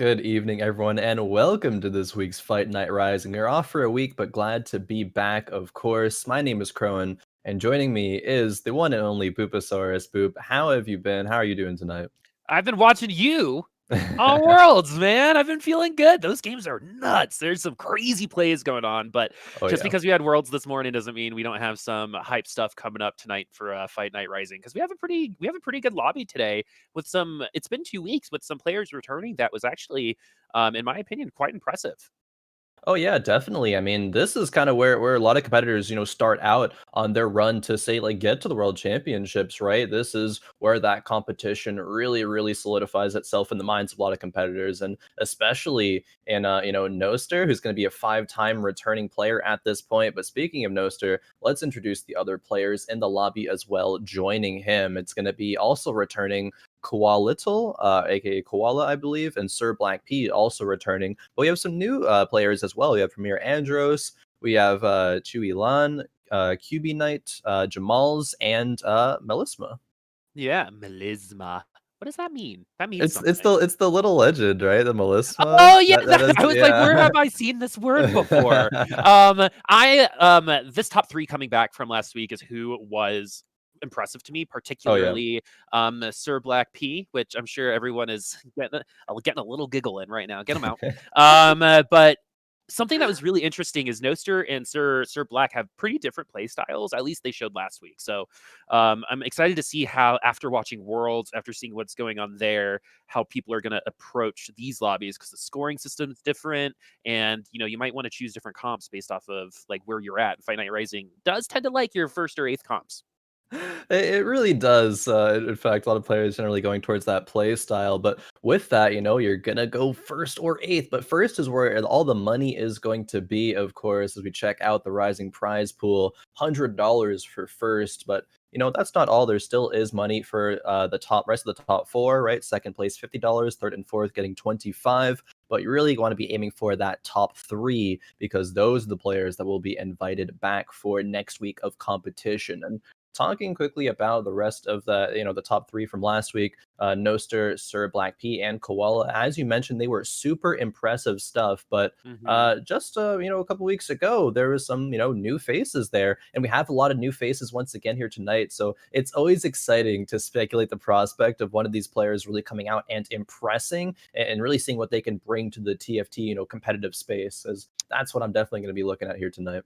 Good evening, everyone, and welcome to this week's Fight Night Rising. We're off for a week, but glad to be back, of course. My name is Khroen, and joining me is the one and only Boopasaurus. Boop, how have you been? How are you doing tonight? I've been watching you on Worlds, man. I've been feeling good. Those games are nuts. There's some crazy plays going on, but Oh, just yeah. because we had Worlds this morning doesn't mean we don't have some hype stuff coming up tonight for Fight Night Rising, because we have a pretty good lobby today with some. It's been 2 weeks with some players returning. That was actually, in my opinion, quite impressive. Oh yeah, definitely. I mean, this is kind of where a lot of competitors, start out on their run to say like get to the world championships, right? This is where that competition really solidifies itself in the minds of a lot of competitors, and especially in Noster, who's going to be a five-time returning player at this point. But speaking of Noster, let's introduce the other players in the lobby as well. Joining him, it's going to be also returning Koalaesbelto, aka Koala, I believe, and Sirblackp also returning. But we have some new players as well. We have Premier Andross, we have Chewy Lan, QB Knight, Jammalz, and Melisma. Yeah, melisma. What does that mean? That means It's something. the little legend, right? The Melisma. Oh yeah, That is I was like, where yeah. have I seen this word before? This top three coming back from last week is who was impressive to me, Oh yeah. particularly Sirblackp, which I'm sure everyone is getting a little giggle in right now. Get them out. But something that was really interesting is Noster and Sir Black have pretty different play styles. At least they showed last week. So I'm excited to see how, after watching Worlds, after seeing what's going on there, how people are going to approach these lobbies, because the scoring system is different, and you might want to choose different comps based off of like where you're at. Fight Night Rising does tend to like your first or eighth comps. It really does. In fact, a lot of players generally going towards that play style. But with that, you're gonna go first or eighth. But first is where all the money is going to be, of course, as we check out the rising prize pool. $100 for first, but that's not all. There still is money for the rest of the top four, right? Second place, $50. Third and fourth getting 25. But you really want to be aiming for that top three, because those are the players that will be invited back for next week of competition. And talking quickly about the rest of the top three from last week, Noster, Sirblackp, and Koala. As you mentioned, they were super impressive stuff. But Hmm. just a couple weeks ago, there was some new faces there, and we have a lot of new faces once again here tonight. So it's always exciting to speculate the prospect of one of these players really coming out and impressing, and really seeing what they can bring to the TFT competitive space. As that's what I'm definitely going to be looking at here tonight.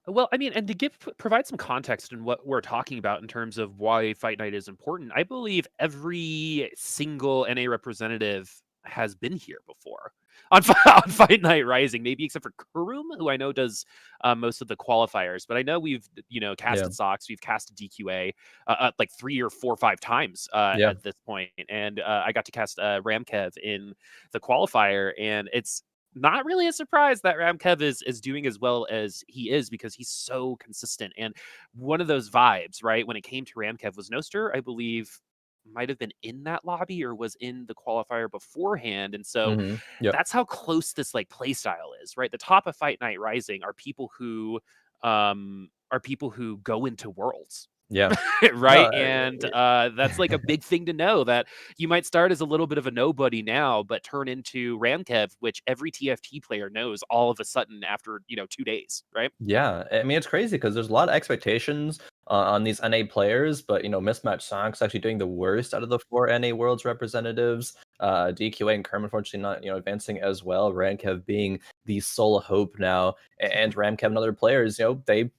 Well, I mean, and to provide some context in what we're talking about in terms of why Fight Night is important, I believe every single NA representative has been here before on, on Fight Night Rising, maybe except for Kurum, who I know does most of the qualifiers. But I know we've Yeah, casted Sox, we've casted DQA like 3 or 4 or 5 times yeah. at this point, and I got to cast Ramkev in the qualifier, and it's not really a surprise that Ramkev is doing as well as he is, because he's so consistent. And one of those vibes, right, when it came to Ramkev was Noster, I believe, might have been in that lobby or was in the qualifier beforehand. And so Yep. that's how close this like play style is, right? The top of Fight Night Rising are people who go into worlds. Yeah. Right, No, and that's like a big thing to know, that you might start as a little bit of a nobody now, but turn into Ramkev, which every TFT player knows all of a sudden after 2 days, right? yeah. I mean, it's crazy because there's a lot of expectations on these NA players, but Mismatch Sonic's actually doing the worst out of the four NA Worlds representatives. DQA and Kerm unfortunately not advancing as well. Ramkev being the sole hope now, and Ramkev and other players, they,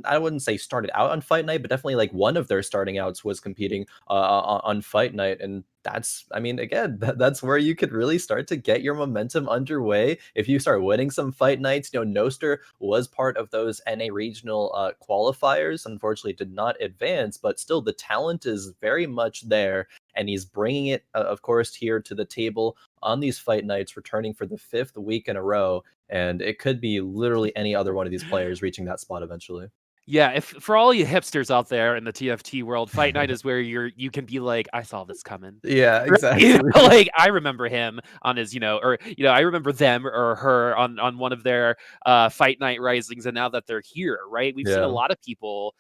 I wouldn't say started out on Fight Night, but definitely like one of their starting outs was competing on Fight Night, and that's, I mean, again, that's where you could really start to get your momentum underway if you start winning some Fight Nights. Noster was part of those NA regional qualifiers. Unfortunately, did not advance, but still the talent is very much there, and he's bringing it, of course, here to the table on these Fight Nights, returning for the fifth week in a row. And it could be literally any other one of these players reaching that spot eventually. Yeah, if for all you hipsters out there in the TFT world, Fight Night is where you can be like, I saw this coming. Yeah, Right? exactly. Like I remember him on his, or I remember them or her on one of their Fight Night Risings, and now that they're here, right? We've seen a Yeah. lot of people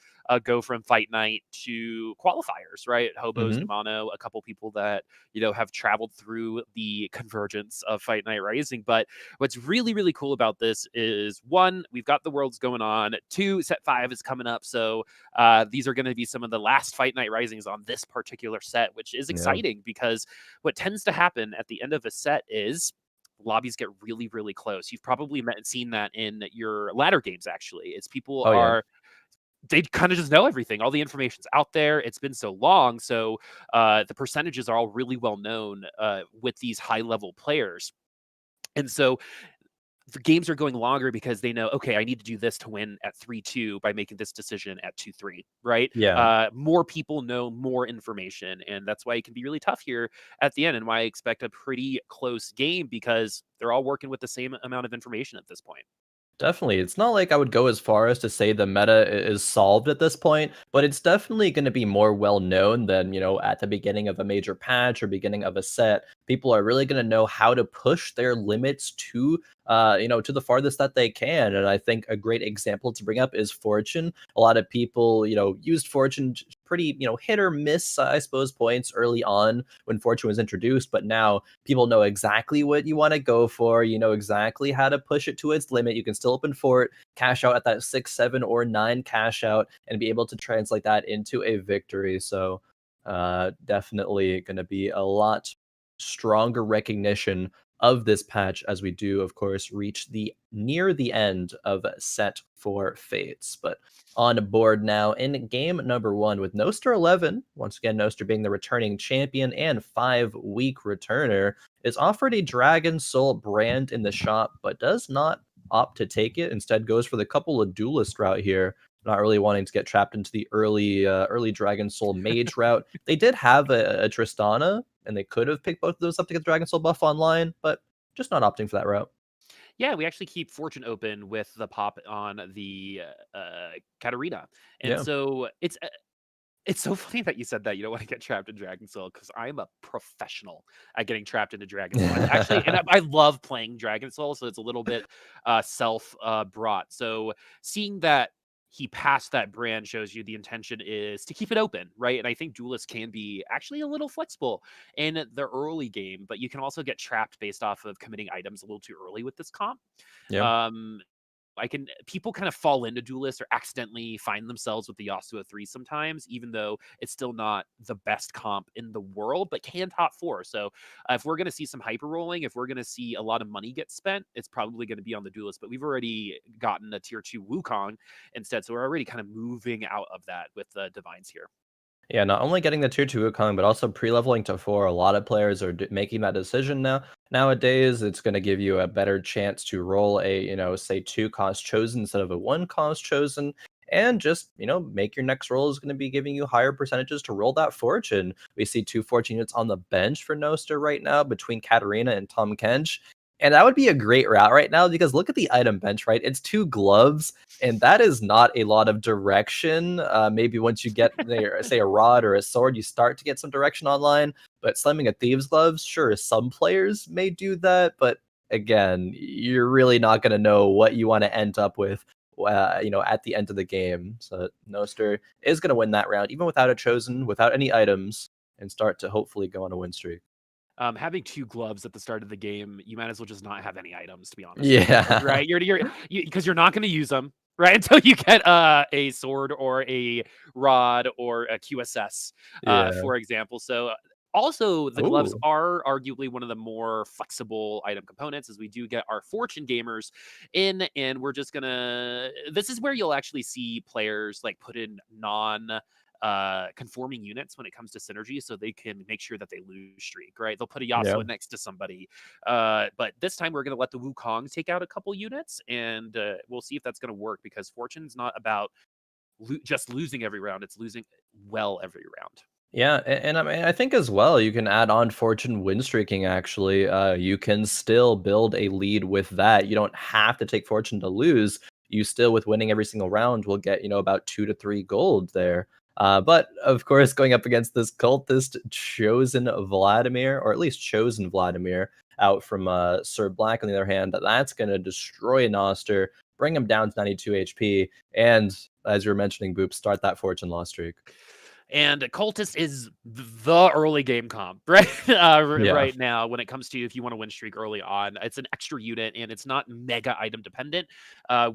go from fight night to qualifiers, right? Hobos, Mhm. Numano, a couple people that, you know, have traveled through the convergence of Fight Night Rising. But what's really, really cool about this is, one, we've got the worlds going on. Two, set 5 is coming up. So these are going to be some of the last Fight Night Risings on this particular set, which is Yeah. exciting because what tends to happen at the end of a set is lobbies get really, really close. You've probably seen that in your ladder games, actually. It's people Oh, yeah. are they kind of just know everything. All the information's out there. It's been so long, so the percentages are all really well known with these high level players, and so the games are going longer because they know, okay, I need to do this to win at 3-2 by making this decision at 2-3, right? Yeah. More people know more information, and that's why it can be really tough here at the end, and why I expect a pretty close game because they're all working with the same amount of information at this point. Definitely. It's not like I would go as far as to say the meta is solved at this point, but it's definitely going to be more well known than, at the beginning of a major patch or beginning of a set. People are really going to know how to push their limits to the farthest that they can. And I think a great example to bring up is Fortune. A lot of people, used Fortune pretty, hit or miss, I suppose, points early on when Fortune was introduced, but now people know exactly what you want to go for. You know exactly how to push it to its limit. You can still open fort, cash out at that 6, 7, or 9 cash out, and be able to translate that into a victory. So, definitely going to be a lot stronger recognition of this patch as we do, of course, reach the near the end of set 4 fates. But on board now in game number 1 with Noster 11. Once again, Noster being the returning champion and 5-week returner, is offered a Dragon Soul brand in the shop, but does not opt to take it. Instead, goes for the couple of duelist route here. Not really wanting to get trapped into the early Dragon Soul mage route. They did have a Tristana, and they could have picked both of those up to get the Dragon Soul buff online, but just not opting for that route. Yeah, we actually keep Fortune open with the pop on the Katarina, and Yeah. so it's so funny that you said that you don't want to get trapped in Dragon Soul because I'm a professional at getting trapped into Dragon Soul. Actually, and I love playing Dragon Soul, so it's a little bit self brought. So seeing that he passed that brand shows you the intention is to keep it open, right? And I think duelists can be actually a little flexible in the early game, but you can also get trapped based off of committing items a little too early with this comp. Yeah. Um, people kind of fall into duelists or accidentally find themselves with the Yasuo 3 sometimes, even though it's still not the best comp in the world, but can top 4. So if we're going to see some hyper rolling, if we're going to see a lot of money get spent, it's probably going to be on the duelist. But we've already gotten a tier 2 Wukong instead, so we're already kind of moving out of that with the divines here. Yeah, not only getting the tier 2 Wukong, but also pre-leveling to 4. A lot of players are making that decision now. Nowadays, it's going to give you a better chance to roll a, say 2 cost chosen instead of a 1 cost chosen. And just, make your next roll is going to be giving you higher percentages to roll that fortune. We see 2 fortune units on the bench for Noster right now between Katarina and Tom Kench. And that would be a great route right now because look at the item bench, right? It's 2 gloves, and that is not a lot of direction. Maybe once you get there, say a rod or a sword, you start to get some direction online. But slamming a thieves gloves, sure, some players may do that, but again, you're really not going to know what you want to end up with, at the end of the game. So Noster is going to win that round, even without a chosen, without any items, and start to hopefully go on a win streak. Having 2 gloves at the start of the game, you might as well just not have any items, to be honest with you, Yeah. right? Because you're not going to use them, right? Until you get a sword or a rod or a QSS, Yeah. for example. So also, the gloves Ooh. are arguably one of the more flexible item components, as we do get our fortune gamers in, and we're just gonna. This is where you'll actually see players like put in conforming units when it comes to synergy, so they can make sure that they lose streak, right? They'll put a Yeah. Yasuo next to somebody, but this time we're going to let the Wukong take out a couple units, and we'll see if that's going to work, because Fortune's not about just losing every round, it's losing well every round. Yeah, and I mean, I think as well, you can add on fortune win streaking. Actually, you can still build a lead with that. You don't have to take fortune to lose. You still, with winning every single round, will get about 2 to 3 gold there. But of course, going up against this cultist chosen Vladimir, or at least chosen Vladimir, out from Sirblackp. On the other hand, that's going to destroy Noster, bring him down to 92 HP, and as you were mentioning, Boop, start that fortune loss streak. And Cultist is the early game comp, right? Right now, when it comes to if you want to win streak early on, it's an extra unit and it's not mega item dependent,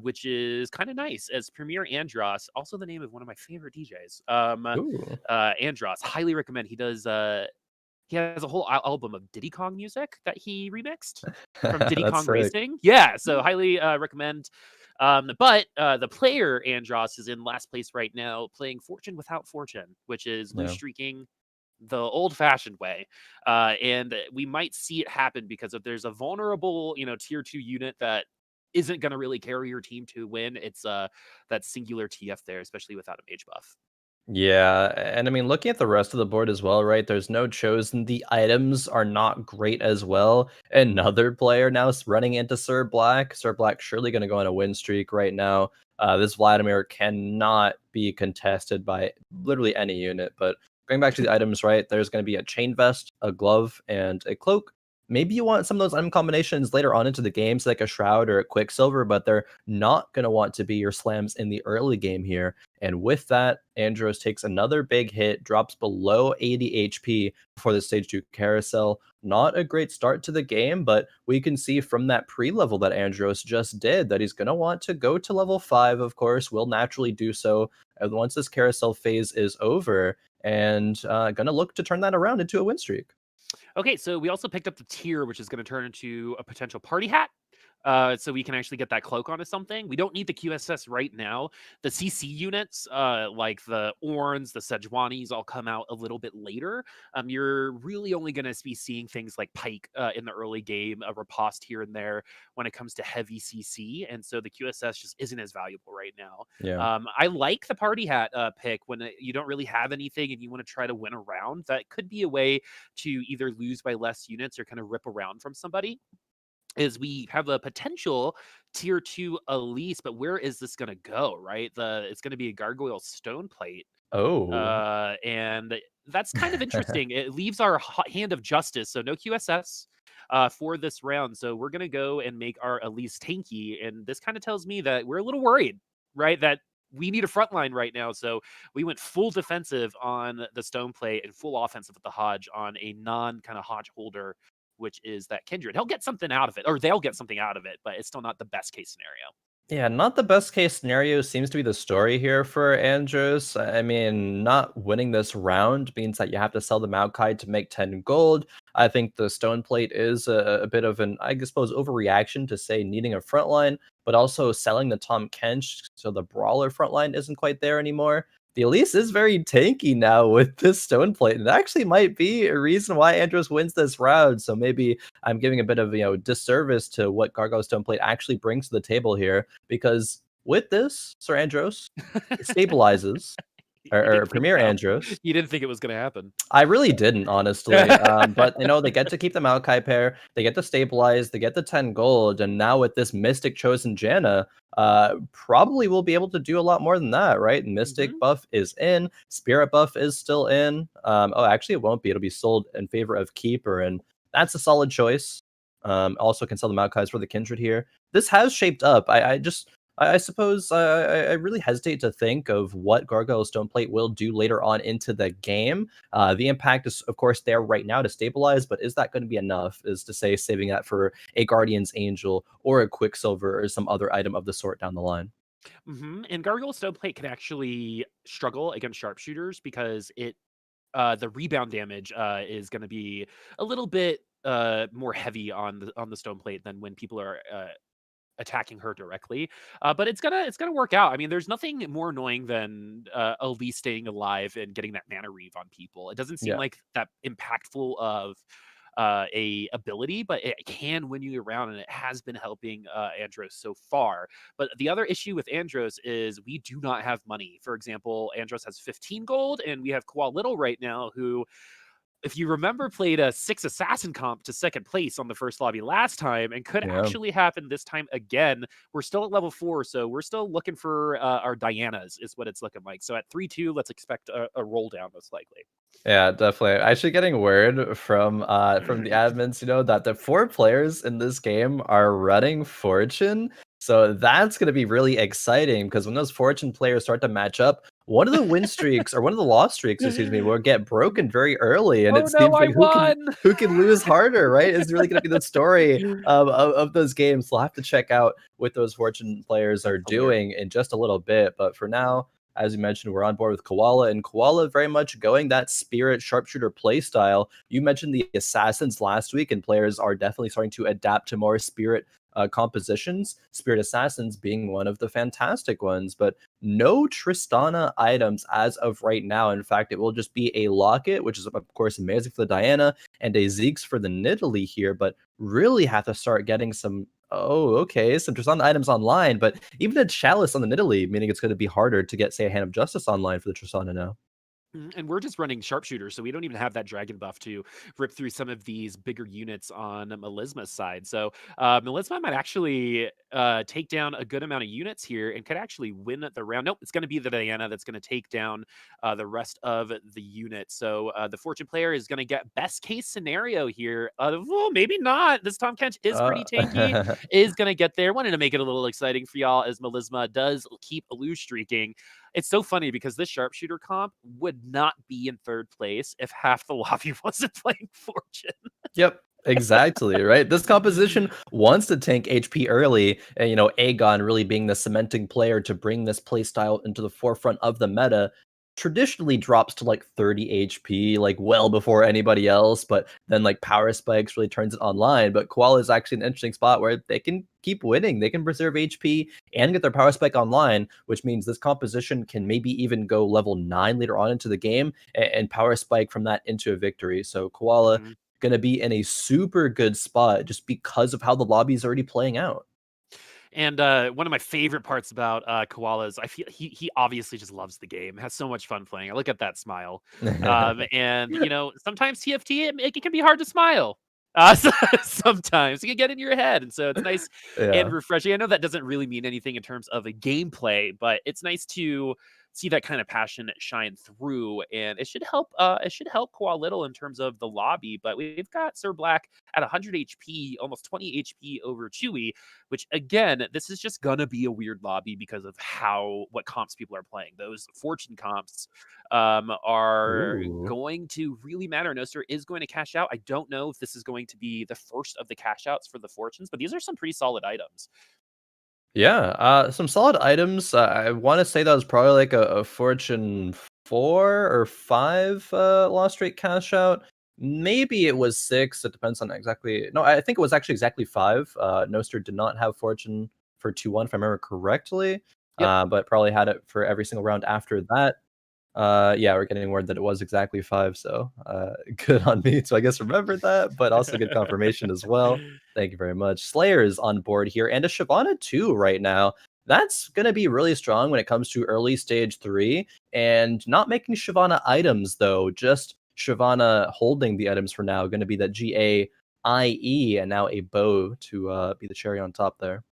which is kind of nice. As Premier Andross, also the name of one of my favorite DJs, Andross, highly recommend. He does. He has a whole album of Diddy Kong music that he remixed from Diddy That's Kong sick. Racing. Yeah, so highly recommend. But the player Andross is in last place right now, playing Fortune Without Fortune, which is lose streaking the old-fashioned way. And we might see it happen because if there's a vulnerable, tier 2 unit that isn't going to really carry your team to win, it's that singular TF there, especially without a mage buff. Yeah, and I mean, looking at the rest of the board as well, right? There's no chosen. The items are not great as well. Another player now is running into Sirblackp. Sirblackp surely going to go on a win streak right now. This Vladimir cannot be contested by literally any unit. But going back to the items, right? There's going to be a chain vest, a glove, and a cloak. Maybe you want some of those item combinations later on into the game, so like a Shroud or a Quicksilver, but they're not going to want to be your slams in the early game here. And with that, Andross takes another big hit, drops below 80 HP before the stage 2 carousel. Not a great start to the game, but we can see from that pre-level that Andross just did that he's going to want to go to level 5, of course, will naturally do so once this carousel phase is over, and going to look to turn that around into a win streak. Okay, so we also picked up the tier, which is going to turn into a potential party hat. So we can actually get that cloak onto something. We don't need the QSS right now. The CC units, like the Orns, the Sejuanis, all come out a little bit later. You're really only going to be seeing things like Pike in the early game, a riposte here and there when it comes to heavy CC. And so the QSS just isn't as valuable right now. Yeah. I like the party hat pick when you don't really have anything and you want to try to win around. That could be a way to either lose by less units or kind of rip around from somebody. Is we have a potential tier 2 Elise, but where is this going to go, right? It's going to be a Gargoyle Stone Plate. Oh. And that's kind of interesting. It leaves our hand of justice, so no QSS for this round. So we're going to go and make our Elise tanky, and this kind of tells me that we're a little worried, right? That we need a front line right now. So we went full defensive on the Stone Plate and full offensive with the Hodge on a non kind of Hodge holder, which is that Kindred. He'll get something out of it, or they'll get something out of it, but it's still not the best case scenario. Yeah, not the best case scenario seems to be the story here for Andross. I mean, not winning this round means that you have to sell the Maokai to make 10 gold. I think the Stone Plate is a bit of an, I suppose, overreaction to say needing a frontline, but also selling the Tahm Kench so the Brawler frontline isn't quite there anymore. The Elise is very tanky now with this Stone Plate, and it actually might be a reason why Andross wins this round. So maybe I'm giving a bit of disservice to what Gargoyle Stone Plate actually brings to the table here, because with this, Sir Andross, it stabilizes, or Premier Andross. You didn't think it was going to happen. I really didn't, honestly. But they get to keep the Maokai pair, they get to stabilize, they get the 10 gold, and now with this Mystic chosen Janna, probably will be able to do a lot more than that, right? Mystic buff is in, Spirit buff is still in. Oh, actually, it won't be. It'll be sold in favor of Keeper, and that's a solid choice. Also can sell the Maokais for the Kindred here. This has shaped up. I suppose I really hesitate to think of what Gargoyle Stone Plate will do later on into the game. The impact is, of course, there right now to stabilize, but is that going to be enough? Is to say saving that for a Guardian's Angel or a Quicksilver or some other item of the sort down the line. And Gargoyle Stone Plate can actually struggle against sharpshooters because the rebound damage is going to be a little bit more heavy on the Stone Plate than when people are attacking her directly, but it's gonna work out. I mean, there's nothing more annoying than Elise staying alive and getting that mana reave on people. It doesn't seem like that impactful of a ability, but it can win you around, and it has been helping Andross so far. But the other issue with Andross is we do not have money. For example, Andross has 15 gold, and we have koalaesbelto right now, who, if you remember, played a 6 assassin comp to second place on the first lobby last time, and could actually happen this time again. We're still at level 4, so we're still looking for our Dianas, is what it's looking like. So at 3-2, let's expect a roll down, most likely. Yeah, definitely. Actually getting word from the admins, that the 4 players in this game are running Fortune. So that's going to be really exciting because when those Fortune players start to match up, one of the win streaks or one of the loss streaks, excuse me, will get broken very early, and Oh it no, seems I like won. who can lose harder, right? Is really going to be the story of those games. We'll have to check out what those Fortune players are That's hilarious. doing in just a little bit, but for now, as you mentioned, we're on board with Koala, and Koala very much going that spirit sharpshooter play style. You mentioned the assassins last week, and players are definitely starting to adapt to more spirit compositions, Spirit Assassins being one of the fantastic ones, but no Tristana items as of right now. In fact, it will just be a Locket, which is, of course, amazing for the Diana, and a Zeeks for the Nidalee here, but really have to start getting some. Oh, okay. Some Tristana items online, but even a Chalice on the Nidalee, meaning it's going to be harder to get, say, a Hand of Justice online for the Tristana now. And we're just running sharpshooters, so we don't even have that dragon buff to rip through some of these bigger units on Melisma's side. So Melisma might actually take down a good amount of units here and could actually win the round. Nope, it's going to be the Diana that's going to take down the rest of the unit. So the Fortune player is going to get best case scenario here. Well, maybe not. This Tom Kench is pretty tanky. Is going to get there. Wanted to make it a little exciting for y'all as Melisma does keep lose streaking. It's so funny because this sharpshooter comp would not be in third place if half the lobby wasn't playing Fortune. Yep. Exactly, right? This composition wants to tank HP early, and Aegon really being the cementing player to bring this playstyle into the forefront of the meta. Traditionally drops to like 30 HP, like well before anybody else, but then like power spikes really turns it online. But Koala is actually an interesting spot where they can keep winning. They can preserve HP and get their power spike online, which means this composition can maybe even go level 9 later on into the game and power spike from that into a victory. So Koala Mhm. going to be in a super good spot just because of how the lobby is already playing out. And one of my favorite parts about Koala is I feel he obviously just loves the game, has so much fun playing. I look at that smile, and sometimes TFT it can be hard to smile. Sometimes it can get in your head, and so it's nice and Yeah. refreshing. I know that doesn't really mean anything in terms of a gameplay, but it's nice to see that kind of passion shine through, and it should help. It should help Koala little in terms of the lobby. But we've got Sirblackp at 100 HP, almost 20 HP over Chewy, which again, this is just gonna be a weird lobby because of what comps people are playing. Those Fortune comps are Ooh. going to really matter. Noster is going to cash out. I don't know if this is going to be the first of the cash outs for the Fortunes, but these are some pretty solid items. Yeah, some solid items. I want to say that was probably like a Fortune 4 or 5 lost rate cash out. Maybe it was 6. It depends on exactly. No, I think it was actually exactly 5. Noster did not have Fortune for 2-1, if I remember correctly, Yep. but probably had it for every single round after that. Yeah, we're getting word that it was exactly 5, so good on me to, I guess, remember that, but also good confirmation as well. Thank you very much. Slayer is on board here, and a Shyvana too right now. That's going to be really strong when it comes to early stage 3, and not making Shyvana items, though, just Shyvana holding the items for now. Going to be that GAIE, and now a bow to be the cherry on top there.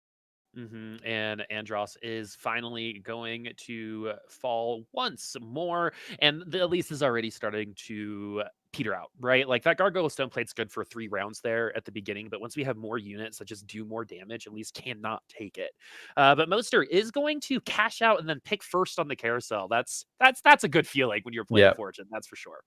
And Andross is finally going to fall once more, and the Elise is already starting to peter out, right? Like that Gargoyle Stone Plate's good for 3 rounds there at the beginning, but once we have more units that just do more damage, Elise cannot take it. But Moster is going to cash out and then pick first on the carousel. That's a good feeling when you're playing Yeah. Fortune, that's for sure.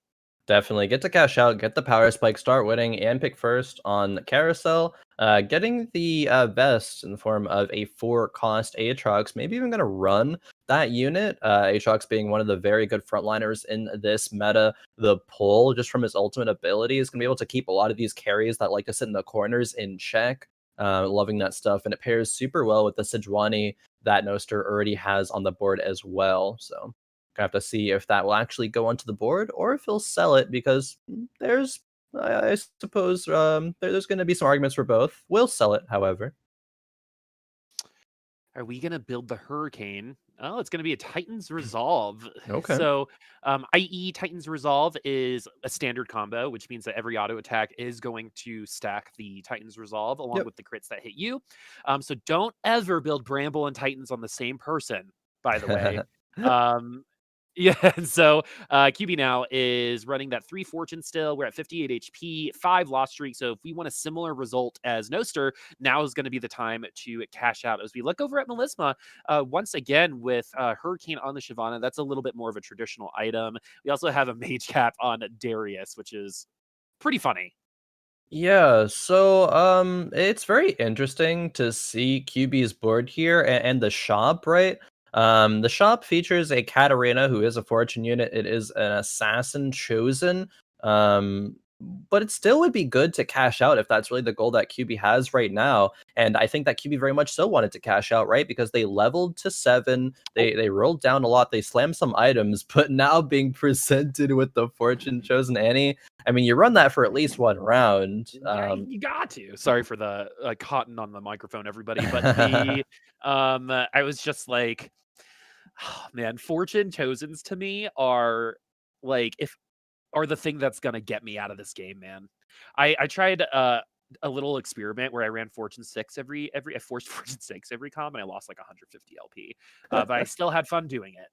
Definitely get to cash out, get the power spike, start winning, and pick first on carousel. Getting the vest in the form of a 4-cost Aatrox, maybe even going to run that unit. Aatrox being one of the very good frontliners in this meta. The pull, just from his ultimate ability, is going to be able to keep a lot of these carries that like to sit in the corners in check. Loving that stuff, and it pairs super well with the Sejuani that Noster already has on the board as well. So gonna have to see if that will actually go onto the board or if he'll sell it because there's, I suppose, there's going to be some arguments for both. We'll sell it, however. Are we gonna build the Hurricane? Oh, it's gonna be a Titan's Resolve. Okay. So, i.e., Titan's Resolve is a standard combo, which means that every auto attack is going to stack the Titan's Resolve along Yep. with the crits that hit you. So don't ever build Bramble and Titans on the same person, by the way. Um, Yeah, and so QB now is running that 3 fortune still. We're at 58 HP, 5 loss streak. So if we want a similar result as Noster, now is going to be the time to cash out. As we look over at Melisma, once again with Hurricane on the Shyvana, that's a little bit more of a traditional item. We also have a Mage Cap on Darius, which is pretty funny. Yeah, so it's very interesting to see QB's board here and the shop, right? The shop features a Katarina who is a fortune unit. It is an assassin chosen. Um, but it still would be good to cash out if that's really the goal that QB has right now. And I think that QB very much so wanted to cash out, right? Because they leveled to 7, they rolled down a lot, they slammed some items, but now being presented with the fortune chosen Annie, I mean, you run that for at least one round. Yeah, you got to. Sorry for the cotton on the microphone, everybody. But the I was just like, oh, man, fortune chosens to me are like if are the thing that's gonna get me out of this game, man. I tried a little experiment where I ran Fortune 6 I forced Fortune 6 every comp and I lost like 150 LP. But I still had fun doing it.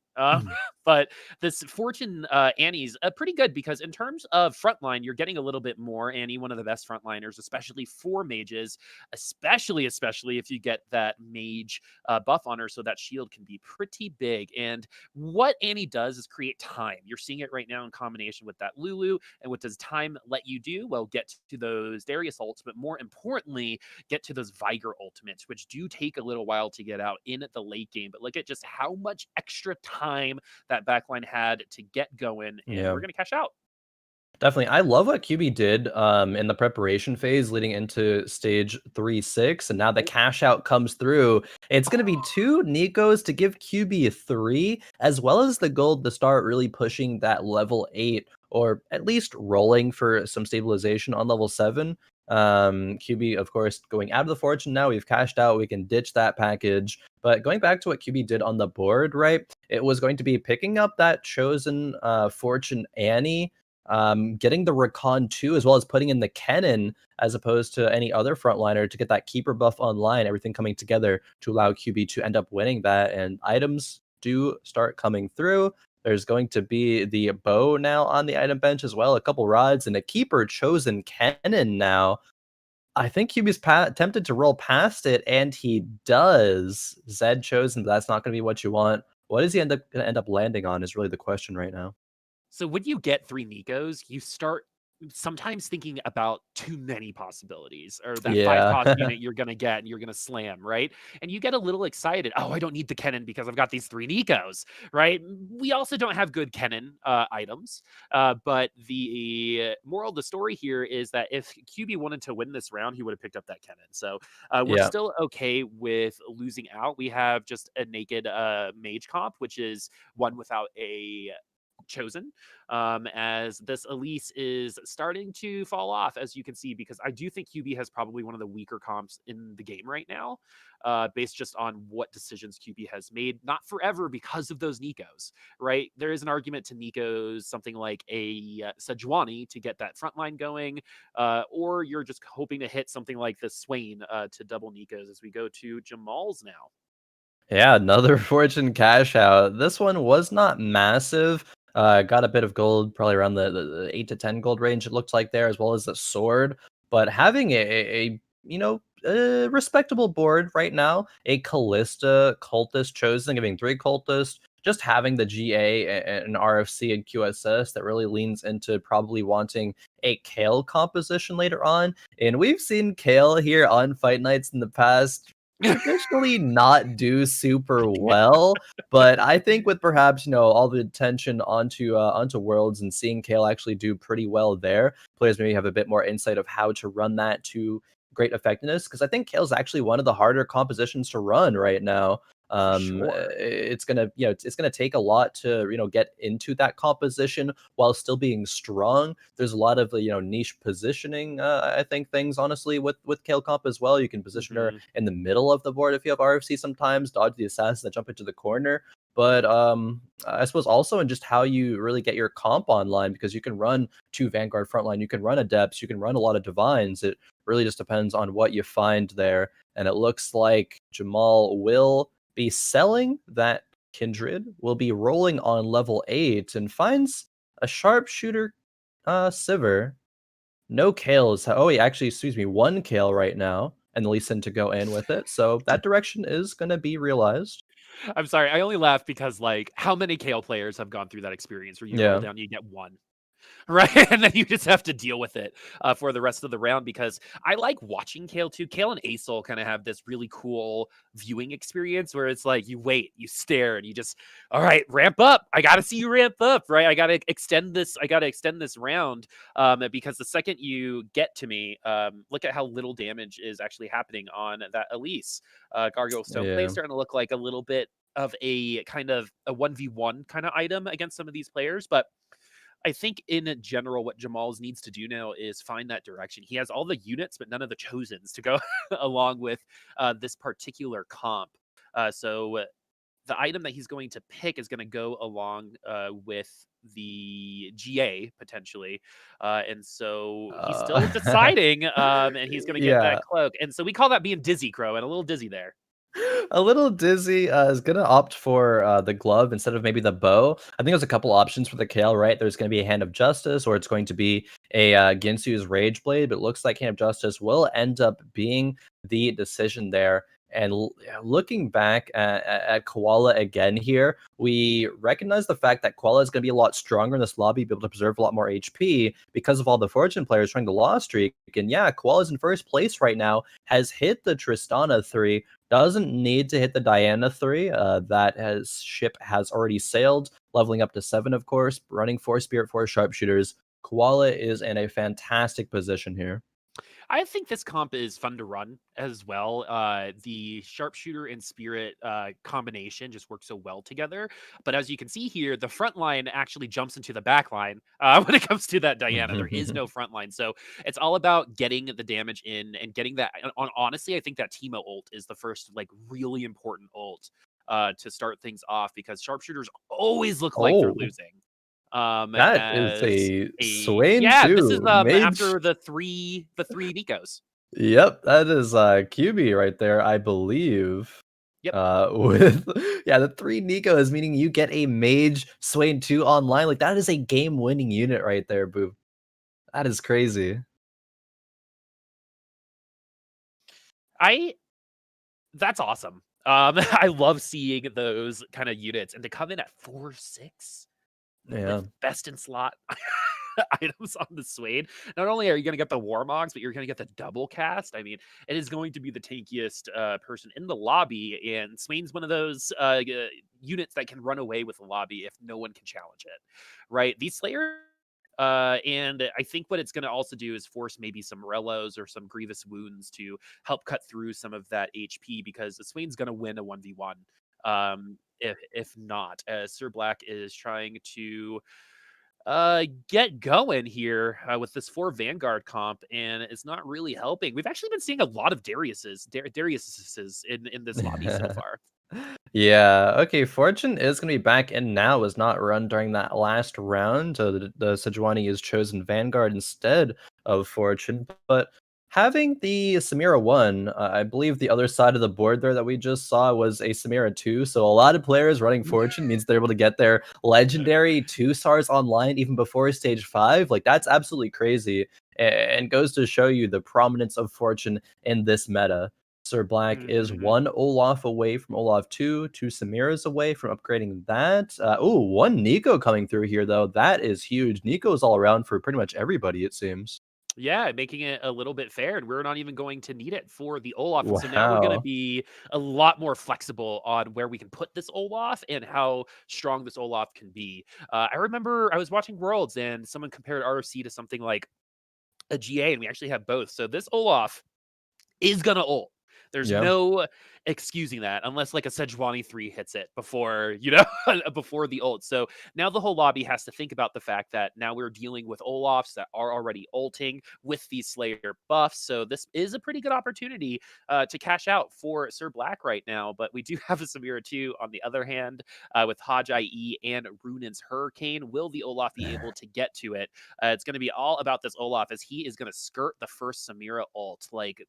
But this Fortune Annie's pretty good because in terms of frontline, you're getting a little bit more. Annie, one of the best frontliners, especially for mages, especially if you get that mage buff on her, so that shield can be pretty big. And what Annie does is create time. You're seeing it right now in combination with that Lulu. And what does time let you do? Well, get to those Darius ults, but more importantly, get to those Viger ultimates, which do take a little while to get out in the late game. But look at just how much extra time that backline had to get going, and Yeah. we're going to cash out. Definitely. I love what QB did in the preparation phase leading into stage 3-6. And now the cash out comes through. It's going to be 2 Nikos to give QB 3, as well as the gold to start really pushing that level 8, or at least rolling for some stabilization on level 7. QB, of course, going out of the fortune now. We've cashed out. We can ditch that package. But going back to what QB did on the board, right? It was going to be picking up that chosen fortune Annie, getting the Recon 2, as well as putting in the Kennen as opposed to any other frontliner to get that keeper buff online, everything coming together to allow QB to end up winning that. And items do start coming through. There's going to be the bow now on the item bench as well, a couple rods, and a keeper chosen Kennen now. I think QB's tempted to roll past it, and he does. Zed chosen, but that's not going to be what you want. What is he going to end up landing on is really the question right now. So when you get 3 Nikos, you start sometimes thinking about too many possibilities, or that 5 cost Yeah. unit you're gonna get and you're gonna slam, right? And you get a little excited. Oh, I don't need the Kennen because I've got these 3 Nikos, right? We also don't have good Kennen items. But the moral of the story here is that if QB wanted to win this round, he would have picked up that Kennen. So we're Yeah. still okay with losing out. We have just a naked mage comp, which is one without a chosen, as this Elise is starting to fall off, as you can see, because I do think QB has probably one of the weaker comps in the game right now, based just on what decisions QB has made. Not forever because of those Nikos, right? There is an argument to Nikos, something like a Sejuani to get that front line going, or you're just hoping to hit something like the Swain to double Nikos as we go to Jammalz now. Yeah, another fortune cash out. This one was not massive. Got a bit of gold, probably around the 8 to 10 gold range, it looked like there, as well as the sword. But having a respectable board right now, a Callista cultist chosen, giving 3 cultists, just having the GA and RFC and QSS that really leans into probably wanting a Kale composition later on. And we've seen Kale here on Fight Nights in the past traditionally not do super well, but I think with perhaps, all the attention onto Worlds and seeing Kale actually do pretty well there, players maybe have a bit more insight of how to run that to great effectiveness, because I think Kale's actually one of the harder compositions to run right now. For sure. It's gonna, it's gonna take a lot to, get into that composition while still being strong. There's a lot of niche positioning, I think, things honestly with Kale comp as well. You can position her Hmm. in the middle of the board if you have RFC sometimes, dodge the assassins that jump into the corner. But I suppose also in just how you really get your comp online, because you can run 2 Vanguard frontline, you can run Adepts, you can run a lot of Divines. It really just depends on what you find there. And it looks like Jammal will be selling that Kindred will be rolling on level 8 and finds a sharpshooter Sivir. No Kales. Oh, wait, actually, excuse me, 1 Kale right now, and Lee Sin to go in with it. So that direction is going to be realized. I'm sorry, I only laugh because, like, how many Kale players have gone through that experience where you roll Yeah. down, you get 1? Right, and then you just have to deal with it for the rest of the round because I like watching Kale too. Kale and Asol kind of have this really cool viewing experience where it's like you wait, you stare, and you just, all right, ramp up. I gotta see you ramp up, right? I gotta extend this. I gotta extend this round because the second you get to me, look at how little damage is actually happening on that Elise. Gargoyle Stone Play is Yeah. starting to look like a little bit of a kind of a 1v1 kind of item against some of these players, but I think in general, what Jammalz needs to do now is find that direction. He has all the units, but none of the chosens to go along with this particular comp. So the item that he's going to pick is going to go along with the GA potentially, and so he's still deciding. And he's going to get that Yeah. cloak, and so we call that being dizzy, Crow, and a little dizzy there. A little dizzy is gonna opt for the glove instead of maybe the bow. I think there's a couple options for the Kale, right? There's gonna be a Hand of Justice, or it's going to be a Ginsu's Rage Blade, but it looks like Hand of Justice will end up being the decision there. And looking back at Koala again here, we recognize the fact that Koala is going to be a lot stronger in this lobby, be able to preserve a lot more HP because of all the Fortune players trying the loss streak. And yeah, Koala's in first place right now, has hit the Tristana 3, doesn't need to hit the Diana 3. That ship has already sailed, leveling up to 7, of course, running 4 Spirit Force sharpshooters. Koala is in a fantastic position here. I think this comp is fun to run as well. The sharpshooter and spirit combination just works so well together. But as you can see here, the front line actually jumps into the back line when it comes to that Diana. There is no front line. So it's all about getting the damage in and getting that. Honestly, I think that Teemo ult is the first like really important ult to start things off because sharpshooters always look like they're Oh, losing. that is As a a Swain yeah, this is 2 mage. after the three Nikos. Yep, that is QB right there, I believe. Yep. With yeah, the 3 Nico is meaning you get a mage Swain 2 online. Like that is a game-winning unit right there, Boop. That is crazy. I That's awesome. I love seeing those kind of units and to come in at 4-6 Yeah. with best in slot items on the Swain. Not only are you going to get the Warmogs, but you're going to get the double cast. I mean, it is going to be the tankiest person in the lobby, and Swain's one of those units that can run away with the lobby if no one can challenge it, right? These Slayers. And I think what it's going to also do is force maybe some Morellos or some Grievous Wounds to help cut through some of that HP because the Swain's going to win a 1v1. If not, Sirblackp is trying to get going here with this 4 Vanguard comp, and it's not really helping. We've actually been seeing a lot of Dariuses in this lobby so far. Yeah, okay, Fortune is going to be back in now, was not run during that last round. The Sejuani is chosen Vanguard instead of Fortune, but having the Samira 1, I believe the other side of the board there that we just saw was a Samira 2, so a lot of players running Fortune means they're able to get their legendary 2 stars online even before stage 5. Like, that's absolutely crazy, and goes to show you the prominence of Fortune in this meta. Sirblackp is Mhm. 1 Olaf away from Olaf 2, 2 Samiras away from upgrading that. Oh, 1 Nico coming through here, though. That is huge. Nico's all around for pretty much everybody, it seems. Yeah, making it a little bit fair, and we're not even going to need it for the Olaf. And so now we're going to Wow. be a lot more flexible on where we can put this Olaf and how strong this Olaf can be. I remember I was watching Worlds and someone compared ROC to something like a GA, and we actually have both. So this Olaf is gonna ult. There's Yeah. no excusing that unless like a Sejuani 3 hits it before, you know, before the ult. So now the whole lobby has to think about the fact that now we're dealing with Olafs that are already ulting with these Slayer buffs. So this is a pretty good opportunity to cash out for Sirblackp right now. But we do have a Samira 2 on the other hand with Hodge IE and Runan's Hurricane. Will the Olaf be able to get to it? It's going to be all about this Olaf as he is going to skirt the first Samira ult like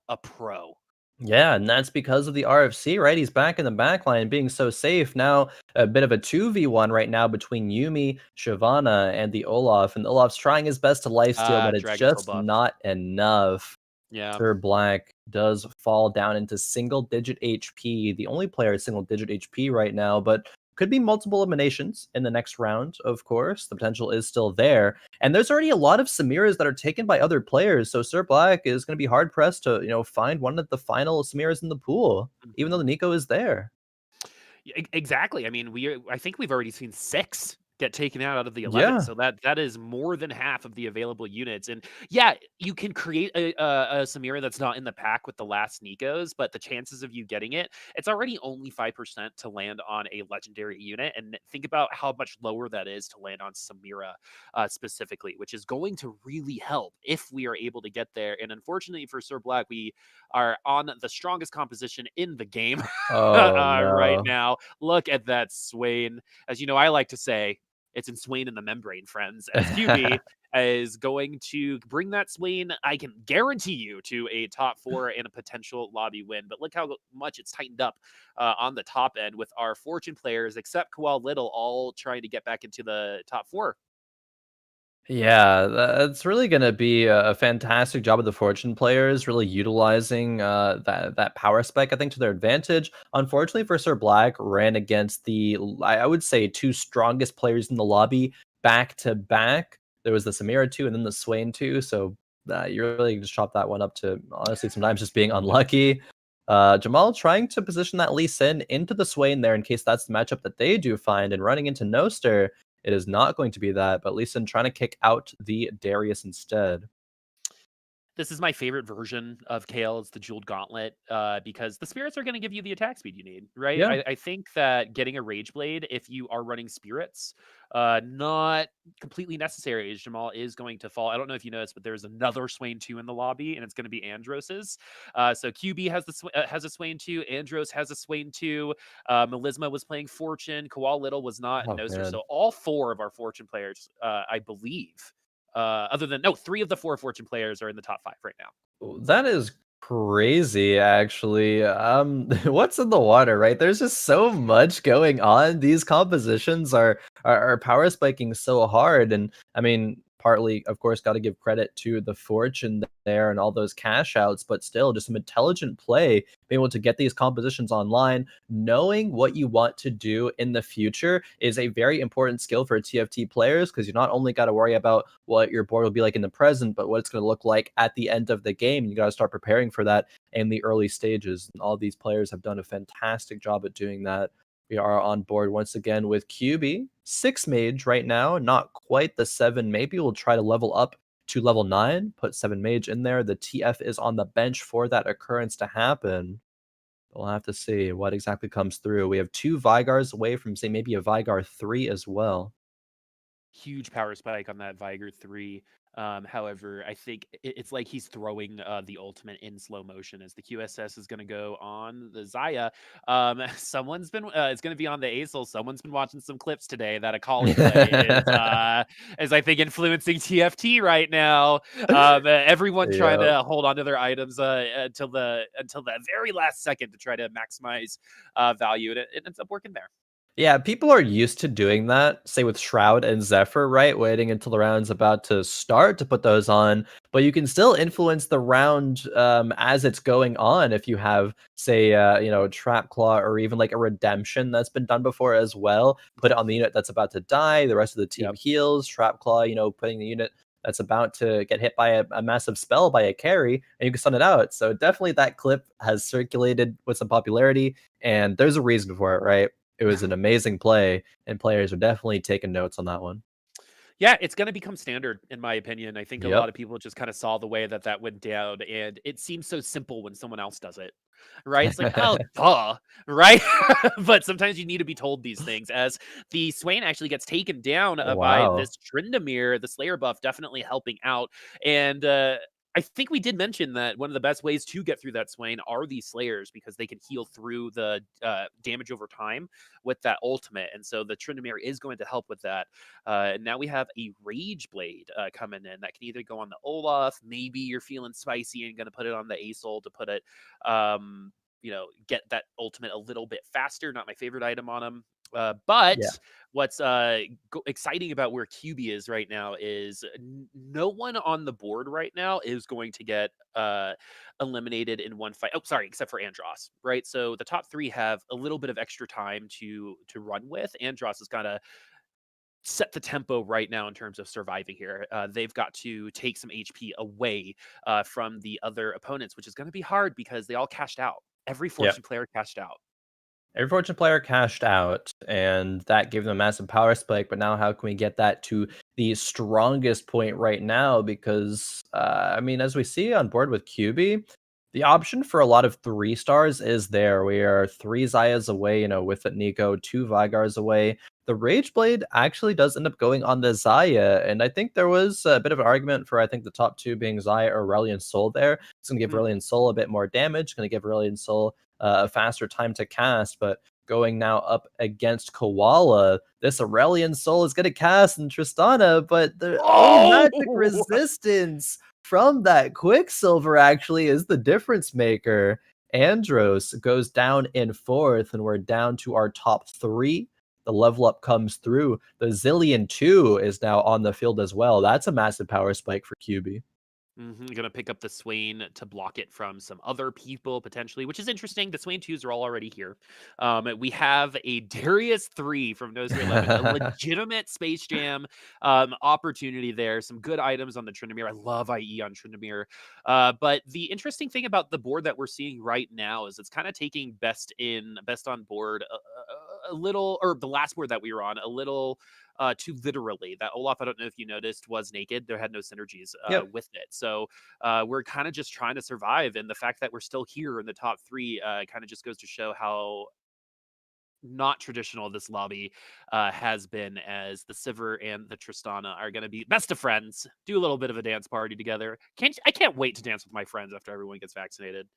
a pro. Yeah, and that's because of the RFC, right? He's back in the backline being so safe. Now, a bit of a 2v1 right now between Yumi, Shyvana, and the Olaf. And Olaf's trying his best to lifesteal, but it's Dragon Tail just buff. not enough. Yeah. Sirblackp does fall down into single digit HP, the only player at single digit HP right now, but could be multiple eliminations in the next round, of course. The potential is still there. And there's already a lot of Samiras that are taken by other players, so Sirblackp is going to be hard pressed to, find one of the final Samiras in the pool, even though Mhm. the Nico is there. Exactly. I mean, I think we've already seen 6 get taken out of the 11, Yeah. so that is more than half of the available units. And yeah, you can create a Samira that's not in the pack with the last Nikos, but the chances of you getting it's already only 5% to land on a legendary unit. And think about how much lower that is to land on Samira specifically, which is going to really help if we are able to get there. And unfortunately for Sirblackp, we are on the strongest composition in the game Oh, right no. now. Look at that Swain. As you know, I like to say, it's in Swain in the membrane, friends. As QB is going to bring that Swain, I can guarantee you, to a top 4 and a potential lobby win. But look how much it's tightened up on the top end with our Fortune players, except Koal Little, all trying to get back into the top 4. Yeah, that's really gonna be a fantastic job of the Fortune players, really utilizing that power spec, I think, to their advantage. Unfortunately for Sirblackp, ran against I would say 2 strongest players in the lobby back to back. There was the Samira 2 and then the Swain 2, so you really just chop that one up to honestly sometimes just being unlucky. Jammalz trying to position that Lee Sin into the Swain there in case that's the matchup that they do find, and running into Noster. It is not going to be that, but Lee Sin trying to kick out the Darius instead. This is my favorite version of Kale. It's the Jeweled Gauntlet, because the spirits are going to give you the attack speed you need, right? Yeah. I think that getting a Rage Blade, if you are running spirits, not completely necessary. As Jamal is going to fall. I don't know if you noticed, but there's another Swain 2 in the lobby, and it's going to be Andross's. So QB has has a Swain 2. Andross has a Swain 2. Melisma was playing Fortune. Koal Little was not, and Oh, Noster. man. So all 4 of our Fortune players, I believe, other than no, 3 of the 4 Fortune players are in the top 5 right now. That is crazy, actually. What's in the water, right? There's just so much going on. These compositions are power spiking so hard, and I mean, partly, of course, got to give credit to the fortune there and all those cash outs, but still, just some intelligent play, being able to get these compositions online, knowing what you want to do in the future is a very important skill for TFT players because you not only got to worry about what your board will be like in the present, but what it's going to look like at the end of the game. You got to start preparing for that in the early stages. And all these players have done a fantastic job at doing that. We are on board once again with QB, 6 mage right now, not quite the 7. Maybe we'll try to level up to level 9, put 7 mage in there. The TF is on the bench for that occurrence to happen. We'll have to see what exactly comes through. We have 2 Vigars away from, say, maybe a Vigar 3 as well. Huge power spike on that Viger 3. However, I think it's like he's throwing the ultimate in slow motion as the QSS is going to go on the Zaya. Someone's been it's going to be on the Acel. Someone's been watching some clips today that a Kali play is I think influencing TFT right now. Everyone trying Yep. to hold on to their items until the very last second to try to maximize value, and it ends up working there. Yeah, people are used to doing that, say with Shroud and Zephyr, right? Waiting until the round's about to start to put those on, but you can still influence the round as it's going on if you have, say, Trap Claw or even like a Redemption that's been done before as well. Put it on the unit that's about to die, the rest of the team Yep. heals, Trap Claw, putting the unit that's about to get hit by a massive spell by a carry, and you can stun it out. So definitely that clip has circulated with some popularity, and there's a reason for it, right? It was an amazing play, and players are definitely taking notes on that one. Yeah, it's going to become standard, in my opinion. I think a lot Yep. of people just kind of saw the way that went down, and it seems so simple when someone else does it, right? It's like, oh, duh, right? But sometimes you need to be told these things. As the Swain actually gets taken down by Wow. this Tryndamere, the Slayer buff definitely helping out. And I think we did mention that one of the best ways to get through that Swain are these Slayers because they can heal through the damage over time with that ultimate. And so the Tryndamere is going to help with that. Now we have a Rage Blade coming in that can either go on the Olaf, maybe you're feeling spicy and going to put it on the Asol to put it, get that ultimate a little bit faster. Not my favorite item on him. But Yeah. what's exciting about where QB is right now is no one on the board right now is going to get eliminated in one fight. Oh, sorry, except for Andross, right? So the top 3 have a little bit of extra time to run with. Andross has got to set the tempo right now in terms of surviving here. They've got to take some HP away from the other opponents, which is going to be hard because they all cashed out. Every Fortune player cashed out. Every Fortune player cashed out, and that gave them a massive power spike. But now, how can we get that to the strongest point right now? Because, I mean, as we see on board with QB, the option for a lot of 3 stars is there. We are 3 Zayas away, with Nico, 2 Vigars away. The Rage Blade actually does end up going on the Zaya, and I think there was a bit of an argument for, I think, the top 2 being Zaya or Aurelion Sol there. It's going to give Aurelion Sol a bit more damage, going to give Aurelion Sol a faster time to cast, but going now up against Koala, this Aurelion Sol is going to cast in Tristana, but the only magic resistance from that Quicksilver actually is the difference maker. Andross goes down in 4th, and we're down to our top 3. The level up comes through. The Zillion 2 is now on the field as well. That's a massive power spike for QB. Gonna pick up the Swain to block it from some other people potentially, which is interesting. The Swain 2s are all already here. We have a Darius 3 from Noster 11, a legitimate Space Jam opportunity there. Some good items on the Tryndamere. I love IE on Tryndamere. But the interesting thing about the board that we're seeing right now is it's kind of taking best on board a little, or the last board that we were on, a little too literally. That Olaf, I don't know if you noticed, was naked. There had no synergies with it. So we're kind of just trying to survive. And the fact that we're still here in the top 3 kind of just goes to show how not traditional this lobby has been, as the Sivir and the Tristana are going to be best of friends, do a little bit of a dance party together. I can't wait to dance with my friends after everyone gets vaccinated.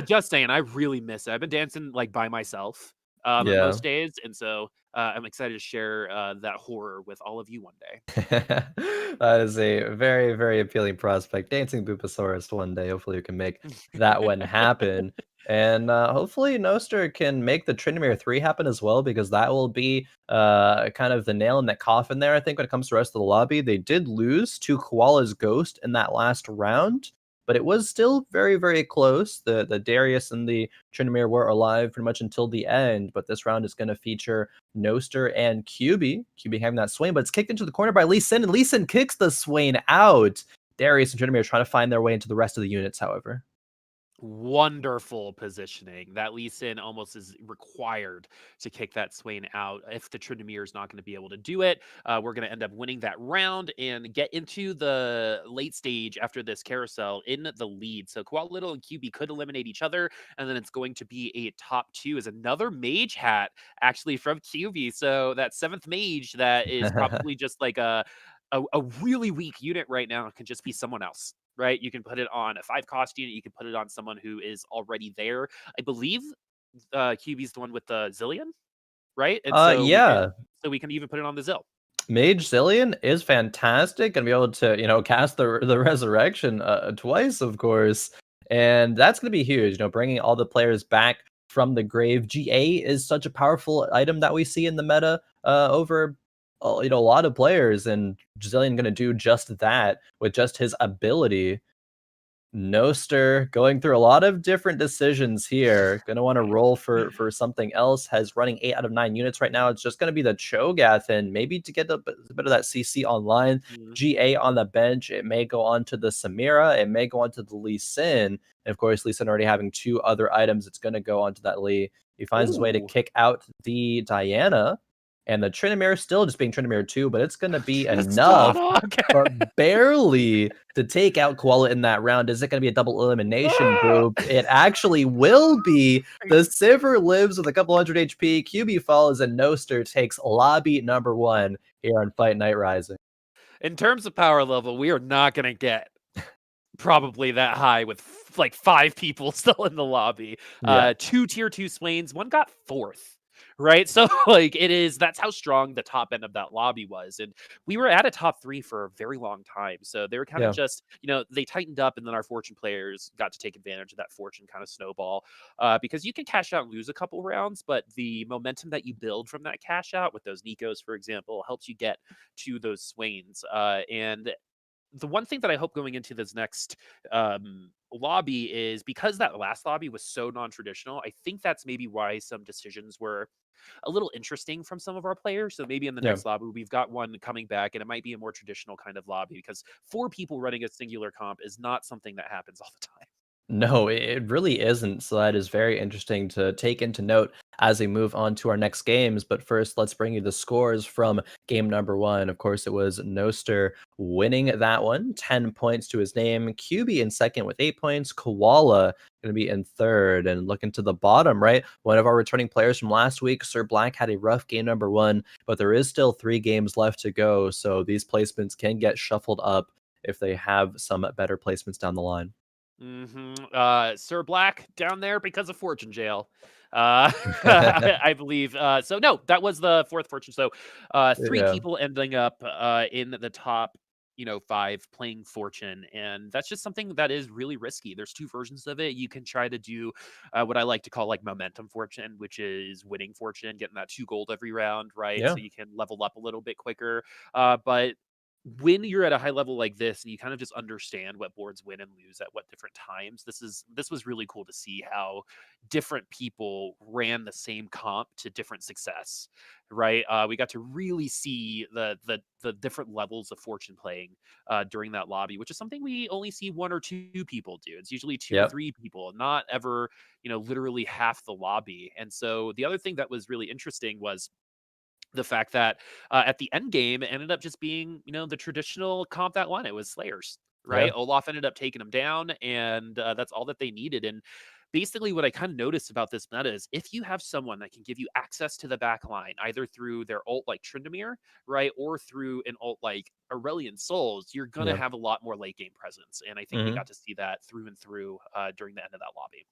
Just saying, I really miss it. I've been dancing like by myself most days, and so I'm excited to share that horror with all of you one day. That is a very, very appealing prospect. Dancing Bupasaurus one day. Hopefully, we can make that one happen. And hopefully, Noster can make the Tryndamere 3 happen as well, because that will be kind of the nail in that coffin there. I think when it comes to the rest of the lobby, they did lose to Koala's Ghost in that last round, but it was still very, very close. The Darius and the Tryndamere were alive pretty much until the end, but this round is going to feature Noster and QB. QB having that Swain, but it's kicked into the corner by Lee Sin, and Lee Sin kicks the Swain out. Darius and Tryndamere trying to find their way into the rest of the units, however. Wonderful positioning. That Lee Sin almost is required to kick that Swain out. If the Tryndamere is not going to be able to do it, we're going to end up winning that round and get into the late stage after this carousel in the lead. So Koala Little and QB could eliminate each other, and then it's going to be a top 2 is another mage hat actually from QB. So that 7th mage that is probably just like a really weak unit right now can just be someone else. Right, you can put it on a 5-cost unit. You can put it on someone who is already there. I believe QB's the one with the Zillion, right? And so we can even put it on the Zill. Mage Zillion is fantastic, and be able to cast the resurrection twice, of course, and that's going to be huge. Bringing all the players back from the grave. GA is such a powerful item that we see in the meta over a lot of players, and Zillion going to do just that with just his ability. Noster going through a lot of different decisions here. Going to want to roll for something else. Has running 8 out of 9 units right now. It's just going to be the Cho'Gath, and maybe to get a bit of that CC online. GA on the bench. It may go on to the Samira. It may go on to the Lee Sin. And of course, Lee Sin already having 2 other items. It's going to go on to that Lee. He finds his way to kick out the Diana. And the Tryndamere still just being Tryndamere 2, but it's going to be enough, but barely, to take out Koala in that round. Is it going to be a double elimination, Boop? It actually will be. The Sivir lives with a couple hundred HP. QB falls, and Noster takes lobby number 1 here on Fight Night Rising. In terms of power level, we are not going to get probably that high with like 5 people still in the lobby. Yeah. 2 tier 2 swains, one got 4th. Right? So like that's how strong the top end of that lobby was. And we were at a top 3 for a very long time. So they were kind of Yeah. just, they tightened up and then our fortune players got to take advantage of that fortune kind of snowball. Because you can cash out and lose a couple rounds, but the momentum that you build from that cash out with those Nikos, for example, helps you get to those swains. And the one thing that I hope going into this next lobby is because that last lobby was so non-traditional. I think that's maybe why some decisions were a little interesting from some of our players. So maybe in the Yeah. next lobby, we've got one coming back, and it might be a more traditional kind of lobby because 4 people running a singular comp is not something that happens all the time. No, it really isn't. So that is very interesting to take into note as we move on to our next games. But first, let's bring you the scores from game number one. Of course, it was Noster winning that one, 10 points to his name. QB in second with 8 points. Koala going to be in third. And looking to the bottom, right? One of our returning players from last week, Sirblackp, had a rough game number one, but there is still 3 games left to go. So these placements can get shuffled up if they have some better placements down the line. Sirblackp down there because of Fortune Jail. I believe. So no, that was the 4th Fortune. So 3 Yeah. people ending up in the top, 5 playing Fortune, and that's just something that is really risky. There's 2 versions of it. You can try to do what I like to call like momentum Fortune, which is winning Fortune, getting that 2 gold every round, right? Yeah. So you can level up a little bit quicker. But when you're at a high level like this and you kind of just understand what boards win and lose at what different times, this was really cool to see how different people ran the same comp to different success, right? We got to really see the different levels of fortune playing during that lobby, which is something we only see 1 or 2 people do. It's usually 2 or Yep. 3 people, not ever literally half the lobby. And so the other thing that was really interesting was the fact that at the end game, it ended up just being, the traditional comp that won. It was Slayers, right? Yeah. Olaf ended up taking them down, and that's all that they needed. And basically, what I kind of noticed about this meta is if you have someone that can give you access to the back line, either through their ult like Tryndamere, right, or through an ult like Aurelion Souls, you're gonna Yeah. have a lot more late game presence. And I think we Mhm. got to see that through and through during the end of that lobby.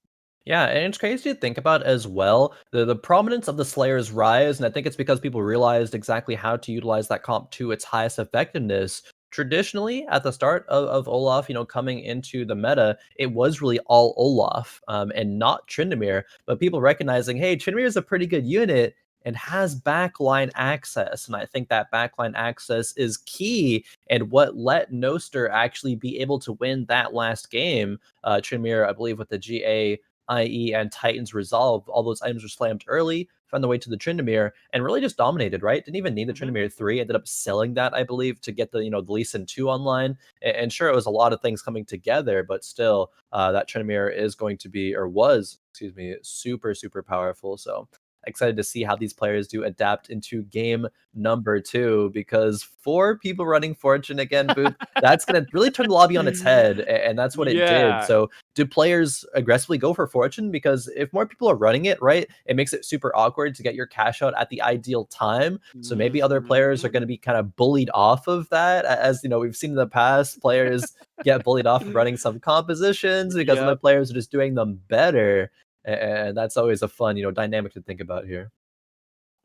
Yeah, and it's crazy to think about as well. The prominence of the Slayer's rise, and I think it's because people realized exactly how to utilize that comp to its highest effectiveness. Traditionally, at the start of Olaf, coming into the meta, it was really all Olaf and not Tryndamere. But people recognizing, hey, Tryndamere is a pretty good unit and has backline access. And I think that backline access is key and what let Noster actually be able to win that last game. Tryndamere, I believe, with the GA IE and Titan's Resolve, all those items were slammed early, found their way to the Tryndamere, and really just dominated, right? Didn't even need the Mhm. Tryndamere 3, ended up selling that, I believe, to get the Lee Sin 2 online. And sure, it was a lot of things coming together, but still, that Tryndamere is going to be, or was, excuse me, super, super powerful. So excited to see how these players do adapt into game number two, because 4 people running Fortune again, Boop, that's going to really turn the lobby on its head. And that's what it did. Yeah. So do players aggressively go for Fortune? Because if more people are running it, right, it makes it super awkward to get your cash out at the ideal time. So maybe other players are Mhm. going to be kind of bullied off of that. As we've seen in the past, players get bullied off of running some compositions because other Yep. players are just doing them better. And that's always a fun, dynamic to think about here.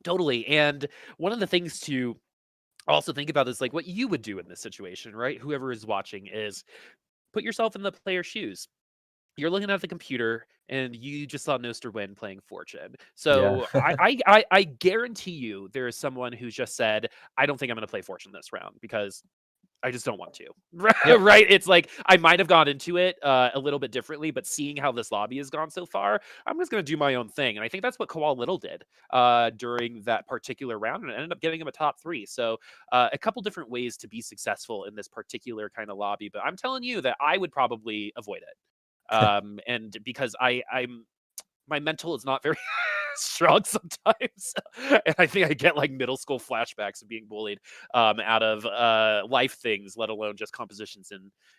Totally. And one of the things to also think about is like what you would do in this situation, right? Whoever is watching is put yourself in the player's shoes. You're looking at the computer and you just saw Noster win playing Fortune. Yeah. So I guarantee you there is someone who just said, I don't think I'm gonna play Fortune this round because I just don't want to. Yep. Right? It's like I might have gone into it a little bit differently, but seeing how this lobby has gone so far, I'm just going to do my own thing. And I think that's what Koal Little did during that particular round, and it ended up giving him a top 3. So a couple different ways to be successful in this particular kind of lobby. But I'm telling you that I would probably avoid it, and because I'm my mental is not very strong sometimes. And I think I get like middle school flashbacks of being bullied out of life things, let alone just compositions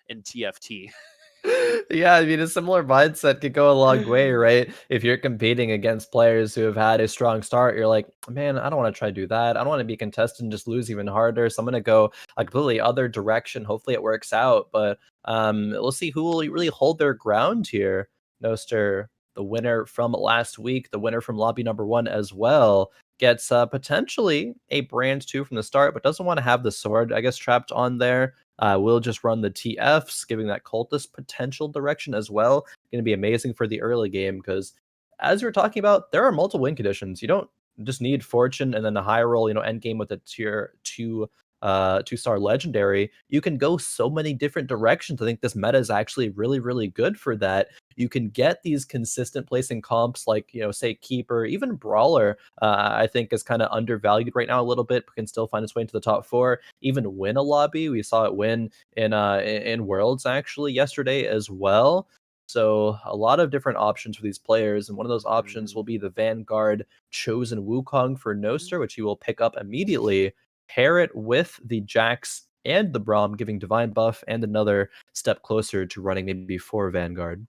in TFT. Yeah, I mean, a similar mindset could go a long way, right? If you're competing against players who have had a strong start, you're like, man, I don't want to try to do that. I don't want to be contested and just lose even harder. So I'm going to go a completely other direction. Hopefully it works out. But we'll see who will really hold their ground here. Noster, the winner from last week, the winner from lobby number 1 as well, gets potentially a brand 2 from the start, but doesn't want to have the sword, I guess, trapped on there. We'll just run the TFs, giving that cultist potential direction as well. Going to be amazing for the early game because, as we were talking about, there are multiple win conditions. You don't just need fortune and then the high roll, end game with a tier 2 2-star legendary. You can go so many different directions. I think this meta is actually really, really good for that. You can get these consistent placing comps like, say Keeper, even Brawler, I think is kind of undervalued right now a little bit, but can still find its way into the top 4, even win a lobby. We saw it win in Worlds actually yesterday as well. So a lot of different options for these players, and one of those options will be the Vanguard chosen Wukong for Noster, which he will pick up immediately, pair it with the Jax and the Braum, giving divine buff and another step closer to running maybe 4 Vanguard.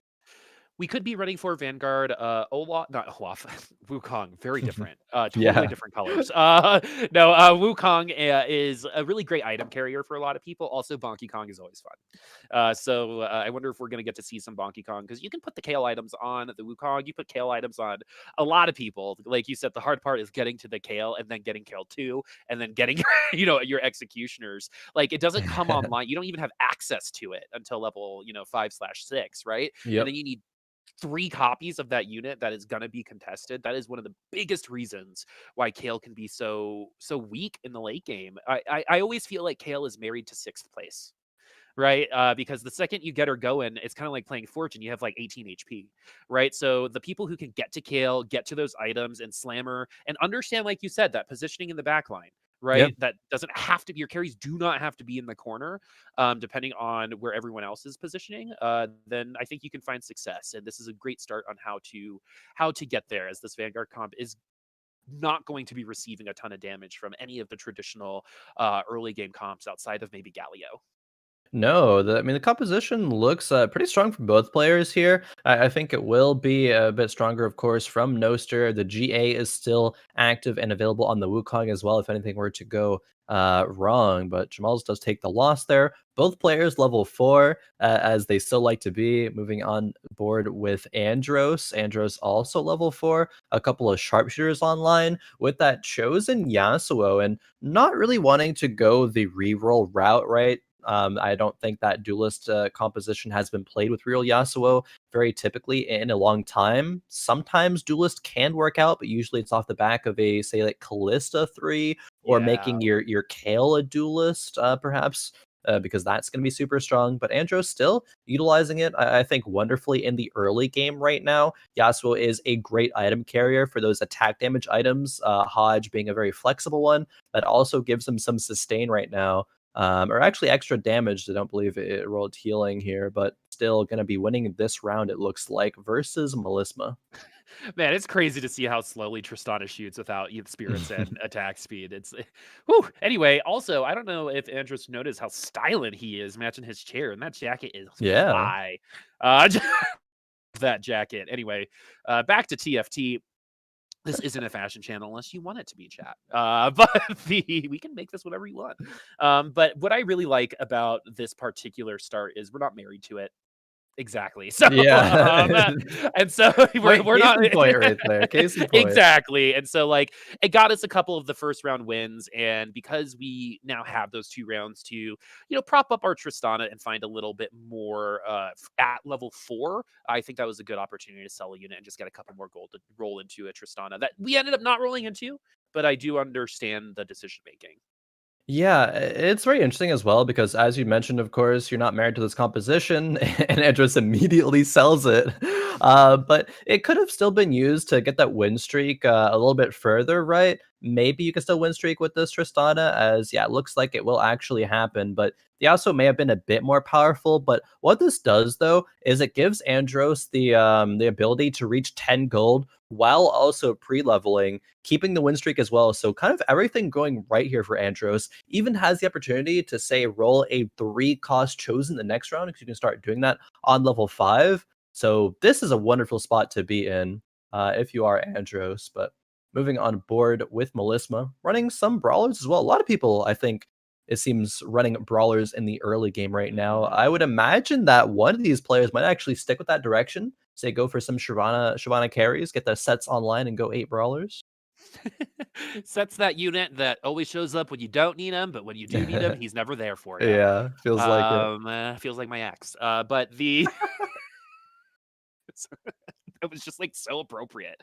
We could be running for Vanguard, Olaf, not Olaf, Wukong, very different, totally Yeah. different colors. No, Wukong is a really great item carrier for a lot of people. Also, Bonky Kong is always fun. So I wonder if we're going to get to see some Bonky Kong because you can put the Kale items on the Wukong. You put Kale items on a lot of people. Like you said, the hard part is getting to the Kale and then getting Kale 2 and then getting, your executioners. Like it doesn't come online. You don't even have access to it until level, 5/6, right? And Yep. then you need 3 copies of that unit that is going to be contested. That is one of the biggest reasons why Kale can be so weak in the late game. I always feel like Kale is married to 6th place, right? Because the second you get her going, it's kind of like playing Fortune. You have like 18 HP, right? So the people who can get to Kale, get to those items and slammer and understand, like you said, that positioning in the back line, Yep. right? That doesn't have to be, your carries do not have to be in the corner, depending on where everyone else is positioning. Then I think you can find success. And this is a great start on how to get there, as this Vanguard comp is not going to be receiving a ton of damage from any of the traditional early game comps outside of maybe Galio. No, I mean, the composition looks pretty strong from both players here. I think it will be a bit stronger, of course, from Noster. The GA is still active and available on the Wukong as well, if anything were to go wrong. But Jammalz does take the loss there. Both players level 4, as they still like to be. Moving on board with Andross. Andross also level 4. A couple of sharpshooters online with that chosen Yasuo, and not really wanting to go the reroll route, right? I don't think that duelist composition has been played with real Yasuo very typically in a long time. Sometimes duelist can work out, but usually it's off the back of a, say, like Callista 3, or Yeah. making your Kale a duelist, perhaps. Because that's going to be super strong. But Andros still utilizing it, I think, wonderfully in the early game right now. Yasuo is a great item carrier for those attack damage items, Hodge being a very flexible one that also gives him some sustain right now. Or actually extra damage. I don't believe it rolled healing here, but still going to be winning this round, it looks like, versus Melisma. Man, it's crazy to see how slowly Tristana shoots without youth spirits and attack speed. It's whew. Anyway, also, I don't know if Andros noticed how styling he is matching his chair, and that jacket is Yeah. fly. That jacket. Anyway, back to TFT. This isn't a fashion channel unless you want it to be, chat. But we can make this whatever you want. But what I really like about this particular start is we're not married to it. Exactly. So, Yeah. and so we're Case not in point right there. Case in point. exactly. And so, like, it got us a couple of the first round wins, and because we now have those 2 rounds to, prop up our Tristana and find a little bit more at level 4, I think that was a good opportunity to sell a unit and just get a couple more gold to roll into a Tristana that we ended up not rolling into. But I do understand the decision making. Yeah, it's very interesting as well because, as you mentioned, of course, you're not married to this composition, and Edris immediately sells it. But it could have still been used to get that win streak a little bit further, right? maybe you can still win streak with this Tristana, as yeah, it looks like it will actually happen, but the Yasuo may have been a bit more powerful. But what this does though is it gives Andross the ability to reach 10 gold while also pre-leveling, keeping the win streak as well. So kind of everything going right here for Andross. Even has the opportunity to say roll a 3-cost chosen the next round, because you can start doing that on level 5. So this is a wonderful spot to be in if you are Andross. But moving on board with Melisma, running some brawlers as well. A lot of people, I think, it seems, running brawlers in the early game right now. I would imagine that one of these players might actually stick with that direction. Say go for some Shyvana carries, get the sets online, and go 8 brawlers. Sets that unit that always shows up when you don't need him, but when you do need him, he's never there for you. Yeah, feels like it. Feels like my ex. But the it was just like so appropriate.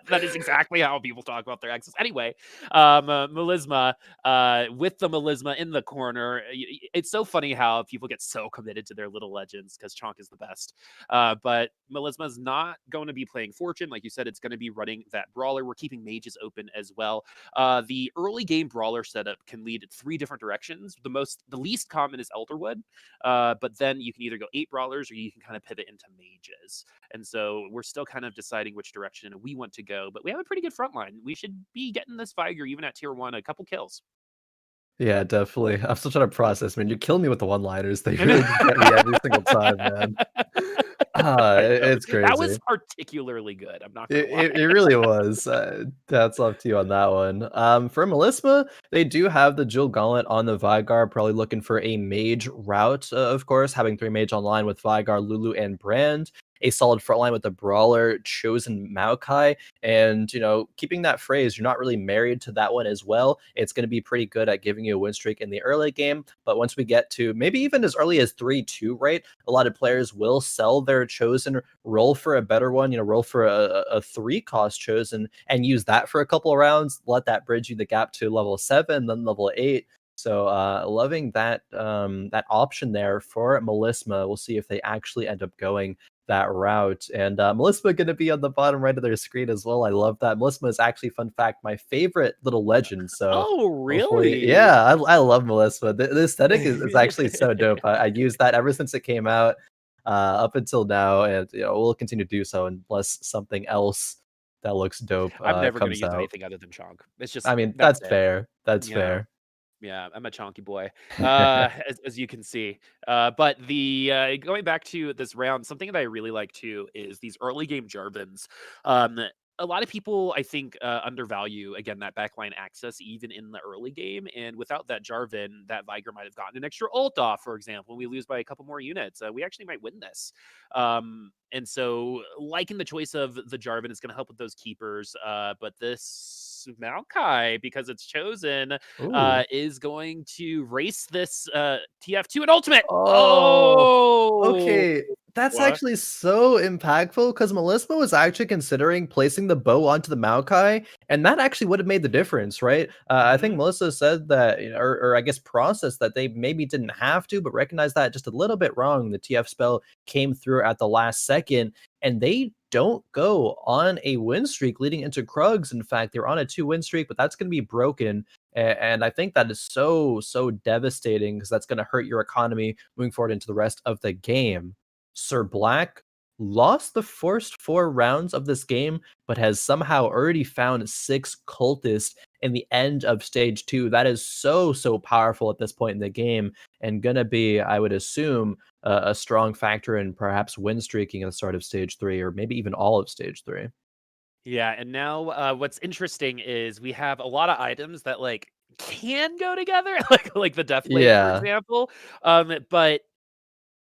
That is exactly how people talk about their exes. Anyway, Melisma, with the Melisma in the corner, it's so funny how people get so committed to their little legends because Chonk is the best. But Melisma is not going to be playing Fortune. Like you said, it's going to be running that brawler. We're keeping mages open as well. The early game brawler setup can lead 3 different directions. The least common is Elderwood, but then you can either go 8 brawlers or you can kind of pivot into mages. And so we're still kind of deciding which direction we want to go, but we have a pretty good front line. We should be getting this Viger even at tier 1 a couple kills. Yeah, definitely. I'm still trying to process, man. You're killing me with the one-liners. They really just get me every single time, man. It's That was crazy. particularly good. I'm not gonna lie. It really was. That's up to you on that one. For Melisma, they do have the Jewel Gauntlet on the Veigar, probably looking for a mage route, of course, having 3 mage online with Veigar, Lulu, and Brand. A solid frontline with the Brawler, Chosen Maokai, and, you know, keeping that phrase, you're not really married to that one as well. It's going to be pretty good at giving you a win streak in the early game, but once we get to maybe even as early as 3-2, right, a lot of players will sell their Chosen, roll for a better one, you know, roll for a 3-cost Chosen, and use that for a couple of rounds, let that bridge you the gap to level 7, then level 8. So loving that that option there for Melisma. We'll see if they actually end up going that route. And Melisma going to be on the bottom right of their screen as well. I love that. Melisma is actually, fun fact, my favorite little legend. So Oh, hopefully, really? yeah, I love Melisma. The aesthetic is actually so dope. I used that ever since it came out up until now, and you know, we'll continue to do so unless something else that looks dope I'm never gonna comes use out. anything other than Chonk. It's just I mean, that's that's it. fair. That's Yeah. fair. Yeah, I'm a chonky boy, as you can see. But going back to this round, something that I really like too is these early game Jarvans. Um, a lot of people, I think, undervalue again that backline access even in the early game. And without that Jarvan, that Viger might have gotten an extra ult off. For example, when we lose by a couple more units, we actually might win this. And so, liking the choice of the Jarvan is going to help with those keepers. But this Maokai, because it's chosen, Ooh. is going to race this TF2 and ultimate. Oh, Oh, okay. That's what? actually so impactful because Melisma was actually considering placing the bow onto the Maokai, and that actually would have made the difference, right? I think Hmm. Melissa said that, you know, or I guess processed that they maybe didn't have to, but recognized that just a little bit wrong. The TF spell came through at the last second, and they don't go on a win streak leading into Krugs. In fact, they're on a 2-win streak, but that's going to be broken. And I think that is so devastating because that's going to hurt your economy moving forward into the rest of the game. Sirblackp lost the first 4 rounds of this game, but has somehow already found 6 cultists in the end of stage 2. That is so powerful at this point in the game, and gonna be, I would assume, a strong factor in perhaps win streaking at the start of stage 3, or maybe even all of stage 3. Yeah, and now what's interesting is we have a lot of items that like can go together, like the Deathblade, for Yeah. example. But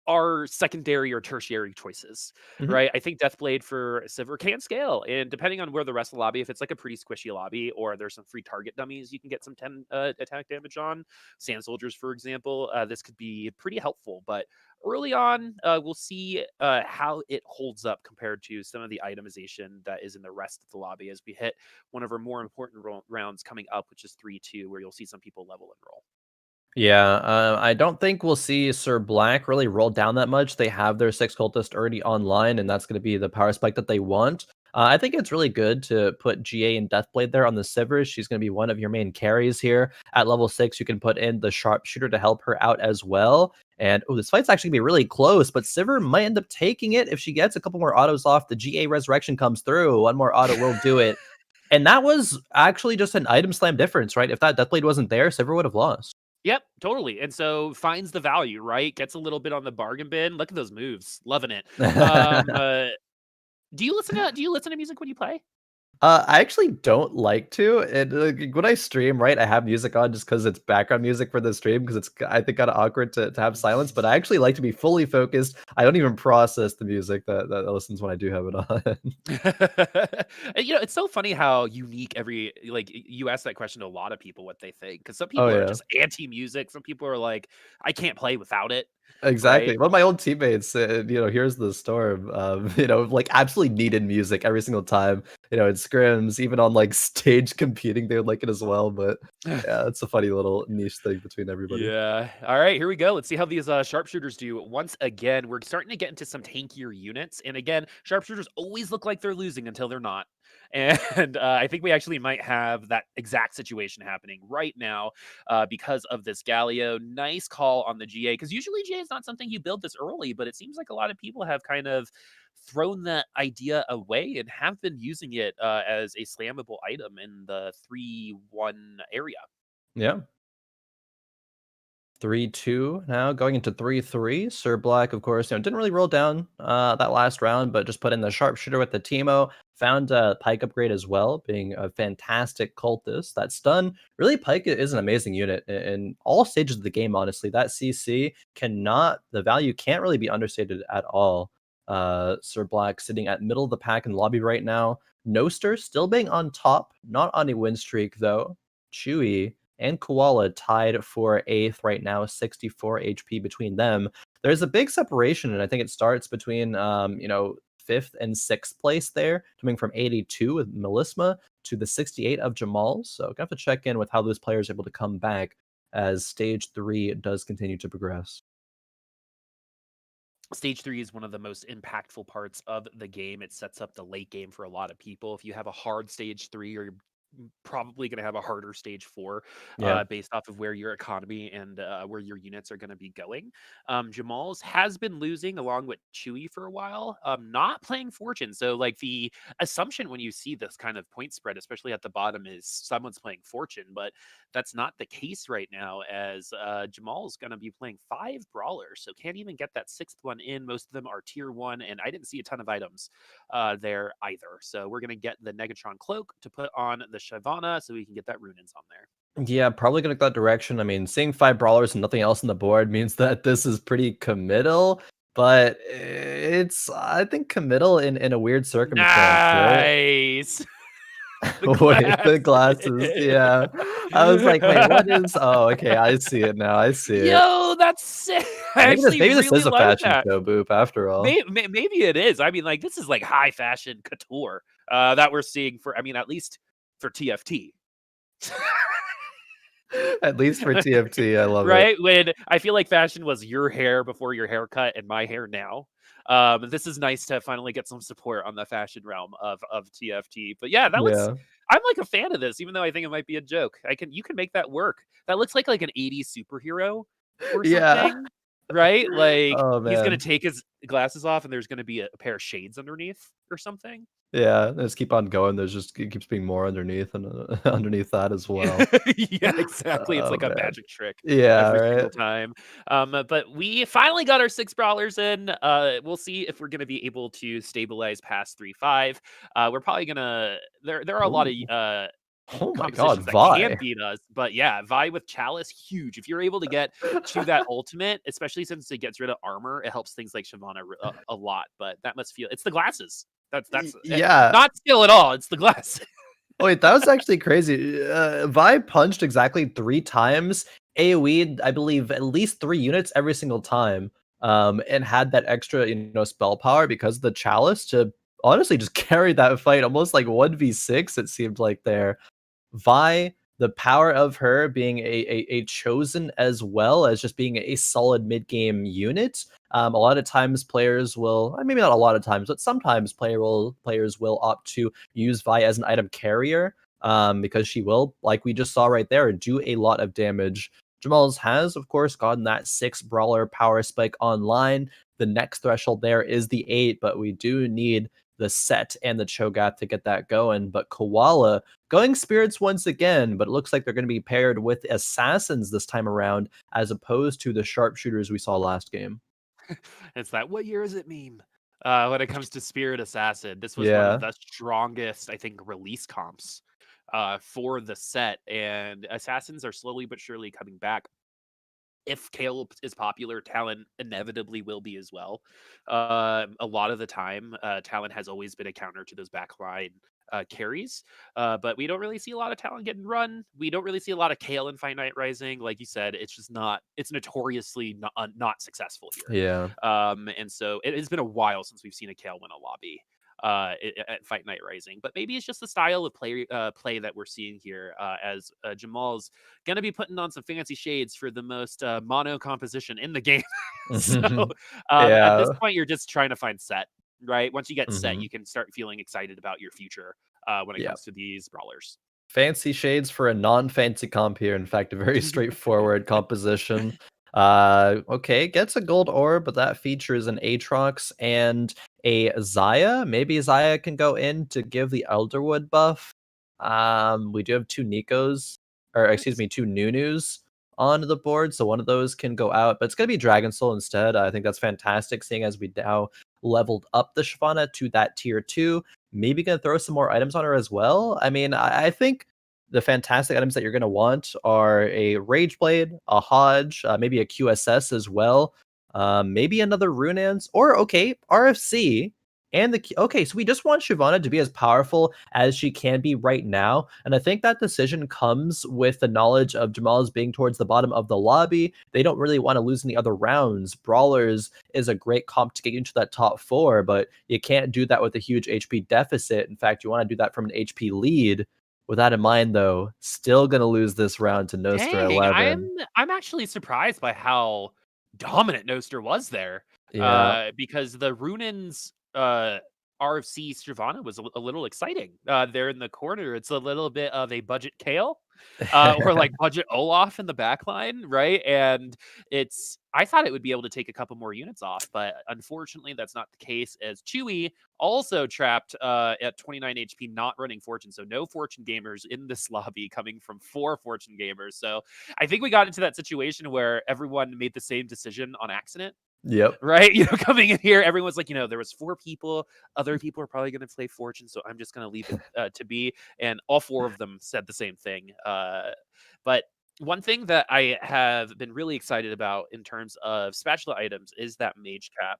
are secondary or tertiary choices, Mhm. right? I think Deathblade for Sivir can scale, and depending on where the rest of the lobby, if it's like a pretty squishy lobby or there's some free target dummies you can get some 10 attack damage on, Sand Soldiers, for example, this could be pretty helpful. But early on, we'll see how it holds up compared to some of the itemization that is in the rest of the lobby as we hit one of our more important rounds coming up, which is 3-2, where you'll see some people level and roll. Yeah, I don't think we'll see Sirblackp really roll down that much. They have their 6 cultists already online, and that's going to be the power spike that they want. I think it's really good to put GA and Deathblade there on the Sivers. She's going to be one of your main carries here. At level 6, you can put in the Sharpshooter to help her out as well. And this fight's actually going to be really close, but Sivir might end up taking it if she gets a couple more autos off. The GA Resurrection comes through. One more auto will do it. And that was actually just an item slam difference, right? If that Deathblade wasn't there, Sivir would have lost. Yep, totally. And so finds the value, right? Gets a little bit on the bargain bin. Look at those moves. Loving it. Do you listen to music when you play? I actually don't like to. And when I stream, right, I have music on just because it's background music for the stream because it's, I think, kind of awkward to have silence. But I actually like to be fully focused. I don't even process the music that listens when I do have it on. It's so funny how unique you ask that question to a lot of people what they think, because some Oh people are yeah. just anti-music. Some people are like, I can't play without it, right? Exactly. One of my old teammates said, Here's the Storm, like absolutely needed music every single time, in scrims, even on like stage competing, they would like it as well. But yeah, it's a funny little niche thing between everybody. Yeah. All right, here we go. Let's see how these sharpshooters do. Once again, we're starting to get into some tankier units. And again, sharpshooters always look like they're losing until they're not. And I think we actually might have that exact situation happening right now because of this Galio. Nice call on the GA, because usually GA is not something you build this early, but it seems like a lot of people have kind of thrown that idea away and have been using it as a slammable item in the 3-1 area. Yeah. 3-2 now, going into 3-3. Sirblackp, of course, didn't really roll down that last round, but just put in the sharpshooter with the Teemo. Found Pyke upgrade as well, being a fantastic cultist. That stun, really, Pyke is an amazing unit in all stages of the game, honestly. That CC the value can't really be understated at all. Sirblackp sitting at middle of the pack in the lobby right now. Noster still being on top, not on a win streak though. Chewy and Koala tied for 8th right now, 64 HP between them. There's a big separation, and I think it starts between 5th and 6th place there, coming from 82 with Melisma to the 68 of Jammalz. So gonna have to check in with how those players are able to come back as stage 3 does continue to progress. Stage 3 is one of the most impactful parts of the game. It sets up the late game for a lot of people. If you have a hard stage 3, or probably going to have a harder stage 4 Yeah. based off of where your economy and where your units are going to be going. Jammalz has been losing along with Chewy for a while, not playing Fortune. So like the assumption when you see this kind of point spread, especially at the bottom, is someone's playing Fortune, but that's not the case right now, as Jammalz is going to be playing 5 brawlers, so can't even get that 6th one in. Most of them are tier 1, and I didn't see a ton of items there either. So we're going to get the Negatron cloak to put on the Shyvana so we can get that Runins on there. Yeah, probably gonna go that direction. I mean, seeing 5 brawlers and nothing else on the board means that this is pretty committal, but it's, I think, committal in a weird circumstance, right? Nice. Wait, the glasses, Glasses. yeah. I was like, "Wait, what is" oh, okay, I see it now, I see it. Yo, that's sick. I Maybe this actually maybe this really is a like fashion that. show, Boop, after all. Maybe it is. I mean, like, this is like high fashion couture that we're seeing for, I mean, at least for TFT. At least for TFT, I love it. Right? When I feel like fashion was your hair before your haircut and my hair now. This is nice to finally get some support on the fashion realm of TFT. But yeah, Yeah. I'm like a fan of this, even though I think it might be a joke. You can make that work. That looks like an 80s superhero or Yeah. something. Right? Like Oh, he's gonna man. take his glasses off and there's gonna be a pair of shades underneath or something. Yeah, let's keep on going, there's just it keeps being more underneath and, underneath that as well. Yeah, exactly. It's Oh, like a man. magic trick Yeah, every single right? time. But we finally got our $6 in. We'll see if we're gonna be able to stabilize past 3-5. We're probably gonna there are a lot of Ooh. Oh my god, compositions that can Vi. beat us, but yeah, Vi with Chalice, huge. If you're able to get to that ultimate, especially since it gets rid of armor, it helps things like Shyvana a lot. But that must feel, it's the glasses. That's Yeah. not skill at all. It's the glasses. Wait, that was actually crazy. Vi punched exactly 3 times, AoE'd, I believe, at least 3 units every single time, and had that extra, spell power because of the Chalice to honestly just carry that fight almost like 1v6, it seemed like there. Vi the power of her being a chosen as well as just being a solid mid game unit. A lot of times players will, maybe not a lot of times, but sometimes players will opt to use Vi as an item carrier, because she will, like we just saw right there, do a lot of damage. Jammalz has, of course, gotten that 6 brawler power spike online. The next threshold there is the 8, but we do need the set and the Cho'Gath to get that going. But Koala going spirits once again, but it looks like they're going to be paired with assassins this time around, as opposed to the sharpshooters we saw last game. It's that "what year is it" meme. When it comes to Spirit Assassin, this was one of Yeah. the strongest, I think, release comps for the set, and assassins are slowly but surely coming back. If Kale is popular, Talon inevitably will be as well. A lot of the time, Talon has always been a counter to those backline carries, but we don't really see a lot of Talon getting run. We don't really see a lot of Kale in Fight Night Rising. Like you said, it's just not, it's notoriously not successful here. Yeah. And so it has been a while since we've seen a Kale win a lobby at Fight Night Rising, but maybe it's just the style of play that we're seeing here, as Jammalz gonna be putting on some fancy shades for the most mono composition in the game. So at this Yeah. point, you're just trying to find set, right? Once you get set, Mhm. you can start feeling excited about your future when it Yeah. comes to these brawlers. Fancy shades for a non-fancy comp here. In fact, a very straightforward composition. Okay, gets a gold orb, but that features an Aatrox and a Xayah. Maybe Xayah can go in to give the Elderwood buff. We do have 2 Nikos, or excuse Nice. me, 2 Nunus on the board, so one of those can go out, but it's gonna be Dragon Soul instead. I think that's fantastic, seeing as we now leveled up the Shyvana to that tier 2. Maybe gonna throw some more items on her as well. I mean, I think the fantastic items that you're gonna want are a Rage Blade, a Hodge, maybe a QSS as well, maybe another Runans, or okay, RFC and okay, so we just want Shyvana to be as powerful as she can be right now, and I think that decision comes with the knowledge of Jammalz being towards the bottom of the lobby. They don't really want to lose any other rounds. Brawlers is a great comp to get you into that top 4, but you can't do that with a huge HP deficit. In fact, you want to do that from an HP lead. With that in mind, though, still gonna lose this round to Noster Dang, 11. I'm actually surprised by how dominant Noster was there. Yeah. Because the Runins RFC Shyvana was a little exciting. There in the corner, it's a little bit of a budget Kale, or like budget Olaf in the back line, right? And I thought it would be able to take a couple more units off, but unfortunately that's not the case, as Chewy also trapped at 29 HP, not running Fortune. So no Fortune gamers in this lobby, coming from 4 Fortune gamers. So I think we got into that situation where everyone made the same decision on accident, Yep. right? Coming in here, everyone's like, there was 4 people. Other people are probably going to play Fortune, so I'm just going to leave it to be. And all 4 of them said the same thing. But one thing that I have been really excited about in terms of spatula items is that mage cap.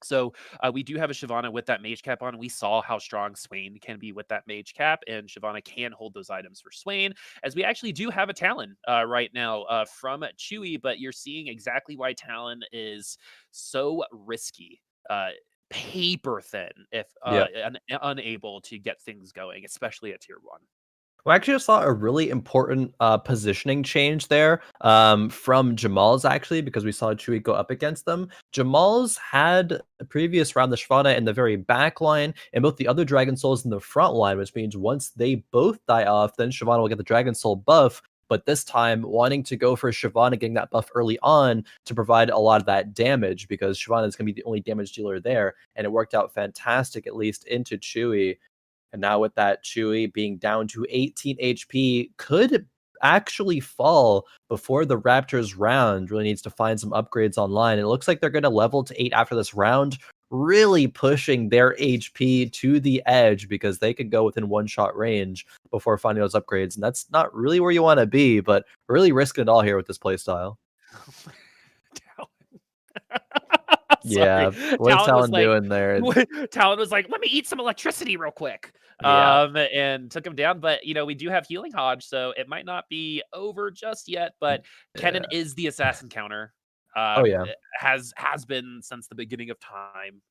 So we do have a Shyvana with that mage cap on. We saw how strong Swain can be with that mage cap, and Shyvana can hold those items for Swain, as we actually do have a Talon right now from Chewy, but you're seeing exactly why Talon is so risky. Paper thin if Yep. unable to get things going, especially at tier 1. We actually just saw a really important positioning change there, from Jammalz, actually, because we saw Chewy go up against them. Jammalz had a previous round the Shyvana in the very back line, and both the other Dragon Souls in the front line, which means once they both die off, then Shyvana will get the Dragon Soul buff. But this time, wanting to go for Shyvana getting that buff early on to provide a lot of that damage, because Shyvana is going to be the only damage dealer there, and it worked out fantastic, at least into Chewy. And now with that, Chewy being down to 18 HP could actually fall before the Raptors round. Really needs to find some upgrades online. It looks like they're going to level to 8 after this round, really pushing their HP to the edge, because they could go within one-shot range before finding those upgrades. And that's not really where you want to be, but really risking it all here with this playstyle. Sorry. Yeah, what is Talon was Talon like, doing there? Talon was like, "Let me eat some electricity real quick," Yeah, and took him down. But we do have Healing Hodge, so it might not be over just yet. But Kennen yeah. is the assassin counter. Oh yeah. Has been since the beginning of time.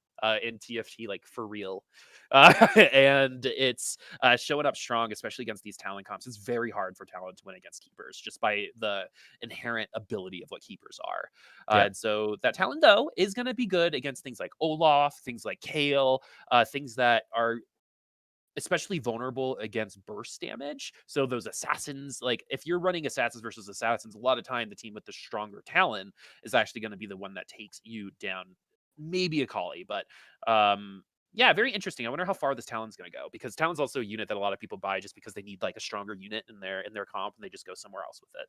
in TFT, like for real. And it's showing up strong, especially against these Talon comps. It's very hard for Talon to win against keepers just by the inherent ability of what keepers are. Yeah. And so that Talon, though, is going to be good against things like Olaf, things like Kale, things that are especially vulnerable against burst damage. So those assassins, like if you're running assassins versus assassins, a lot of time the team with the stronger Talon is actually going to be the one that takes you down. Maybe a Kali, but yeah, very interesting. I wonder how far this Talon's going to go, because Talon's also a unit that a lot of people buy just because they need like a stronger unit in their comp, and they just go somewhere else with it.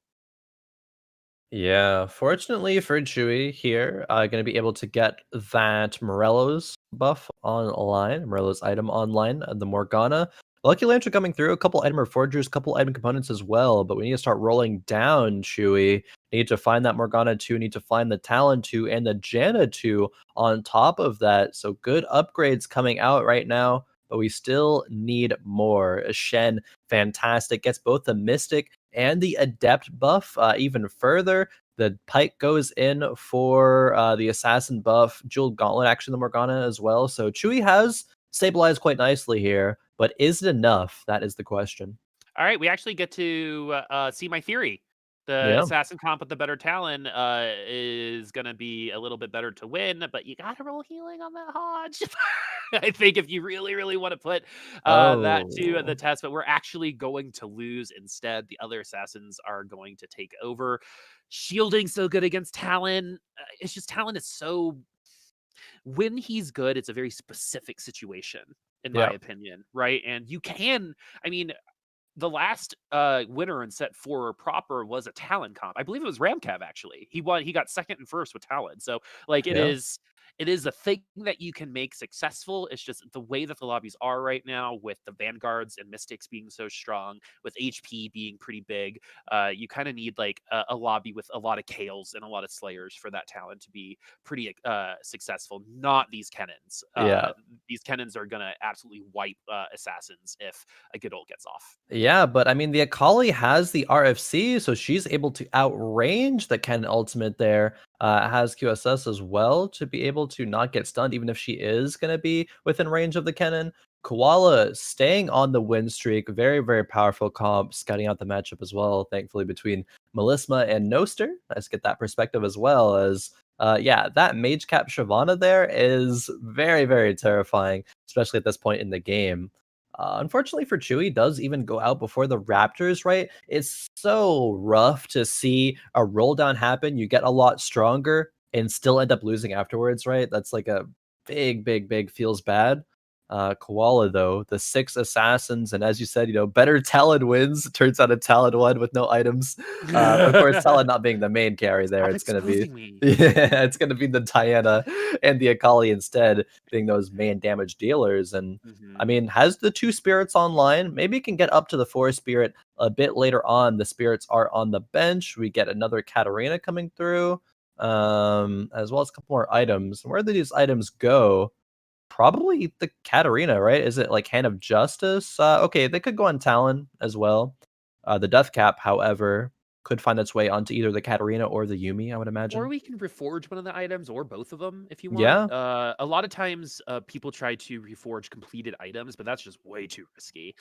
Yeah, fortunately for Chewy here, going to be able to get that Morello's buff online, Morello's item online, the Morgana. Lucky Lantern coming through, a couple item reforgers, a couple item components as well, but we need to start rolling down, Chewy. Need to find that Morgana 2, need to find the Talon 2, and the Janna 2 on top of that. So good upgrades coming out right now, but we still need more. Shen, fantastic, gets both the Mystic and the Adept buff even further. The Pike goes in for the Assassin buff, Jeweled Gauntlet, actually the Morgana as well. So Chewy has stabilized quite nicely here, but is it enough? That is the question. All right, we actually get to see my theory. The Yeah. assassin comp with the better Talon is going to be a little bit better to win, but you got to roll healing on that Hodge. I think if you really, really want to put that to the Oh. test, but we're actually going to lose instead. The other assassins are going to take over. Shielding so good against Talon. It's just Talon is so, when he's good, it's a very specific situation, in my Yeah. opinion, right? And you can, I mean, the last winner in set 4 proper was a Talon comp. I believe it was Ramcav, actually. He won. He got second and first with Talon. So like Yeah. it is a thing that you can make successful. It's just the way that the lobbies are right now, with the Vanguards and Mystics being so strong, with HP being pretty big. You kind of need like a lobby with a lot of Kales and a lot of Slayers for that Talon to be pretty successful. Not these Cannons. Yeah. These Cannons are gonna absolutely wipe assassins if a good ult gets off. Yeah, but I mean, the Akali has the RFC, so she's able to outrange the Ken ultimate there. Has QSS as well to be able to not get stunned, even if she is going to be within range of the Kennen. Koala staying on the win streak. Very, very powerful comp, scouting out the matchup as well, thankfully, between Melisma and Noster. Let's get that perspective as well as, yeah, that Mage Cap Shyvana there is very, very terrifying, especially at this point in the game. Unfortunately for Chewy, does even go out before the Raptors, right? It's so rough to see a roll down happen. You get a lot stronger and still end up losing afterwards, right? That's like a big, big, big feels bad. Koala, though, the 6 assassins, and as you said, better Talon wins. Turns out a Talon won with no items. Of course, Talon not being the main carry there. Stop It's gonna be exposing me. yeah, it's gonna be the Diana and the Akali instead, being those main damage dealers. And I mean, has the 2 spirits online. Maybe it can get up to the 4 spirit a bit later on. The spirits are on the bench. We get another Katarina coming through, as well as a couple more items. Where do these items go? Probably the Katarina, right? Is it like Hand of Justice? Okay, they could go on Talon as well. The Death Cap, however, could find its way onto either the Katarina or the Yumi, I would Or imagine. we can reforge one of the items, or both of them if you want. Yeah. A lot of times people try to reforge completed items, but that's just way too risky,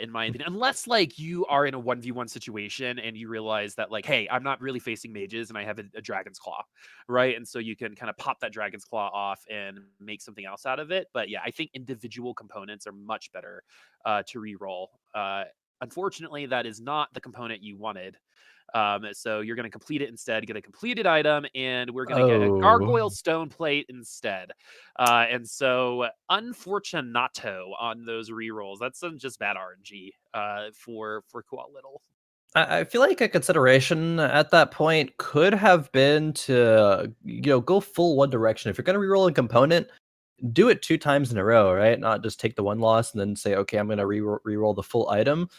in my opinion. Unless like you are in a 1v1 situation and you realize that like, hey, I'm not really facing mages and I have a Dragon's Claw, right? And so you can kind of pop that Dragon's Claw off and make something else out of it. But yeah, I think individual components are much better to reroll. Unfortunately, that is not the component you wanted. So you're going to complete it instead, get a completed item, and we're going to get a Oh. gargoyle stone plate instead. And so unfortunato on those rerolls. That's some just bad RNG for Koala Little. I feel like a consideration at that point could have been to, go full one direction. If you're going to reroll a component, do it 2 times in a row, right? Not just take the one loss and then say, okay, I'm going to reroll the full item.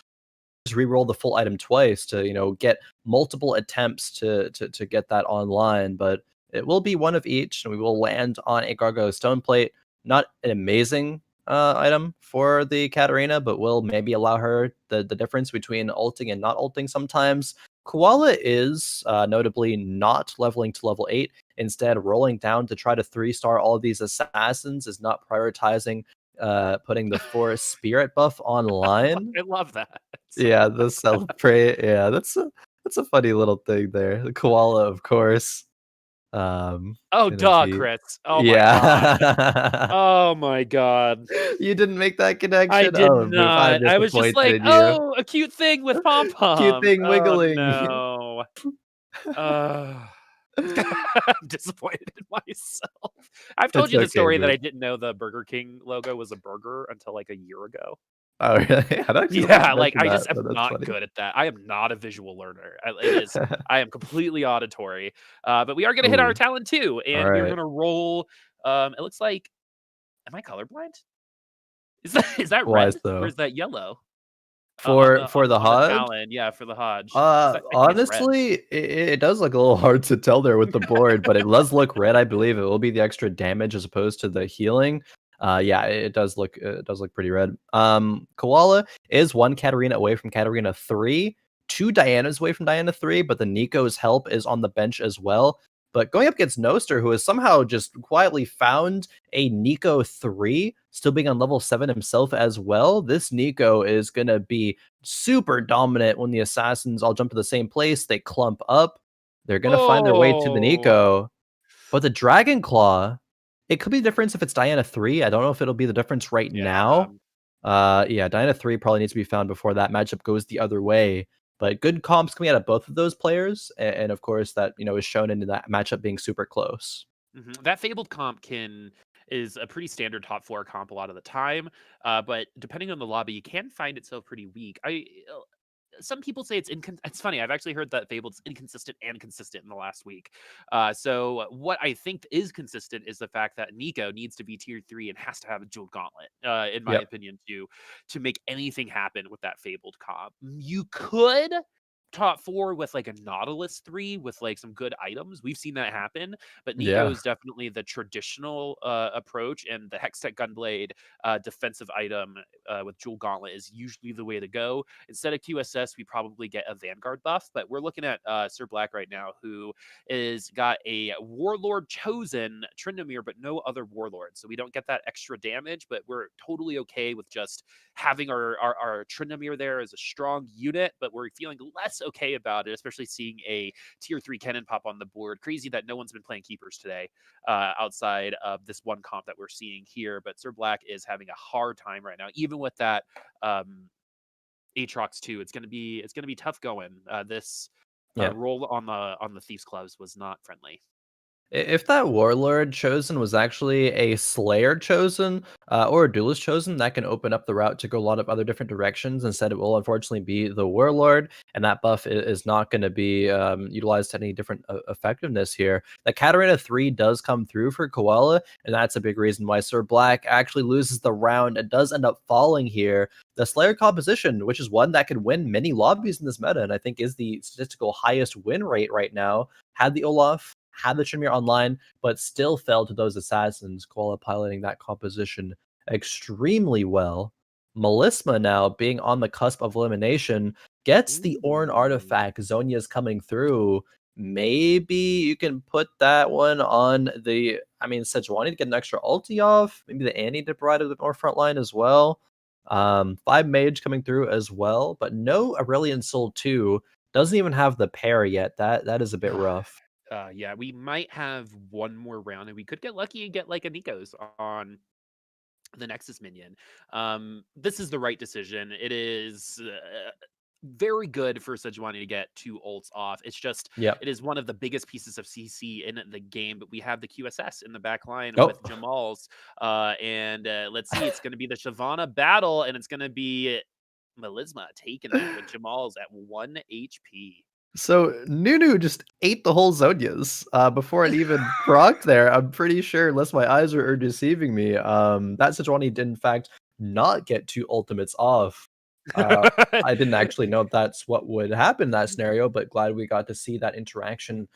Just reroll the full item twice to get multiple attempts to get that online. But it will be one of each, and we will land on a Gargoyle Stone Plate. Not an amazing item for the Katarina, but will maybe allow her the difference between ulting and not ulting sometimes. Koala is notably not leveling to level 8 instead rolling down to try to 3-star all of these assassins, is not prioritizing putting the forest spirit buff online. I love that. Yeah, the celebrate. Yeah, that's a funny little thing there. The koala, of course. Oh, Gonna duh, be Chris. Oh my god. yeah. Oh my god. You didn't make that I connection? did Oh, Boop, I'm not. I was just disappointed like, in you. oh, a cute thing with pom Cute poms. thing Oh wiggling. no. I'm disappointed in myself. I've told It's you the okay, story that Boop. I didn't know the Burger King logo was a burger until like a year ago. Oh, really? I don't think Yeah, you like mentioned I that, just am but that's not funny. good at that. I am not a visual learner. I am completely auditory. But we are gonna hit our Ooh, talent too, and we are alright. gonna roll. It looks like. Am I colorblind? Is that Why red or is so? that yellow? On For the on for the the on the HUD? talon, yeah, for the Hodge. Is that I think it's red. Honestly, it does look a little hard to tell there with the board, but it does look red. I believe it will be the extra damage as opposed to the healing. Yeah, it does look pretty red. Koala is one Katarina away from Katarina 3, two Dianas away from Diana 3, but the Nico's help is on the bench as well. But going up against Noster, who has somehow just quietly found a Nico 3, still being on level 7 himself as well, this Nico is gonna be super dominant when the assassins all jump to the same place. They clump up. They're gonna find their way to the Oh. Nico. But the Dragon Claw, it could be the difference if it's Diana 3. I don't know if it'll be the difference right Yeah. now. Yeah, Diana 3 probably needs to be found before that matchup goes the other way. But good comps coming out of both of those players, and of course that is shown into that matchup being super close. That Fabled comp is a pretty standard top 4 comp a lot of the time, but depending on the lobby, you can find itself pretty weak. Some people say it's funny, I've actually heard that Fabled's inconsistent and consistent in the last week. So what I think is consistent is the fact that Nico needs to be tier 3 and has to have a jeweled gauntlet, in my Yep. opinion, to make anything happen with that Fabled comp. You could top 4 with like a Nautilus 3 with like some good items. We've seen that happen, but Nico Yeah. is definitely the traditional approach, and the Hextech Gunblade defensive item with Jewel Gauntlet is usually the way to go. Instead of QSS, we probably get a Vanguard buff, but we're looking at Sirblackp right now, who is got a Warlord Chosen Tryndamere, but no other Warlord. So we don't get that extra damage, but we're totally okay with just having our Tryndamere there as a strong unit, but we're feeling less okay about it, especially seeing a tier 3 cannon pop on the board. Crazy that no one's been playing keepers today, outside of this one comp that we're seeing here. But Sirblackp is having a hard time right now, even with that Aatrox 2. It's gonna be tough going. This Yeah. roll on the Thieves Clubs was not friendly. If that Warlord chosen was actually a Slayer chosen, or a Duelist chosen, that can open up the route to go a lot of other different directions. Instead, it will unfortunately be the Warlord, and that buff is not going to be utilized to any different effectiveness here. The Katarina 3 does come through for Koala, and that's a big reason why Sirblackp actually loses the round and does end up falling here. The Slayer composition, which is one that could win many lobbies in this meta, and I think is the statistical highest win rate right now, had the Olaf, had the Tryndamere online, but still fell to those assassins. Koala piloting that composition extremely well. Melisma now being on the cusp of elimination gets the Ornn Ooh. artifact. Zhonya's coming through. Maybe you can put that one on the, Sejuani to get an extra ulti off. Maybe the Annie to provide a bit more frontline as well. 5 Mage coming through as well, but no Aurelion Soul 2. Doesn't even have the pair yet. That is a bit rough. Yeah, we might have one more round, and we could get lucky and get like a Nikos on the Nexus minion. This is the right decision. It is very good for Sejuani to get 2 ults off. It's just, Yep. it is one of the biggest pieces of CC in the game, but we have the QSS in the back line Oh. with Jammalz. And let's see, it's going to be the Shyvana battle, and it's going to be Melisma taking it with Jammalz at 1 HP. So Nunu just ate the whole Zonias before it even procced there. I'm pretty sure, unless my eyes are deceiving me, that Sejuani did in fact not get 2 ultimates off. I didn't actually know that's what would happen in that scenario, but glad we got to see that interaction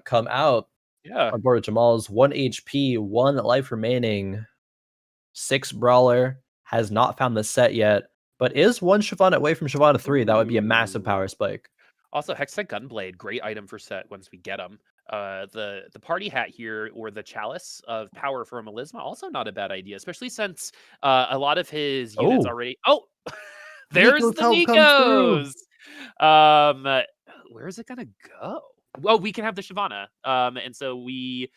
come out. Yeah. On board with Jammalz, 1 HP, 1 life remaining, 6 Brawler, has not found the set yet, but is 1 Shyvana away from Shyvana 3. That would be a massive Ooh. power spike. Also, Hextech Gunblade, great item for set once we get them. the party hat here, or the chalice of power for Melisma, also not a bad idea, especially since a lot of his units Oh, already. Oh, there's Nico's the help comes through. Nikos. Um, where is it gonna go? Well, we can have the Shyvana. And so we.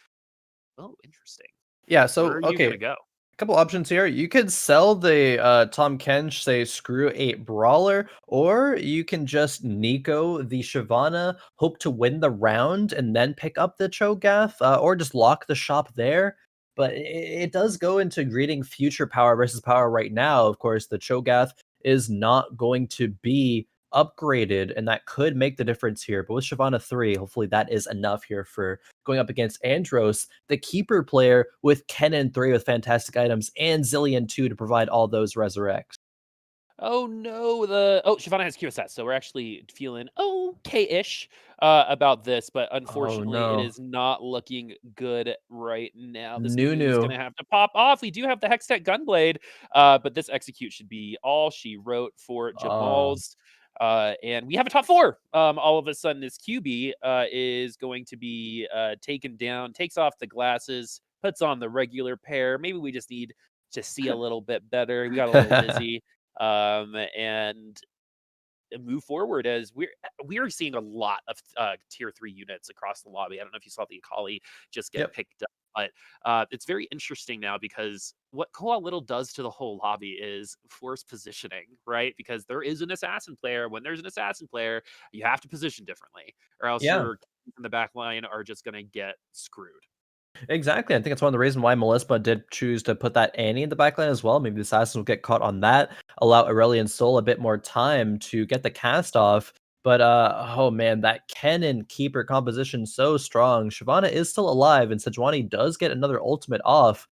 Oh, interesting. Yeah, Where so are you okay, gonna go? couple options here. You could sell the Tom Kench, say screw 8 brawler, or you can just Nico the Shyvana, hope to win the round, and then pick up the Cho'Gath, or just lock the shop there. But it does go into greeting future power versus power right now. Of course, the Cho'Gath is not going to be upgraded, and that could make the difference here. But with Shyvana 3, hopefully that is enough here for going up against Andross, the keeper player with Kennen 3 with fantastic items and Zillion 2 to provide all those resurrects. Oh no, Shyvana has QSS, so we're actually feeling okay-ish about this, but Oh unfortunately, it no. is not looking good right now. This Nunu is Nunu. gonna have to pop off. We do have the Hextech Gunblade, but this execute should be all she wrote for Oh. Jammalz. And we have a top 4. All of a sudden, this QB is going to be taken down, takes off the glasses, puts on the regular pair. Maybe we just need to see a little bit better. We got a little dizzy. And move forward as we're seeing a lot of tier 3 units across the lobby. I don't know if you saw the Akali just get Yep. picked up, but it's very interesting now because what Koa does to the whole lobby is force positioning, right? Because there is an assassin player. When there's an assassin player, you have to position differently, or else Yeah. your in the back line are just going to get screwed. Exactly. I think it's one of the reasons why Melisma did choose to put that Annie in the backline as well. Maybe the assassins will get caught on that, allow Aurelion Sol a bit more time to get the cast off. But oh man, that Kennen keeper composition so strong. Shyvana is still alive, and Sejuani does get another ultimate off.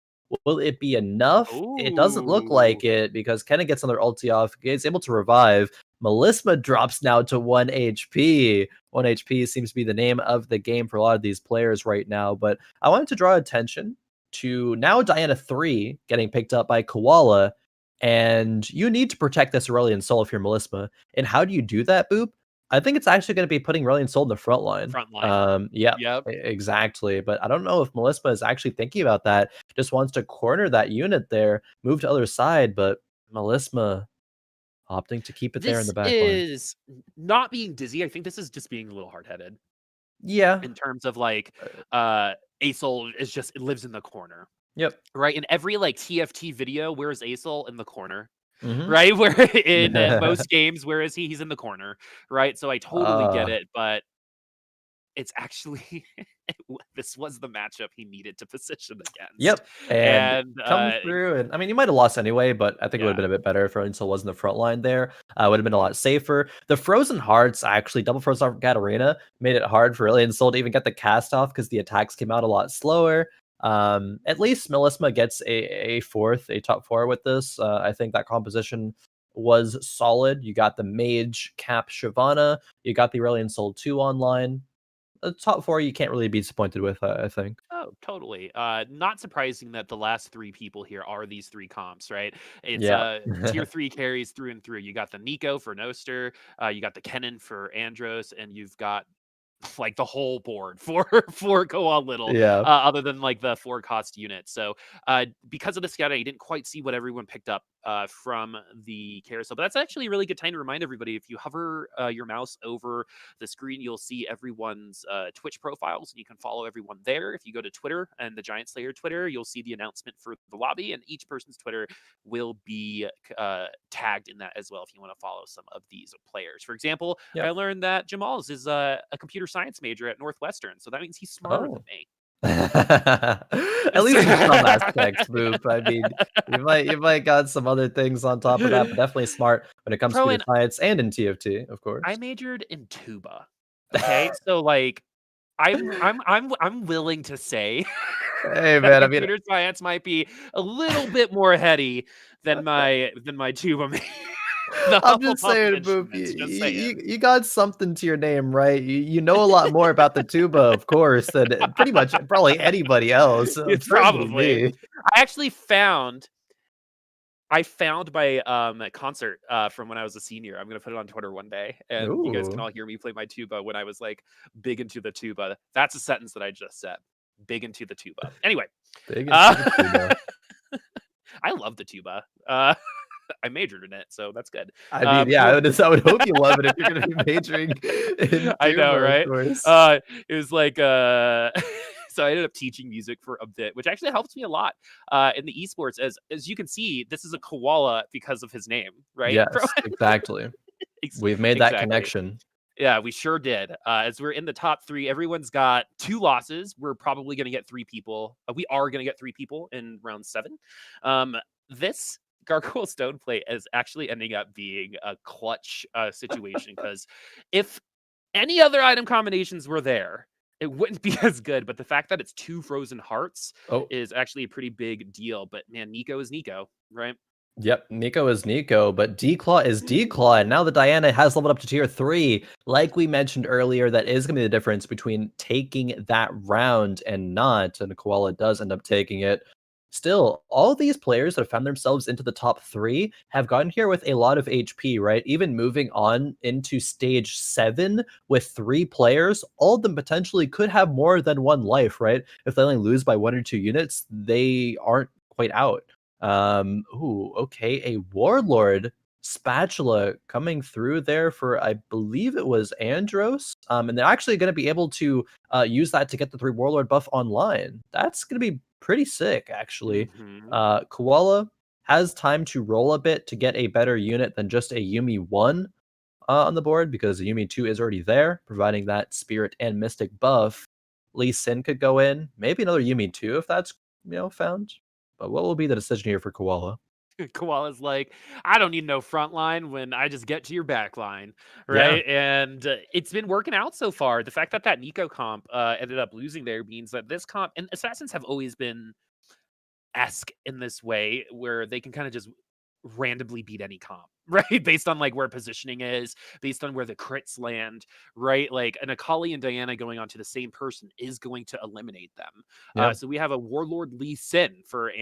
Will it be enough? It doesn't look Ooh. like it because Kennen gets another ulti off, is able to revive. Melisma drops now to 1 HP. 1 HP seems to be the name of the game for a lot of these players right now. But I wanted to draw attention to now Diana 3 getting picked up by Koala. And you need to protect this Aurelion Sol if you're Melisma. And how do you do that, Boop? I think it's actually going to be putting Aurelion Sol in the front line. Front line. Yeah, Yep. exactly. But I don't know if Melisma is actually thinking about that. Just wants to corner that unit there, move to other side. But Melisma opting to keep it there in the This back line. is not being dizzy. I think this is just being a little hard-headed Yeah. in terms of like Asol is just it lives in the corner. Yep. Right? In every like TFT video, where is Asol? In the corner. Mhm. Right? Where in most games, where is he? He's in the corner. Right? So I totally get it, but it's actually this was the matchup he needed to position against. Yep, and And come through, and I mean, you might have lost anyway, but I think it would have yeah. been a bit better if Rinso was in the front line there. Would have been a lot safer. The Frozen Hearts, actually, double Frozen Heart from Katarina made it hard for Alien Soul to even get the cast off because the attacks came out a lot slower. At least Melisma gets a top 4 with this. I think that composition was solid. You got the Mage Cap Shyvana, you got the Aurelion Soul 2 online. The top 4 you can't really be disappointed with, I think. Oh, totally. Not surprising that the last 3 people here are these 3 comps, right? It's Yeah. tier 3 carries through and through. You got the Nico for Noster, you got the Kennen for Andross, and you've got like the whole board for Koa Yeah. other than like the 4 cost units. So because of the scouting, I didn't quite see what everyone picked up from the carousel. But that's actually a really good time to remind everybody, if you hover your mouse over the screen, you'll see everyone's Twitch profiles, and you can follow everyone there. If you go to Twitter and the giantslayer Twitter, you'll see the announcement for the lobby, and each person's Twitter will be tagged in that as well if you want to follow some of these players. For example, Yep. I learned that Jammalz is a computer science major at Northwestern, so that means he's smarter than Oh. me. At least in some aspects, Boop. I mean, you might got some other things on top of that, but definitely smart when it comes to computer Khroen, science and in TFT, of I course. majored in tuba. Okay, so like I'm willing to say Hey, that man, I mean, computer science might be a little bit more heady than my tuba the I'm just Hufflepuff of saying, Boop, instruments. Just saying. you got something to your name, right? You know a lot more about the tuba, of course, than pretty much probably anybody else, It's certainly probably. me. I actually found I found my concert from when I was a senior. I'm gonna put it on Twitter one day, and you guys can Ooh, all hear me play my tuba when I was like big into the tuba. That's a sentence that I just said. Big into the tuba. Anyway, big into uh, the tuba. I love the tuba. I majored in it, so that's good. I mean, yeah, No, I would hope you love it if you're gonna be majoring in I know, tuba, of right? course. It was like so I ended up teaching music for a bit, which actually helped me a lot in the esports. As you can see, this is a koala because of his name, right? Yes, exactly. We've made that Exactly. connection. Yeah, we sure did. As we're in the top three, everyone's got 2 losses. We're probably going to get 3 people. We are going to get 3 people in round 7. This Gargoyle Stone play is actually ending up being a clutch situation because if any other item combinations were there, it wouldn't be as good. But the fact that it's 2 frozen hearts Oh, is actually a pretty big deal. But man, Nico is Nico, right? yep, Nico is Nico, but Declaw is Declaw, and now that Diana has leveled up to tier 3, like we mentioned earlier, that is gonna be the difference between taking that round and not, and Koala does end up taking it. Still, all of these players that have found themselves into the top 3 have gotten here with a lot of HP, right? Even moving on into stage 7 with 3 players, all of them potentially could have more than 1 life, right? If they only lose by 1 or 2 units, they aren't quite out. Ooh, okay, a Warlord spatula coming through there for, I believe it was Andross. And they're actually gonna be able to use that to get the 3 Warlord buff online. That's gonna be pretty sick, actually. Hmm. Koala has time to roll a bit to get a better unit than just a Yumi 1 on the board, because the Yumi 2 is already there, providing that Spirit and Mystic buff. Lee Sin could go in, maybe another Yumi 2 if that's, found. But what will be the decision here for Koala? Koala's like, I don't need no front line when I just get to your back line, Yeah. right? And it's been working out so far. The fact that that Nico comp ended up losing there means that this comp and assassins have always been esque in this way, where they can kind of just randomly beat any comp, right? Based on like where positioning is, based on where the crits land, right? Like an Akali and Diana going on to the same person is going to eliminate them. Yeah. So we have a Warlord Lee Sin for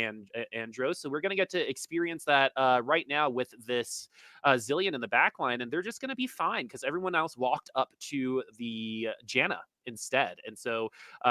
Andros. So we're going to get to experience that right now with this Zillion in the backline, and they're just going to be fine because everyone else walked up to the Janna instead. And so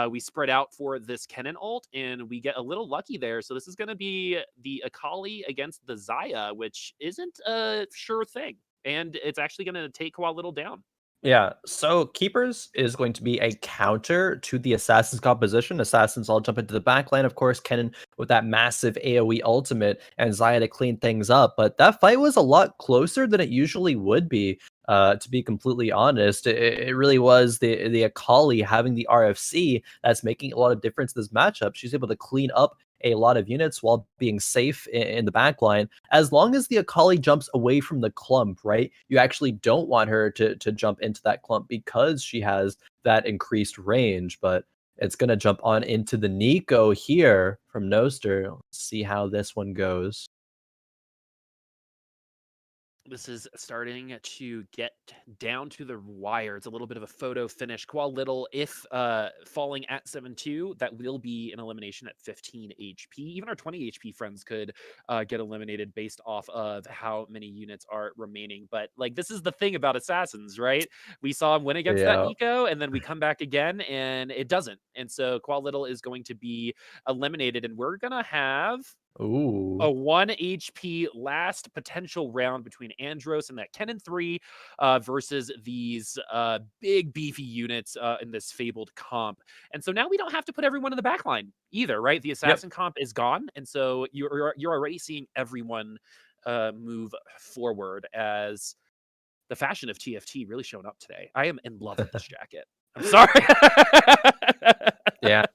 we spread out for this Kennen ult, and we get a little lucky there. So this is going to be the Akali against the Zaya, which isn't a sure thing. And it's actually going to take Koala Little down. Yeah, so Keepers is going to be a counter to the Assassin's composition. Assassins all jump into the backline, of course, Kennen with that massive AoE ultimate, and Zaya to clean things up. But that fight was a lot closer than it usually would be, to be completely honest. It really was the Akali having the RFC that's making a lot of difference in this matchup. She's able to clean up a lot of units while being safe in the backline. As long as the Akali jumps away from the clump, right? You actually don't want her to jump into that clump because she has that increased range. But it's going to jump on into the Nico here from Noster. Let's see how this one goes. This is starting to get down to the wire. It's a little bit of a photo finish. Koala Little, if falling at 7-2, that will be an elimination at 15 HP. Even our 20 HP friends could get eliminated based off of how many units are remaining. But like, this is the thing about assassins, right? We saw him win against that Yeah. Nico, and then we come back again, and it doesn't. And so Koala Little is going to be eliminated, and we're gonna have Ooh. a 1 HP last potential round between Andros and that Kennen 3 versus these big beefy units in this fabled comp. And so now we don't have to put everyone in the back line either, right? The Yep. assassin comp is gone. And so you're already seeing everyone move forward as the fashion of TFT really showing up today. I am in love with this jacket. I'm sorry. Yeah.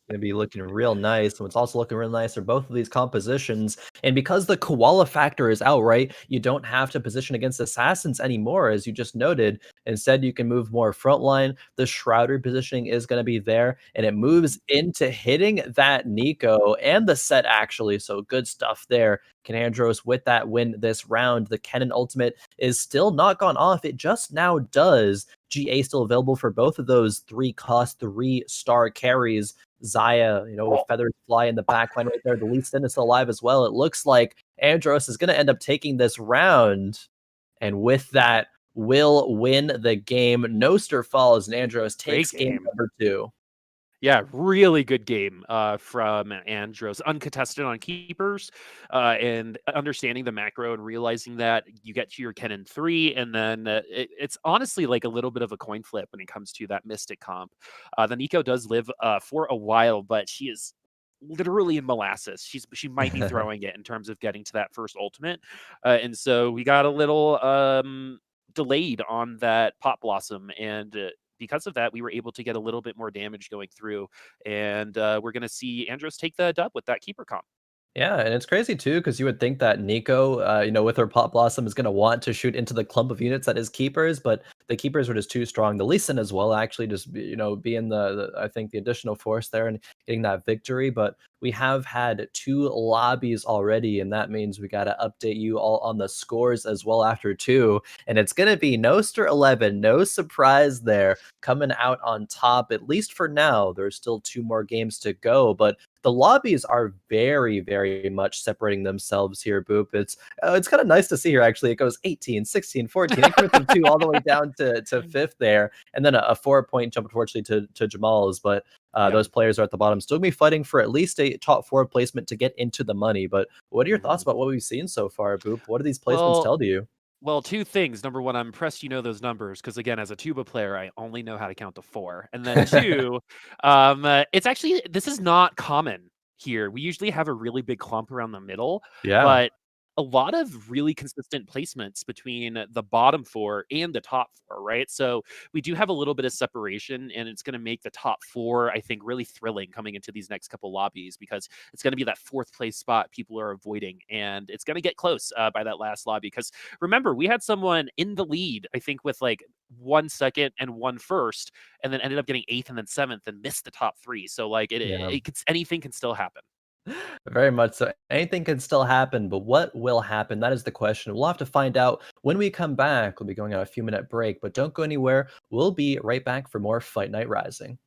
Gonna be looking real nice. And what's also looking real nice are both of these compositions. And because the koala factor is out, right, you don't have to position against assassins anymore, as you just noted. Instead, you can move more frontline. The Shrouder positioning is going to be there, and it moves into hitting that Nico and the set, actually. So good stuff there. Canandros with that win this round. The Kennen ultimate is still not gone off. It just now does, GA still available for both of those 3-cost, 3-star carries. Xayah, with feathers fly in the backline right there. The Lee Sin is still alive as well. It looks like Andross is going to end up taking this round. And with that, will win the game. Noster falls, and Andross takes game number 2. Yeah, really good game from Andross, uncontested on keepers, and understanding the macro and realizing that you get to your Kennen 3, and then it's honestly like a little bit of a coin flip when it comes to that Mystic comp. The Nico does live for a while, but she is literally in molasses. She might be throwing it in terms of getting to that first ultimate, and so we got a little delayed on that Pot Blossom, and because of that, we were able to get a little bit more damage going through, and we're going to see Andross take the dub with that keeper comp. Yeah, and it's crazy too, because you would think that Nico, with her Pot Blossom, is going to want to shoot into the clump of units that is keepers, but the keepers were just too strong. The Lee Sin as well, actually, just being I think the additional force there and getting that victory. But we have had 2 lobbies already, and that means we got to update you all on the scores as well after 2. And it's going to be Noster 11, no surprise there, coming out on top, at least for now. There's still 2 more games to go, but the lobbies are very, very much separating themselves here, Boop. It's kind of nice to see here, actually. It goes 18, 16, 14, increments of 2 all the way down to 5th there, and then a 4-point jump, unfortunately, to Jammalz. But those players are at the bottom, still going to be fighting for at least a top 4 placement to get into the money. But what are your thoughts about what we've seen so far, Boop? What do these placements tell to you? Well, 2 things. Number 1, I'm impressed you know those numbers because, again, as a tuba player, I only know how to count to 4. And then 2, it's actually, this is not common here. We usually have a really big clump around the middle, but a lot of really consistent placements between the bottom 4 and the top 4, right? So we do have a little bit of separation, and it's going to make the top 4, I think, really thrilling coming into these next couple lobbies, because it's going to be that 4th place spot people are avoiding, and it's going to get close by that last lobby. Because remember, we had someone in the lead, I think, with like 1 second and 1 first, and then ended up getting 8th and then 7th and missed the top 3. So like anything can still happen. Very much so. Anything can still happen, but what will happen? That is the question. We'll have to find out when we come back. We'll be going on a few-minute break, but don't go anywhere. We'll be right back for more Fight Night Rising.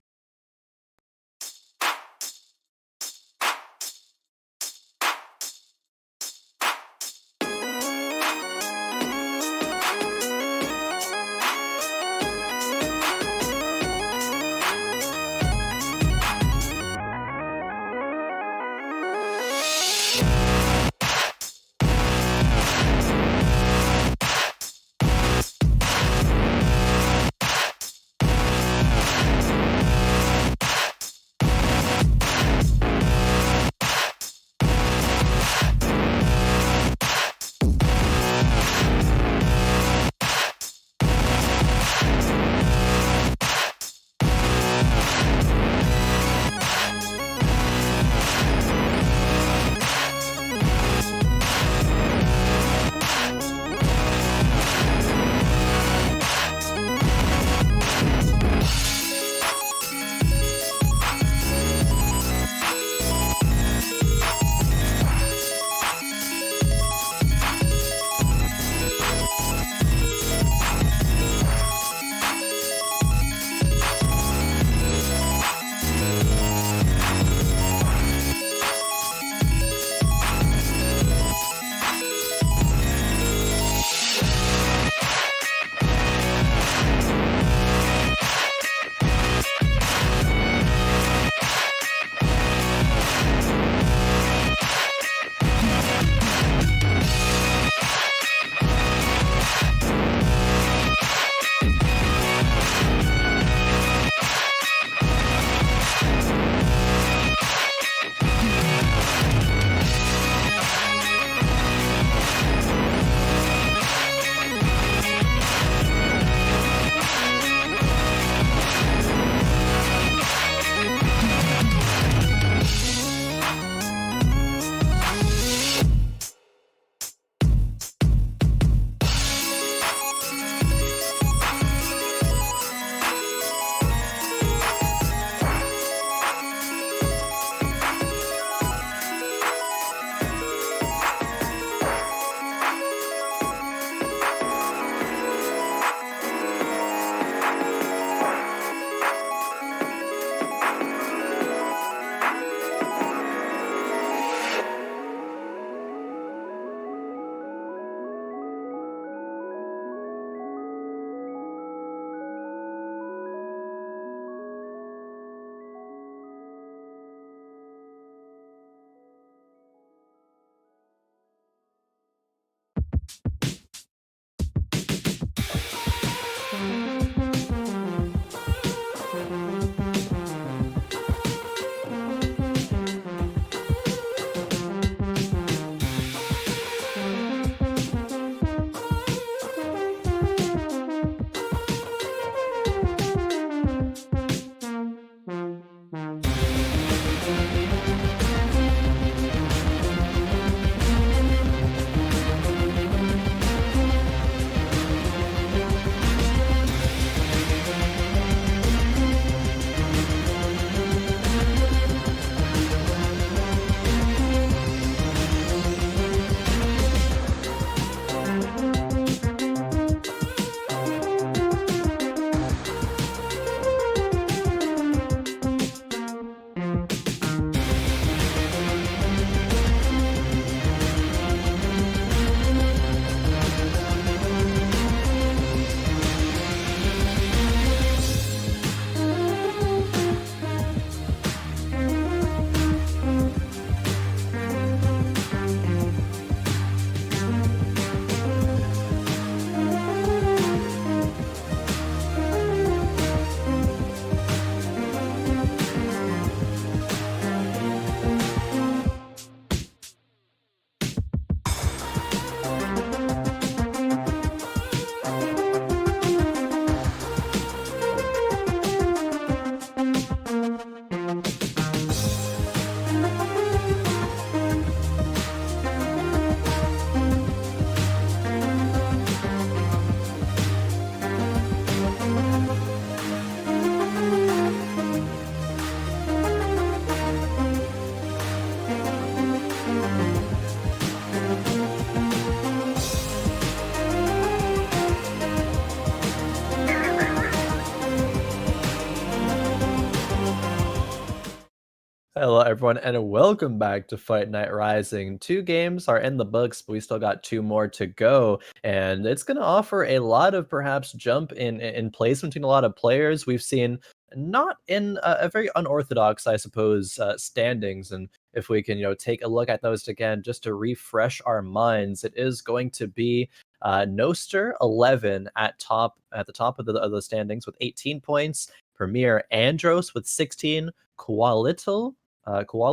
everyone, and welcome back to Fight Night Rising. 2 games are in the books, but we still got 2 more to go, and it's going to offer a lot of perhaps jump in placement between a lot of players. We've seen not in a very unorthodox, I suppose, standings, and if we can, take a look at those again just to refresh our minds, it is going to be Noster 11 at the top of the standings with 18 points. Premier Andross with 16, Koala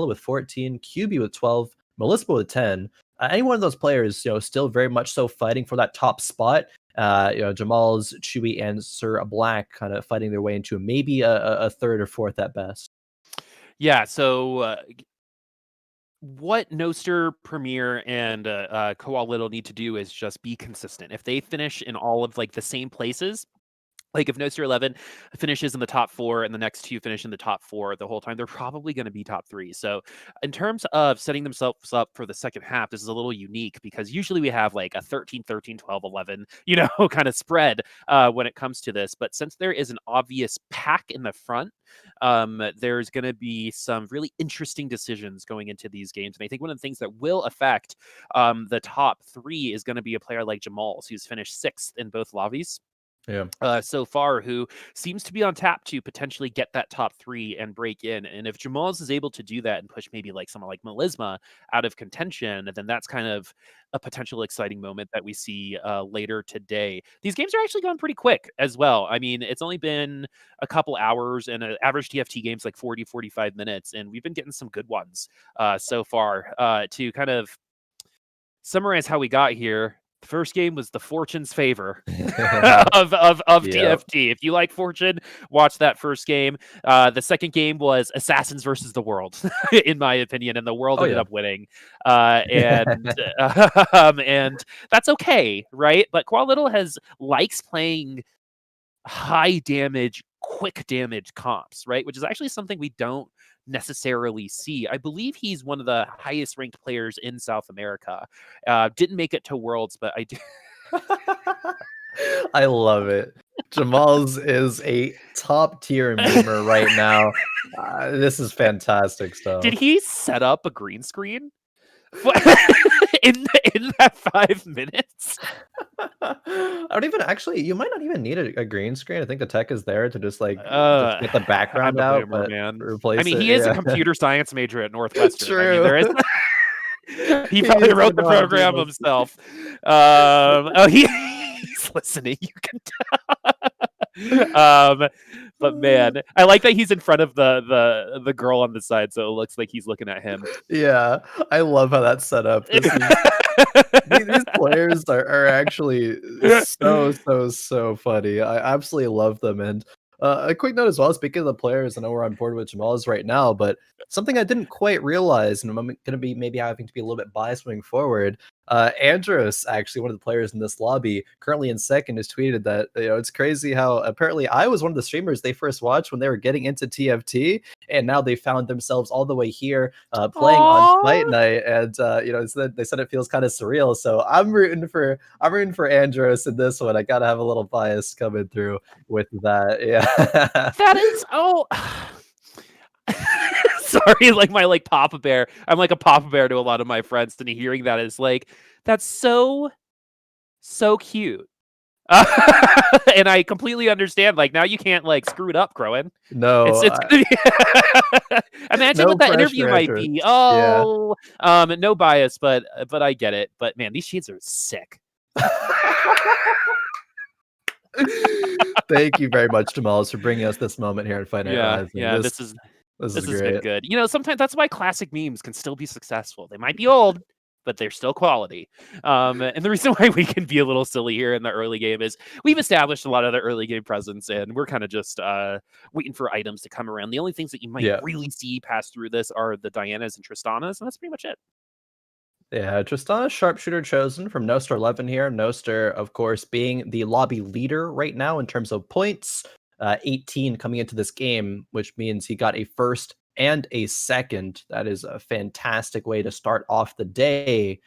with 14, QB with 12, Melispa with 10. Any one of those players, still very much so fighting for that top spot. Jammalz, Chewy, and Sirblackp kind of fighting their way into maybe a third or fourth at best. Yeah, so what Noster, Premier, and koala need to do is just be consistent. If they finish in all of the same places, like if Noster 11 finishes in the top 4 and the next 2 finish in the top 4 the whole time, they're probably going to be top 3. So in terms of setting themselves up for the second half, this is a little unique because usually we have a 13, 13, 12, 11, kind of spread when it comes to this. But since there is an obvious pack in the front, there's going to be some really interesting decisions going into these games. And I think one of the things that will affect the top 3 is going to be a player like Jammalz, who's finished 6th in both lobbies. Yeah. So far, who seems to be on tap to potentially get that top 3 and break in. And if Jammalz is able to do that and push maybe someone like Melisma out of contention, then that's kind of a potential exciting moment that we see later today. These games are actually going pretty quick as well. I mean, it's only been a couple hours, and an average TFT game's 40, 45 minutes, and we've been getting some good ones so far. To kind of summarize how we got here, the first game was the Fortune's favor of TFT. If you like Fortune, watch that first game. The second game was Assassins versus the World, in my opinion, and the World ended up winning. And that's okay, right? But koala likes playing high damage, quick damage comps, right? Which is actually something we don't necessarily see. I believe he's one of the highest ranked players in South America. Didn't make it to Worlds, but I do. I love it. Jammalz is a top tier memer right now. This is fantastic stuff. Did he set up a green screen in that 5 minutes? I don't even actually. You might not even need a green screen. I think the tech is there to just just get the background out, boomer, but man. replace I mean, it. he is a computer science major at Northwestern. True. I mean, there is. He probably wrote the program himself. He's listening. You can tell. But man, I like that he's in front of the girl on the side, so it looks like he's looking at him. Yeah, I love how that's set up. These players are actually so funny. I absolutely love them. And a quick note as well, speaking of the players, I know we're on board with Jammalz right now, but something I didn't quite realize, and I'm going to be maybe having to be a little bit biased moving forward. Andross, actually one of the players in this lobby, currently in second, has tweeted that it's crazy how apparently I was one of the streamers they first watched when they were getting into TFT, and now they found themselves all the way here playing on Fight Night, and they said it feels kind of surreal. So I'm rooting for Andross in this one. I gotta have a little bias coming through with that. Yeah, that is sorry, my Papa Bear. I'm like a Papa Bear to a lot of my friends, and hearing that is that's so cute. And I completely understand. Now you can't screw it up, Khroen. No, it's gonna be imagine no what that interview might Andross. be. Oh, yeah. No bias, but I get it. But man, these sheets are sick. Thank you very much, Jammalz, for bringing us this moment here in Fight Night Rising. Yeah, this has been good. Sometimes that's why classic memes can still be successful. They might be old, but they're still quality. And the reason why we can be a little silly here in the early game is we've established a lot of the early game presence, and we're kind of just waiting for items to come around. The only things that you might really see pass through this are the Dianas and Tristanas, and that's pretty much it. Yeah, Tristana sharpshooter chosen from Noster 11 here. Noster, of course, being the lobby leader right now in terms of points. 18 coming into this game, which means he got a first and a second. That is a fantastic way to start off the day.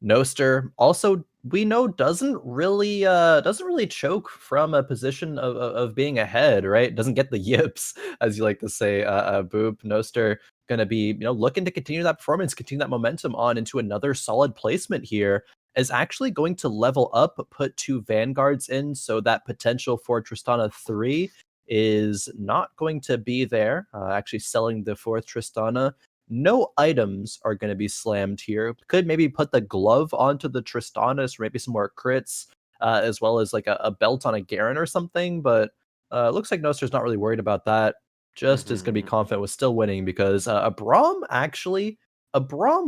Noster also we know doesn't really choke from a position of being ahead, right? Doesn't get the yips, as you like to say. Boop Noster gonna be looking to continue that performance, continue that momentum on into another solid placement here. Is actually going to level up, put 2 Vanguards in, so that potential for Tristana 3 is not going to be there. Actually selling the 4th Tristana. No items are going to be slammed here. Could maybe put the glove onto the Tristanis, or maybe some more crits, as well as like a belt on a Garen or something. But looks like Noster's not really worried about that. Just is going to be confident with still winning because a Braum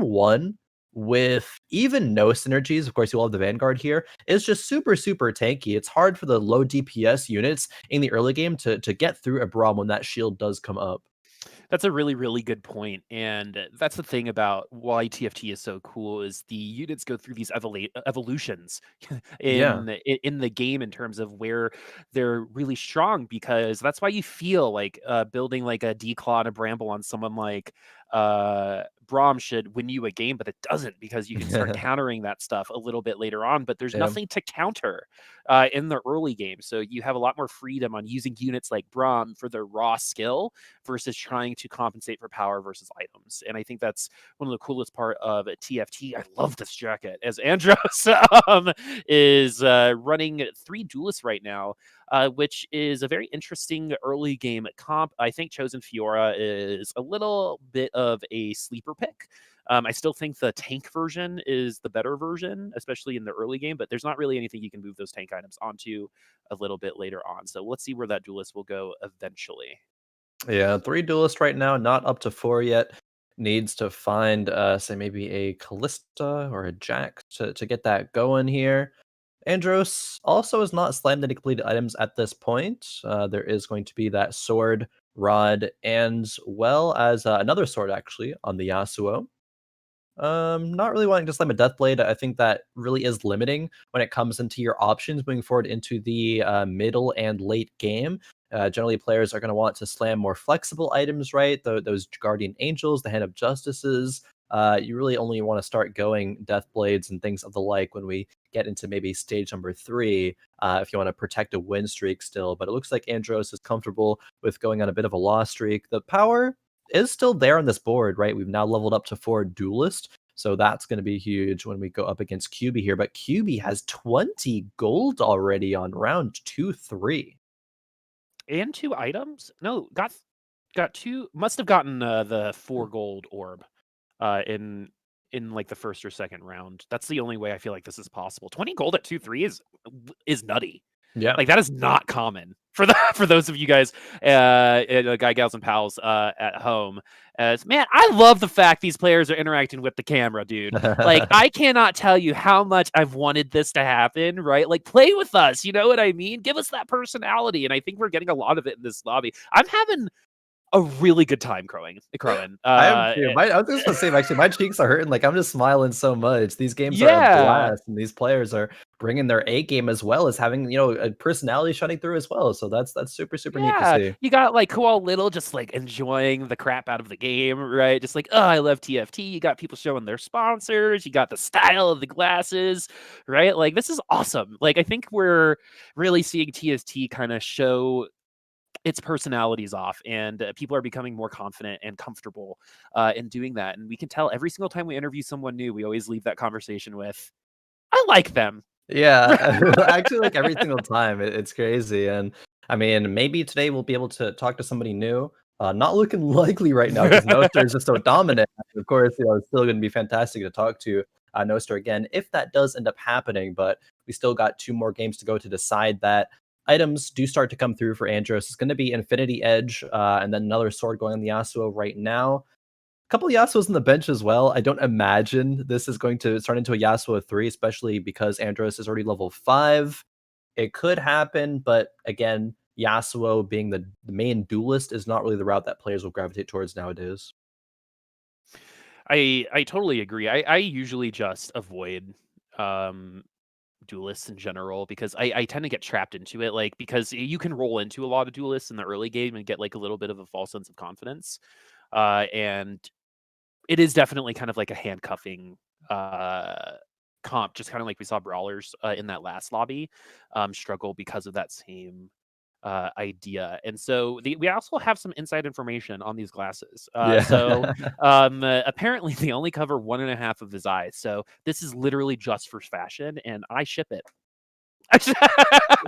won with even no synergies. Of course, you will have the Vanguard here. It's just super, super tanky. It's hard for the low DPS units in the early game to get through a Braum when that shield does come up. That's a really, really good point, and that's the thing about why TFT is so cool is the units go through these evolutions Yeah. in the game in terms of where they're really strong, because that's why you feel like building like a Declaw and a Bramble on someone like Braum should win you a game, but it doesn't, because you can start countering that stuff a little bit later on, but there's Yeah. nothing to counter in the early game, so you have a lot more freedom on using units like Braum for their raw skill versus trying to compensate for power versus items. And I think that's one of the coolest part of TFT. I love this jacket, as Andross is running 3 duelists right now, which is a very interesting early game comp. I think Chosen Fiora is a little bit of a sleeper pick. I still think the tank version is the better version, especially in the early game, but there's not really anything you can move those tank items onto a little bit later on. So let's see where that duelist will go eventually. Yeah, 3 duelists right now, not up to 4 yet. Needs to find, say, maybe a Callista or a Jack to get that going here. Andros also has not slammed any completed items at this point. There is going to be that sword, rod, and well as another sword, actually, on the Yasuo. Not really wanting to slam a Deathblade. I think that really is limiting when it comes into your options moving forward into the middle and late game. Generally, players are going to want to slam more flexible items, right? Those Guardian Angels, the Hand of Justices. You really only want to start going Deathblades and things of the like when we get into maybe stage number 3, if you want to protect a win streak still. But it looks like Andros is comfortable with going on a bit of a loss streak. The power is still there on this board, right? We've now leveled up to 4 duelist, so that's going to be huge when we go up against QB here. But QB has 20 gold already on round 2, 3. And 2 items? No, got 2. Must have gotten the 4 gold orb in like the first or second round. That's the only way I feel like this is possible. 20 gold at 2-3 is nutty. Yeah. Like, that is not common for for those of you guys, guy, gals, and pals at home. As man, I love the fact these players are interacting with the camera, dude. Like, I cannot tell you how much I've wanted this to happen, right? Like, play with us, you know what I mean? Give us that personality, and I think we're getting a lot of it in this lobby. I'm having a really good time, Khroen. I am too. I was just gonna say, actually, my cheeks are hurting. Like, I'm just smiling so much. These games are a Yeah. blast, and these players are bringing their A game as well as having a personality shining through as well. So that's super super neat to Yeah, see. you got like Koal Little just like enjoying the crap out of the game, right? Just like, oh, I love TFT. You got people showing their sponsors. You got the style of the glasses, right? Like, this is awesome. Like, I think we're really seeing TFT kind of show its personalities off, and people are becoming more confident and comfortable in doing that. And we can tell every single time we interview someone new, we always leave that conversation with, I like them. Yeah, actually, like every single time, it's crazy. And I mean, maybe today we'll be able to talk to somebody new. Not looking likely right now because Noster is just so dominant. Of course, it's still going to be fantastic to talk to Noster again if that does end up happening. But we still got 2 more games to go to decide that. Items do start to come through for Andros. It's going to be Infinity Edge, and then another sword going on the Yasuo right now. Couple Yasuos on the bench as well. I don't imagine this is going to turn into a Yasuo 3, especially because Andros is already level 5. It could happen, but again, Yasuo being the main duelist is not really the route that players will gravitate towards nowadays. I totally agree. I usually just avoid um duelists in general, because I tend to get trapped into it, like, because you can roll into a lot of duelists in the early game and get like a little bit of a false sense of confidence. And it is definitely kind of like a handcuffing comp, just kind of like we saw Brawlers in that last lobby struggle because of that same idea. And so we also have some inside information on these glasses. So Yeah. apparently they only cover 1.5 of his eyes. So this is literally just for fashion, and I ship it.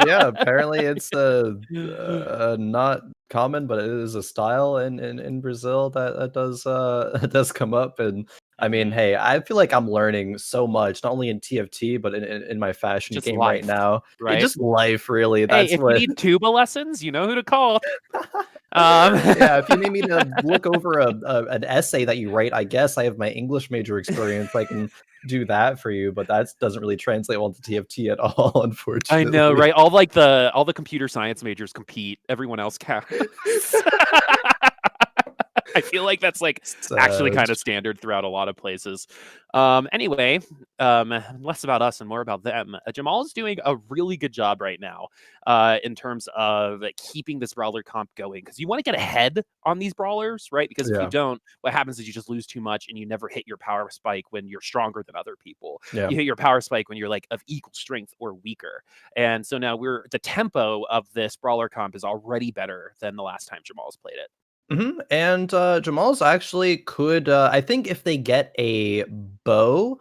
Yeah, apparently it's not common, but it is a style in Brazil that does that does come up. And I mean, Mhm. hey, I feel like I'm learning so much, not only in TFT, but in my fashion Just game right life, now. It right? just life, really. Hey, That's if you what. need tuba lessons, you know who to call. Um, Yeah, if you need me to look over an essay that you write, I guess I have my English major experience. I can do that for you, but that doesn't really translate well to TFT at all, I know, unfortunately. right? All the computer science majors compete. Everyone else counts. I feel like that's like actually Sad. kind of standard throughout a lot of places. Anyway, less about us and more about them. Jammalz is doing a really good job right now in terms of keeping this brawler comp going, because you want to get ahead on these brawlers, right? Because if you Yeah. don't, what happens is you just lose too much and you never hit your power spike when you're stronger than other people. Yeah. You hit your power spike when you're like of equal strength or weaker. And so now the tempo of this brawler comp is already better than the last time Jammalz played it. And Jammalz actually could, I think, if they get a bow,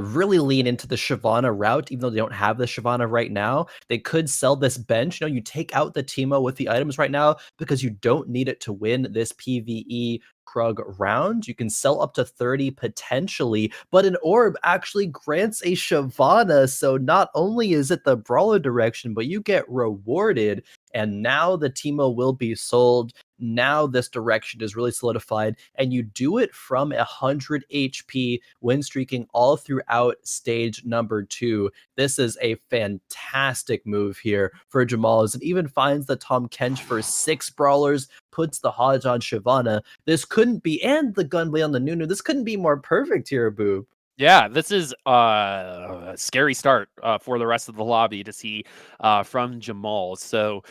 really lean into the Shyvana route, even though they don't have the Shyvana right now. They could sell this bench. You know, you take out the Teemo with the items right now because you don't need it to win this PvE Krug round. You can sell up to 30 potentially, but an orb actually grants a Shyvana. So not only is it the brawler direction, but you get rewarded. And now the Teemo will be sold. Now this direction is really solidified, and you do it from 100 HP, win streaking all throughout stage number 2. This is a fantastic move here for Jammalz. It even finds the Tom Kench for 6 brawlers, puts the Hodge on Shyvana. This couldn't be, and the Gunblade on the Nunu. This couldn't be more perfect here, Boop. Yeah, this is a scary start for the rest of the lobby to see from Jammalz. So,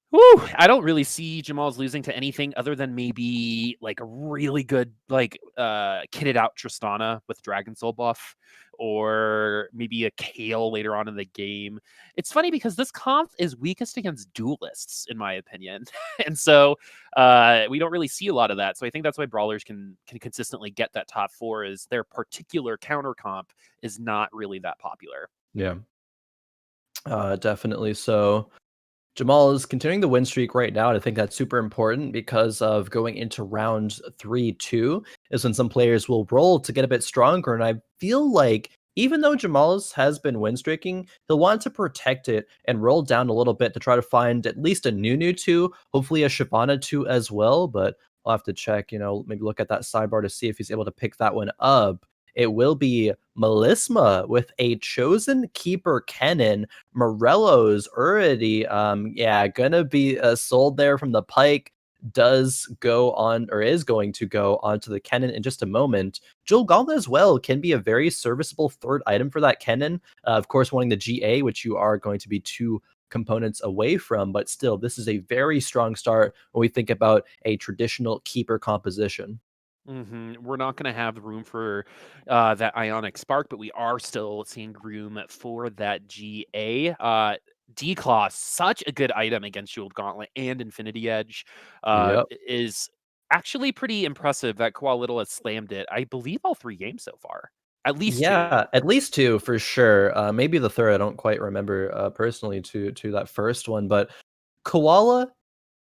whew, I don't really see Jammalz losing to anything other than maybe like a really good kitted out Tristana with Dragon Soul buff, or maybe a Kale later on in the game. It's funny because this comp is weakest against duelists, in my opinion, and so we don't really see a lot of that. So I think that's why brawlers can consistently get that top 4, is their particular counter comp is not really that popular. Yeah, definitely so. Jammalz is continuing the win streak right now, and I think that's super important because of going into round 3-2 is when some players will roll to get a bit stronger. And I feel like even though Jammalz has been win streaking, he'll want to protect it and roll down a little bit to try to find at least a Nunu 2, hopefully a Shyvana 2 as well. But I'll have to check, maybe look at that sidebar to see if he's able to pick that one up. It will be Melisma with a chosen keeper cannon. Morello's already, gonna be sold there from the pike. Does go on, or is going to go onto the cannon in just a moment. Joel Gauntlet as well can be a very serviceable third item for that cannon. Of course, wanting the GA, which you are going to be 2 components away from, but still, this is a very strong start when we think about a traditional keeper composition. We're not going to have room for that ionic spark, but we are still seeing room for that GA. D-Claw, such a good item against Shield Gauntlet and Infinity Edge, Yep. is actually pretty impressive that Koala has slammed it. I believe all 3 games so far, at least 2. Yeah, at least 2 for sure. Maybe the third, I don't quite remember personally to that first one, but Koala,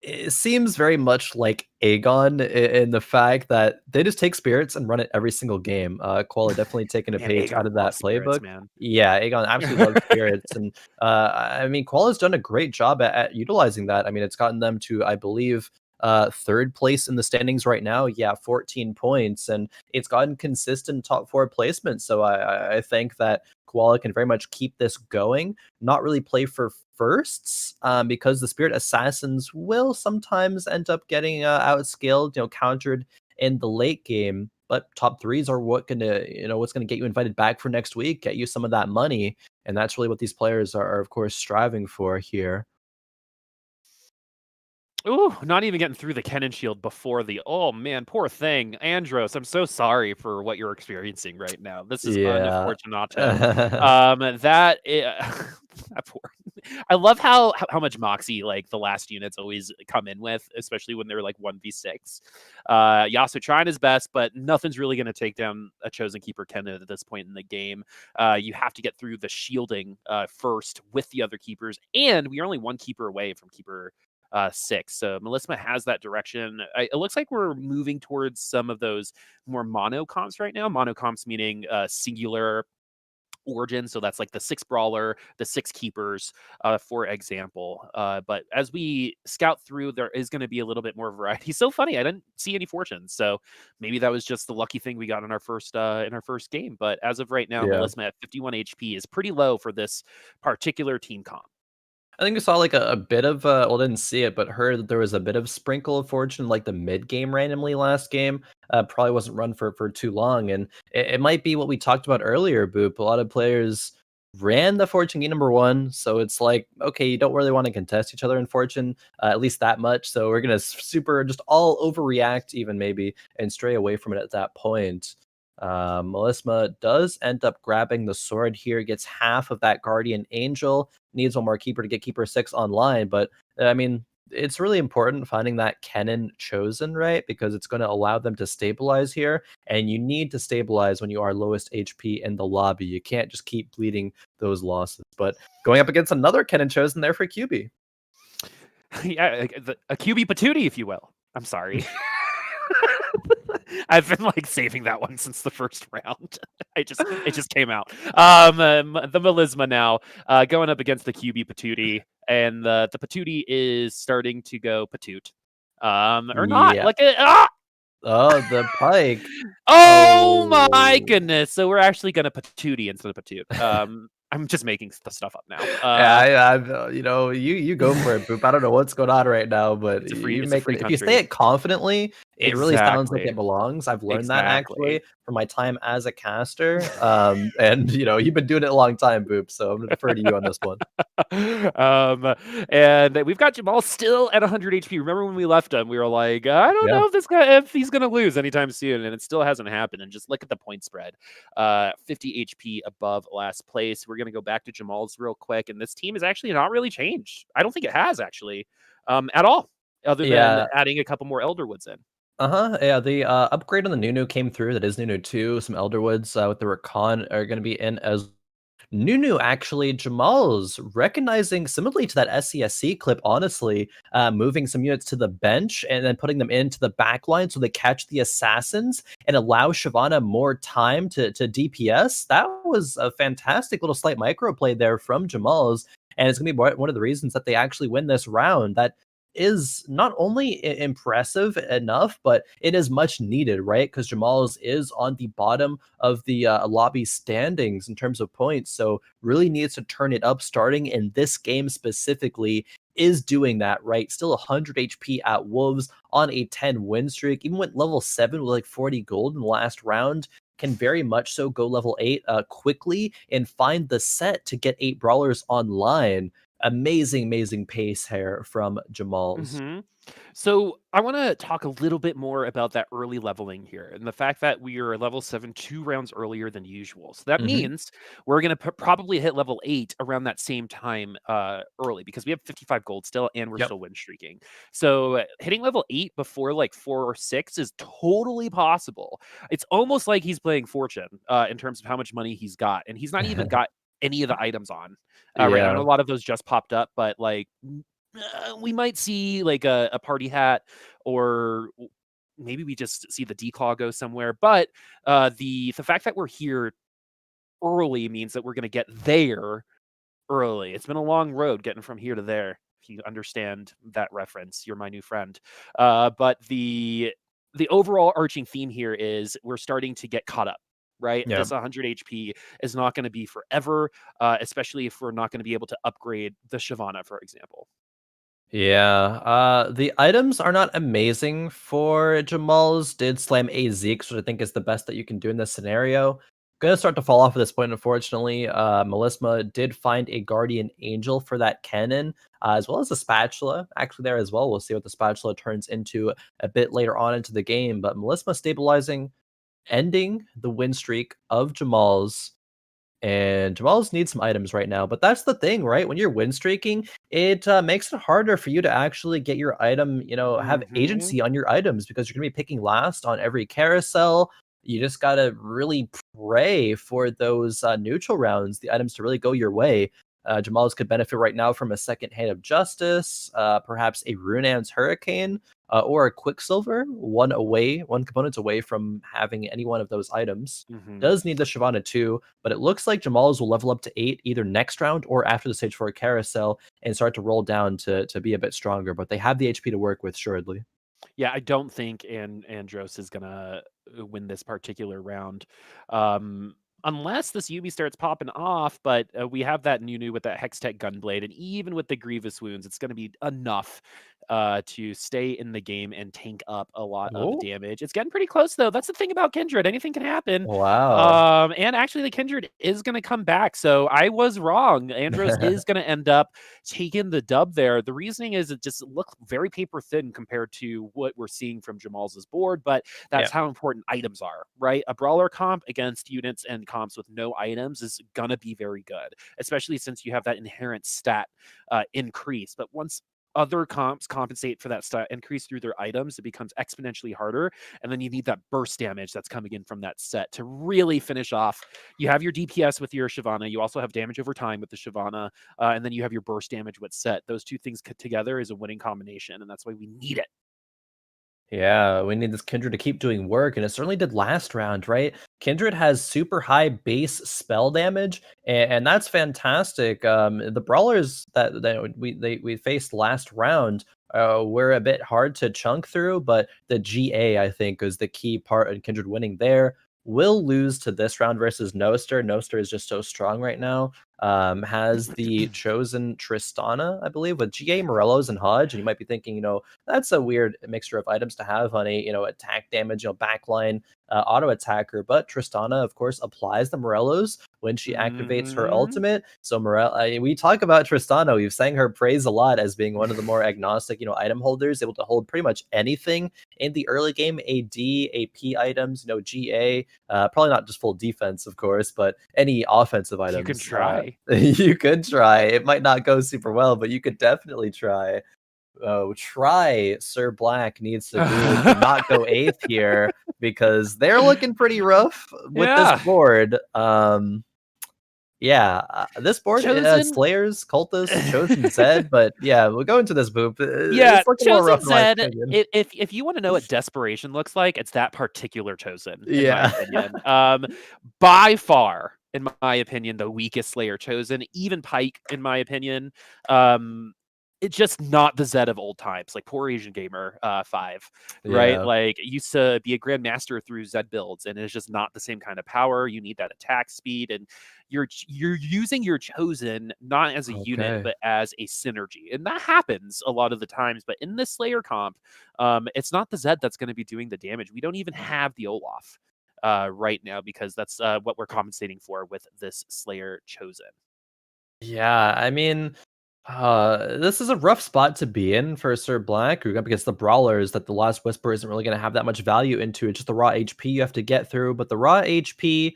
it seems very much like Aegon in the fact that they just take spirits and run it every single game. Koala definitely taking a Man, page out Aegon of loves that spirits, playbook. man. Yeah, Aegon absolutely loves spirits, and I mean, Koala's done a great job at utilizing that. I mean, it's gotten them to, I believe, third place in the standings right now. Yeah, 14 points, and it's gotten consistent top 4 placements. So I think that Koala can very much keep this going. Not really play for firsts, because the Spirit Assassins will sometimes end up getting outscaled, countered in the late game. But top 3s are what's gonna get you invited back for next week, get you some of that money, and that's really what these players are of course striving for here. Ooh, not even getting through the cannon shield before the oh man, poor thing. Andross, I'm so sorry for what you're experiencing right now. This is Yeah. unfortunato. That that poor. I love how much moxie like the last units always come in with, especially when they're like 1v6. Yasuo trying his best, but nothing's really going to take down a chosen keeper Kennen at this point in the game. You have to get through the shielding first with the other keepers, and we are only one keeper away from keeper 6. So Melisma has that direction. It looks like we're moving towards some of those more mono comps right now. Mono comps meaning singular origin, so that's like the 6 brawler, the 6 keepers, for example. But as we scout through, there is going to be a little bit more variety. So funny, I didn't see any fortunes, so maybe that was just the lucky thing we got in our first game. But as of right now, Yeah. Melisma at 51 HP is pretty low for this particular team comp. I think we saw like a bit of well, didn't see it, but heard that there was a bit of sprinkle of fortune like the mid game randomly last game. Probably wasn't run for too long, and it might be what we talked about earlier. Boop. A lot of players ran the fortune game number one, so it's like okay, you don't really want to contest each other in fortune at least that much. So we're gonna super just all overreact even maybe and stray away from it at that point. Melisma does end up grabbing the sword here, gets half of that guardian angel, needs one more keeper to get keeper 6 online, but I mean it's really important finding that Kennen chosen, right? Because it's going to allow them to stabilize here, and you need to stabilize when you are lowest HP in the lobby. You can't just keep bleeding those losses. But going up against another Kennen chosen there for QB. Yeah, a QB patootie, if you will. I'm sorry. I've been like saving that one since the first round. It just came out. The Melisma now going up against the QB Patootie, and the Patootie is starting to go Patoot. Or not. Yeah. Like ah! Oh, the pike. Oh my Oh. goodness! So we're actually gonna Patootie instead of Patoot. I'm just making the stuff up now. Yeah, I've you know, you go for it, Boop. I don't know what's going on right now, but you It's a make free it. If you say country. it confidently, it really sounds like Exactly. it belongs. I've learned that Exactly. actually from my time as a caster. And you know, you've been doing it a long time, Boop. So I'm gonna defer to you on this one. um, and we've got Jammalz still at 100 HP. Remember when we left him? We were like, I don't Yeah. know if he's gonna lose anytime soon, and it still hasn't happened. And just look at the point spread, 50 HP above last place. We're gonna go back to Jammalz real quick, and this team is actually not really changed. I don't think it has actually, at all, other than Yeah. adding a couple more Elderwoods in. Uh-huh. Yeah, the upgrade on the Nunu came through. That is Nunu 2. Some Elderwoods with the Rakan are gonna be in as Nunu actually, Jammalz recognizing similarly to that SCSC clip, honestly, moving some units to the bench and then putting them into the back line so they catch the assassins and allow Shyvana more time to DPS. That was a fantastic little slight micro play there from Jammalz, and it's going to be one of the reasons that they actually win this round. That is not only impressive enough, but it is much needed, right? Because Jammalz is on the bottom of the lobby standings in terms of points, so really needs to turn it up. Starting in this game specifically, is doing that right. Still 100 HP at Wolves on a 10 win streak. Even went level 7 with like 40 gold in the last round. Can very much so go level 8 quickly and find the set to get 8 brawlers online. Amazing pace here from Jammalz. hmm So I want to talk a little bit more about that early leveling here and the fact that we are level 7 2 rounds earlier than usual. So that Mhm. means we're going to probably hit level 8 around that same time early because we have 55 gold still and we're Yep. still win streaking. So hitting level 8 before like 4 or 6 is totally possible. It's almost like he's playing Fortune in terms of how much money he's got, and he's not even got any of the items on right now. And a Yeah. lot of those just popped up, but like we might see like a party hat, or maybe we just see the declaw go somewhere. But the fact that we're here early means that we're going to get there early. It's been a long road getting from here to there. If you understand that reference, you're my new friend. But the overall arching theme here is we're starting to get caught up. Right, Yeah. this 100 HP is not going to be forever, especially if we're not going to be able to upgrade the Shyvana, for example. Yeah, the items are not amazing for Jammalz. Did slam a Zeke, which I think is the best that you can do in this scenario. Gonna start to fall off at this point, unfortunately. Melisma did find a Guardian Angel for that cannon, as well as a spatula, actually, there as well. We'll see what the spatula turns into a bit later on into the game, but Melisma stabilizing, ending the win streak of Jammalz. And Jammalz needs some items right now, but that's the thing, right? When you're win streaking, it makes it harder for you to actually get your item, have Mhm. agency on your items because you're gonna be picking last on every carousel. You just gotta really pray for those neutral rounds, the items to really go your way. Jammalz could benefit right now from a second Hand of Justice, perhaps a Runan's Hurricane, or a Quicksilver, one component away from having any one of those items. Mhm. Does need the Shyvana too, but it looks like Jammalz will level up to 8 either next round or after the stage 4 carousel and start to roll down to be a bit stronger, but they have the HP to work with, assuredly. Yeah, I don't think Andross is gonna win this particular round, um, unless this Yuumi starts popping off. But we have that Nunu with that Hextech Gunblade, and even with the Grievous wounds, it's gonna be enough to stay in the game and tank up a lot of Oh, damage. It's getting pretty close though. That's the thing about Kindred; anything can happen. wow. And actually, the Kindred is gonna come back. So I was wrong. Andross is gonna end up taking the dub there. The reasoning is it just looked very paper thin compared to what we're seeing from Jammal's board, but Yeah. that's how important items are, right? A brawler comp against units and comps with no items is gonna be very good, especially since you have that inherent stat increase. But once other comps compensate for that stat increase through their items, it becomes exponentially harder. And then you need that burst damage that's coming in from that set to really finish off. You have your DPS with your Shyvana. You also have damage over time with the Shyvana. And then you have your burst damage with set. Those two things together is a winning combination, and that's why we need it. Yeah, we need this Kindred to keep doing work, and it certainly did last round, right? Kindred has super high base spell damage, and that's fantastic. The brawlers that we faced last round were a bit hard to chunk through, but the GA I think is the key part in Kindred winning there. Will lose to this round versus Noster. Noster is just so strong right now. Has the chosen Tristana, I believe, with GA, Morellos, and Hodge. And you might be thinking, that's a weird mixture of items to have on a attack damage, backline auto attacker. But Tristana, of course, applies the Morellos when she activates her Hmm. ultimate. So we talk about Tristana. We've sang her praise a lot as being one of the more agnostic, item holders, able to hold pretty much anything in the early game. AD, AP items, GA. Probably not just full defense, of course, but any offensive You can items. try. You could try. It might not go super well, but you could definitely try. Try Sirblackp needs to do to not go eighth here because they're looking pretty rough with this Yeah. board. Yeah, this board Chosen. Slayers, Cultists, Chosen Zed, but yeah, we'll go into this Boop. Yeah, It's looking more Chosen rough in my Zed, opinion. if you wanna know what desperation looks like, it's that particular Chosen, in my Yeah. opinion. By far, in my opinion, the weakest Slayer Chosen, even Pike, in my opinion. It's just not the Zed of old times, like poor Asian Gamer 5, right? Yeah. Like, used to be a grandmaster through Zed builds, and it's just not the same kind of power. You need that attack speed, and you're using your Chosen not as a unit, Okay. but as a synergy, and that happens a lot of the times. But in this Slayer comp, it's not the Zed that's going to be doing the damage. We don't even have the Olaf right now because that's what we're compensating for with this Slayer Chosen. Yeah, I mean, this is a rough spot to be in for Sirblackp. You're up against the brawlers that the Last Whisper isn't really going to have that much value into. It's just the raw HP you have to get through, but the raw HP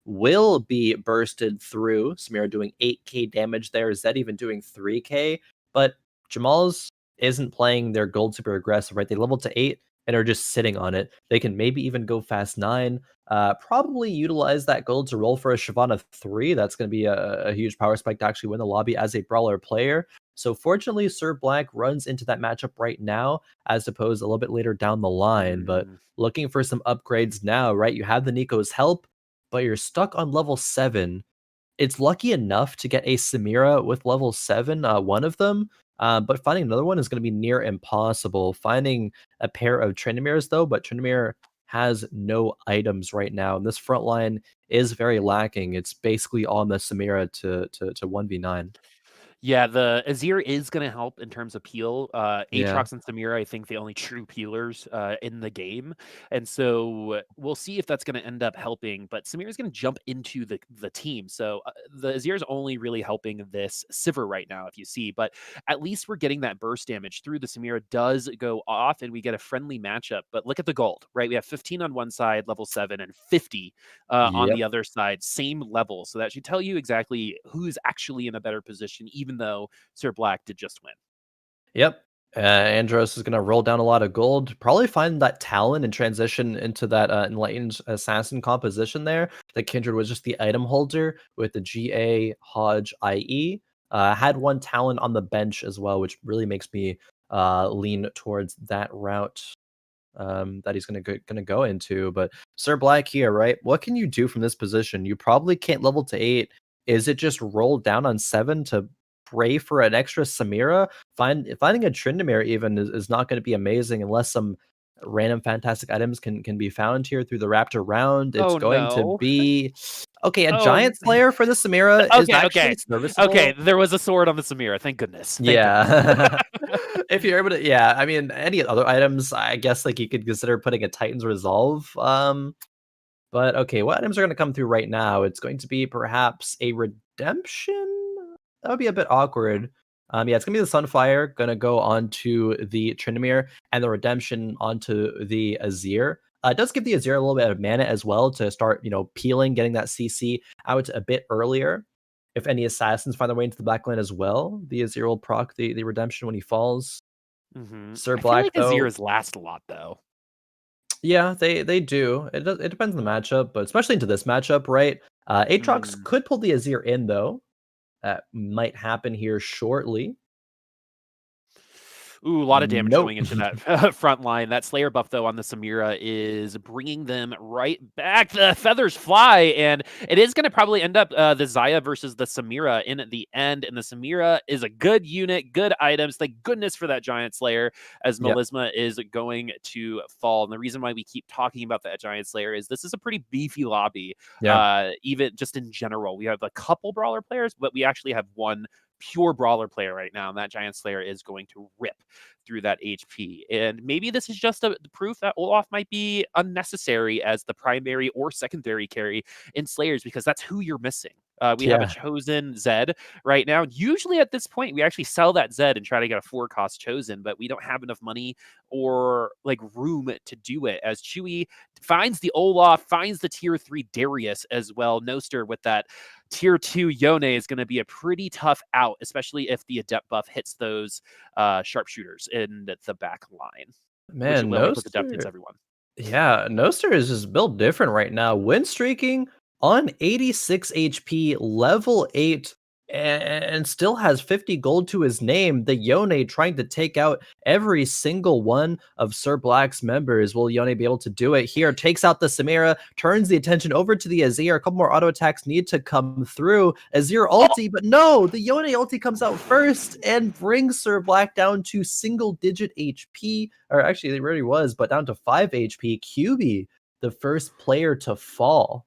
will be bursted through. Samira doing 8k damage there. Zed even doing 3k. But Jammalz isn't playing their gold super aggressive, right? They leveled to 8 and are just sitting on it. They can maybe even go fast 9. Probably utilize that gold to roll for a Shyvana 3. That's going to be a huge power spike to actually win the lobby as a brawler player. So fortunately, Sirblackp runs into that matchup right now, as opposed a little bit later down the line. But Mm. looking for some upgrades now, right? You have the Nico's help, but you're stuck on level 7. It's lucky enough to get a Samira with level 7, one of them, but finding another one is going to be near impossible. Finding a pair of Tryndamirs, though, but Tryndamir has no items right now, and this front line is very lacking. It's basically on the Samira to 1v9. Yeah, the Azir is gonna help in terms of peel. Yeah. Aatrox and Samira, I think the only true peelers in the game, and so we'll see if that's gonna end up helping. But Samira's gonna jump into the team, so the Azir is only really helping this Sivir right now, if you see. But at least we're getting that burst damage through the Samira does go off, and we get a friendly matchup. But look at the gold, right? We have 15 on one side, level 7, and 50 on Yep. the other side, same level. So that should tell you exactly who's actually in a better position, even though Sirblackp did just win. Yep. Andross is going to roll down a lot of gold, probably find that talent and transition into that enlightened assassin composition there. The Kindred was just the item holder with the GA Hodge IE. Had one talent on the bench as well, which really makes me lean towards that route that he's gonna go into. But Sirblackp here, right? What can you do from this position? You probably can't level to 8. Is it just roll down on 7 to pray for an extra Samira? Finding a Tryndamere even is not going to be amazing unless some random fantastic items can be found here through the Raptor round. It's Oh going to no. be okay. A Oh, giant slayer for the Samira is okay, actually okay. Okay, serviceable. there was a sword on the Samira. Thank goodness. Thank goodness. Yeah. If you're able to, yeah, I mean, any other items, I guess like you could consider putting a Titan's Resolve. But okay, what items are going to come through right now? It's going to be perhaps a redemption. That would be a bit awkward. Yeah, it's gonna be the Sunfire, gonna go onto the Tryndamere, and the redemption onto the Azir. It does give the Azir a little bit of mana as well to start, peeling, getting that CC out a bit earlier. If any assassins find their way into the backline as well, the Azir will proc the redemption when he falls. I feel Sirblackp like though, Azir's last a lot though. yeah, they do. It depends on the matchup, but especially into this matchup, right? Aatrox Mm. could pull the Azir in though. That might happen here shortly. Ooh, a lot of damage Nope. going into that front line. That Slayer buff, though, on the Samira is bringing them right back. The feathers fly, and it is going to probably end up the Xayah versus the Samira in at the end. And the Samira is a good unit, good items. Thank goodness for that Giant Slayer, as Yep. Melisma is going to fall. And the reason why we keep talking about that Giant Slayer is this is a pretty beefy lobby, Yeah. even just in general. We have a couple brawler players, but we actually have one pure brawler player right now, and that Giant Slayer is going to rip through that HP. And maybe this is just a proof that Olaf might be unnecessary as the primary or secondary carry in Slayers, because that's who you're missing. We have a Yeah. chosen Zed right now. Usually at this point, we actually sell that Zed and try to get a 4-cost chosen, but we don't have enough money or like room to do it. As Chewy finds the Olaf, finds the tier 3 Darius as well. Noster with that tier 2 Yone is going to be a pretty tough out, especially if the Adept buff hits those sharpshooters in the back line, which it Man, will because Adept hits Noster. everyone. Yeah, Noster is just built different right now. Win streaking on 86 HP, level 8, and still has 50 gold to his name. The Yone trying to take out every single one of Sirblackp's members. Will Yone be able to do it here? Takes out the Samira, turns the attention over to the Azir. A couple more auto attacks need to come through. Azir ulti, but no, the Yone ulti comes out first and brings Sirblackp down to single-digit HP. Or actually, it already was, but down to 5 HP. QB, the first player to fall.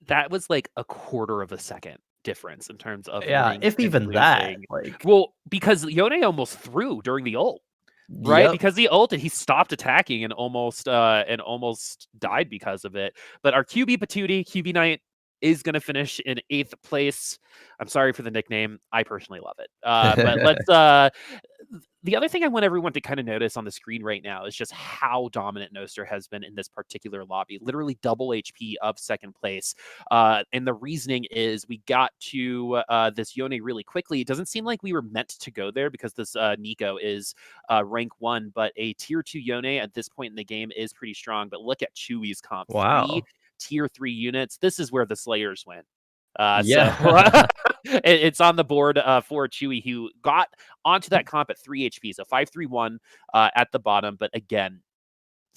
That was like a quarter of a second difference in terms of Yeah, winning if and even that. losing. Like, Well, because Yone almost threw during the ult, right? yep. Because he ulted, he stopped attacking and almost died because of it. But our QB Patootie, QB Knight, is going to finish in 8th place. I'm sorry for the nickname. I personally love it. But let's the other thing I want everyone to kind of notice on the screen right now is just how dominant Noster has been in this particular lobby. Literally double HP of 2nd place. And the reasoning is we got to this Yone really quickly. It doesn't seem like we were meant to go there because this Nico is rank 1, but a tier 2 Yone at this point in the game is pretty strong. But look at Chewy's comp. 3 Wow. tier 3 units. This is where the Slayers went. So Yeah. it's on the board for Chewy, who got onto that comp at 3 HP. So 531 at the bottom. But again,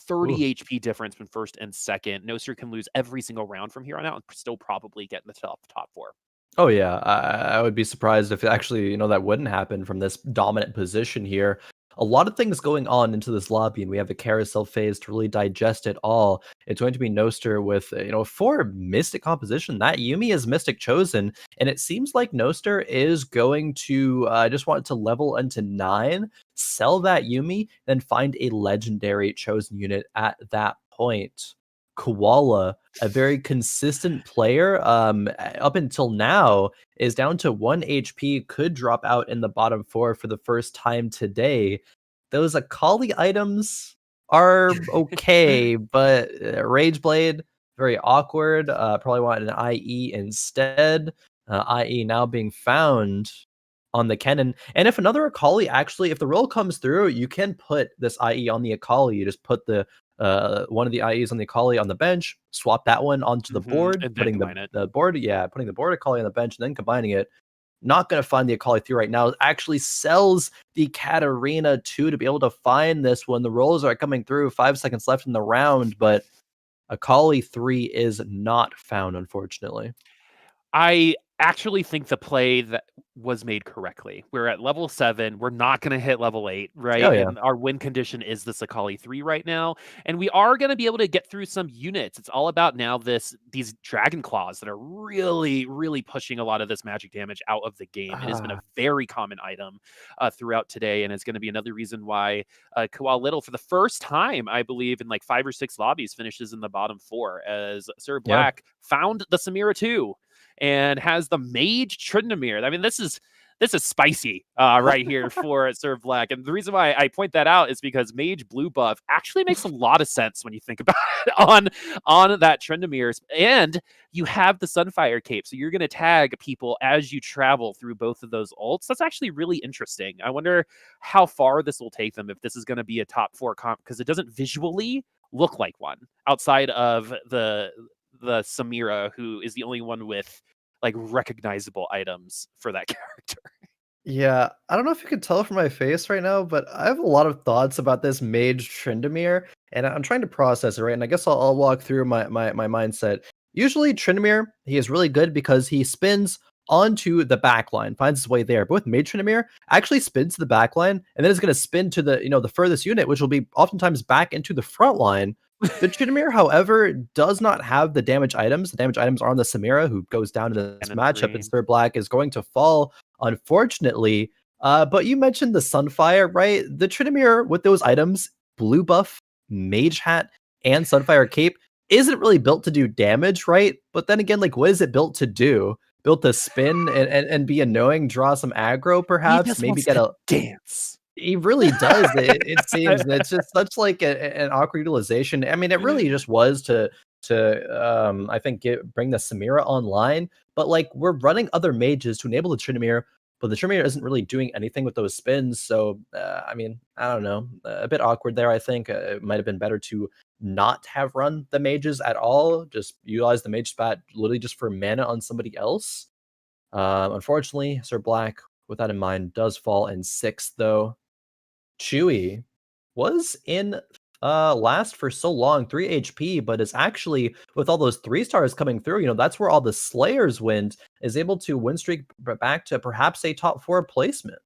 30 Ooh. HP difference from first and second. Noster can lose every single round from here on out and still probably get in the top 4. Oh yeah, I would be surprised if actually, that wouldn't happen from this dominant position here. a lot of things going on into this lobby, and we have a carousel phase to really digest it all. It's going to be Noster with, for Mystic composition. That Yuumi is Mystic chosen, and it seems like Noster is going to just want to level into 9, sell that Yuumi, then find a legendary chosen unit at that point. Koala, a very consistent player, up until now, is down to 1 HP, could drop out in the bottom 4 for the first time today. Those Akali items are okay, but Rage Blade, very awkward. Probably want an IE instead. IE now being found on the Kennen. And if another Akali if the roll comes through, you can put this IE on the Akali. You just put the one of the IEs on the Akali on the bench, swap that one onto the board, and then putting combine it. the board, putting the board Akali on the bench and then combining it. Not going to find the Akali 3 right now. It actually sells the Katarina 2 to be able to find this when the rolls are coming through. 5 seconds left in the round, but Akali 3 is not found, unfortunately. I actually think the play that was made correctly. We're at level 7. We're not going to hit level 8, right? Oh, yeah. And our win condition is this Akali 3 right now. And we are going to be able to get through some units. It's all about now these Dragon Claws that are really, really pushing a lot of this magic damage out of the game. It has been a very common item throughout today. And it's going to be another reason why Koala Little, for the first time, I believe, in like 5 or 6 lobbies, finishes in the bottom 4 as Sirblackp found the Samira 2. And has the Mage Tryndamere. I mean, this is spicy right here for Sirblackp. And the reason why I point that out is because Mage blue buff actually makes a lot of sense when you think about it on that Tryndamere. And you have the Sunfire Cape, so you're going to tag people as you travel through both of those ults. That's actually really interesting. I wonder how far this will take them, if this is going to be a top 4 comp, because it doesn't visually look like one outside of the Samira, who is the only one with like recognizable items for that character. Yeah, I don't know if you can tell from my face right now, but I have a lot of thoughts about this Mage Tryndamere, and I'm trying to process it, right? And I guess I'll walk through my mindset. Usually Tryndamere, he is really good because he spins onto the backline, finds his way there. But with Mage Tryndamere, actually spins to the backline, and then is going to spin to the furthest unit, which will be oftentimes back into the front line. The Tryndamere, however, does not have the damage items. The damage items are on the Samira, who goes down in this matchup, and Sirblackp is going to fall, unfortunately. But you mentioned the Sunfire, right? The Tryndamere with those items, blue buff, mage hat, and Sunfire cape, isn't really built to do damage, right? But then again, like, what is it built to do? Built to spin and be annoying, draw some aggro, perhaps, maybe get a dance. He really does. It seems it's just such like an awkward utilization. I mean, it really just was to I think bring the Samira online, but like we're running other mages to enable the Tryndamere, but the Tryndamere isn't really doing anything with those spins. So I mean, I don't know, a bit awkward there. I think it might have been better to not have run the mages at all. Just utilize the mage spot literally just for mana on somebody else. Unfortunately, Sirblackp, with that in mind, does fall in 6th though. Chewy was in last for so long, 3 HP, but is actually, with all those 3 stars coming through, that's where all the Slayers went, is able to win streak back to perhaps a top 4 placement.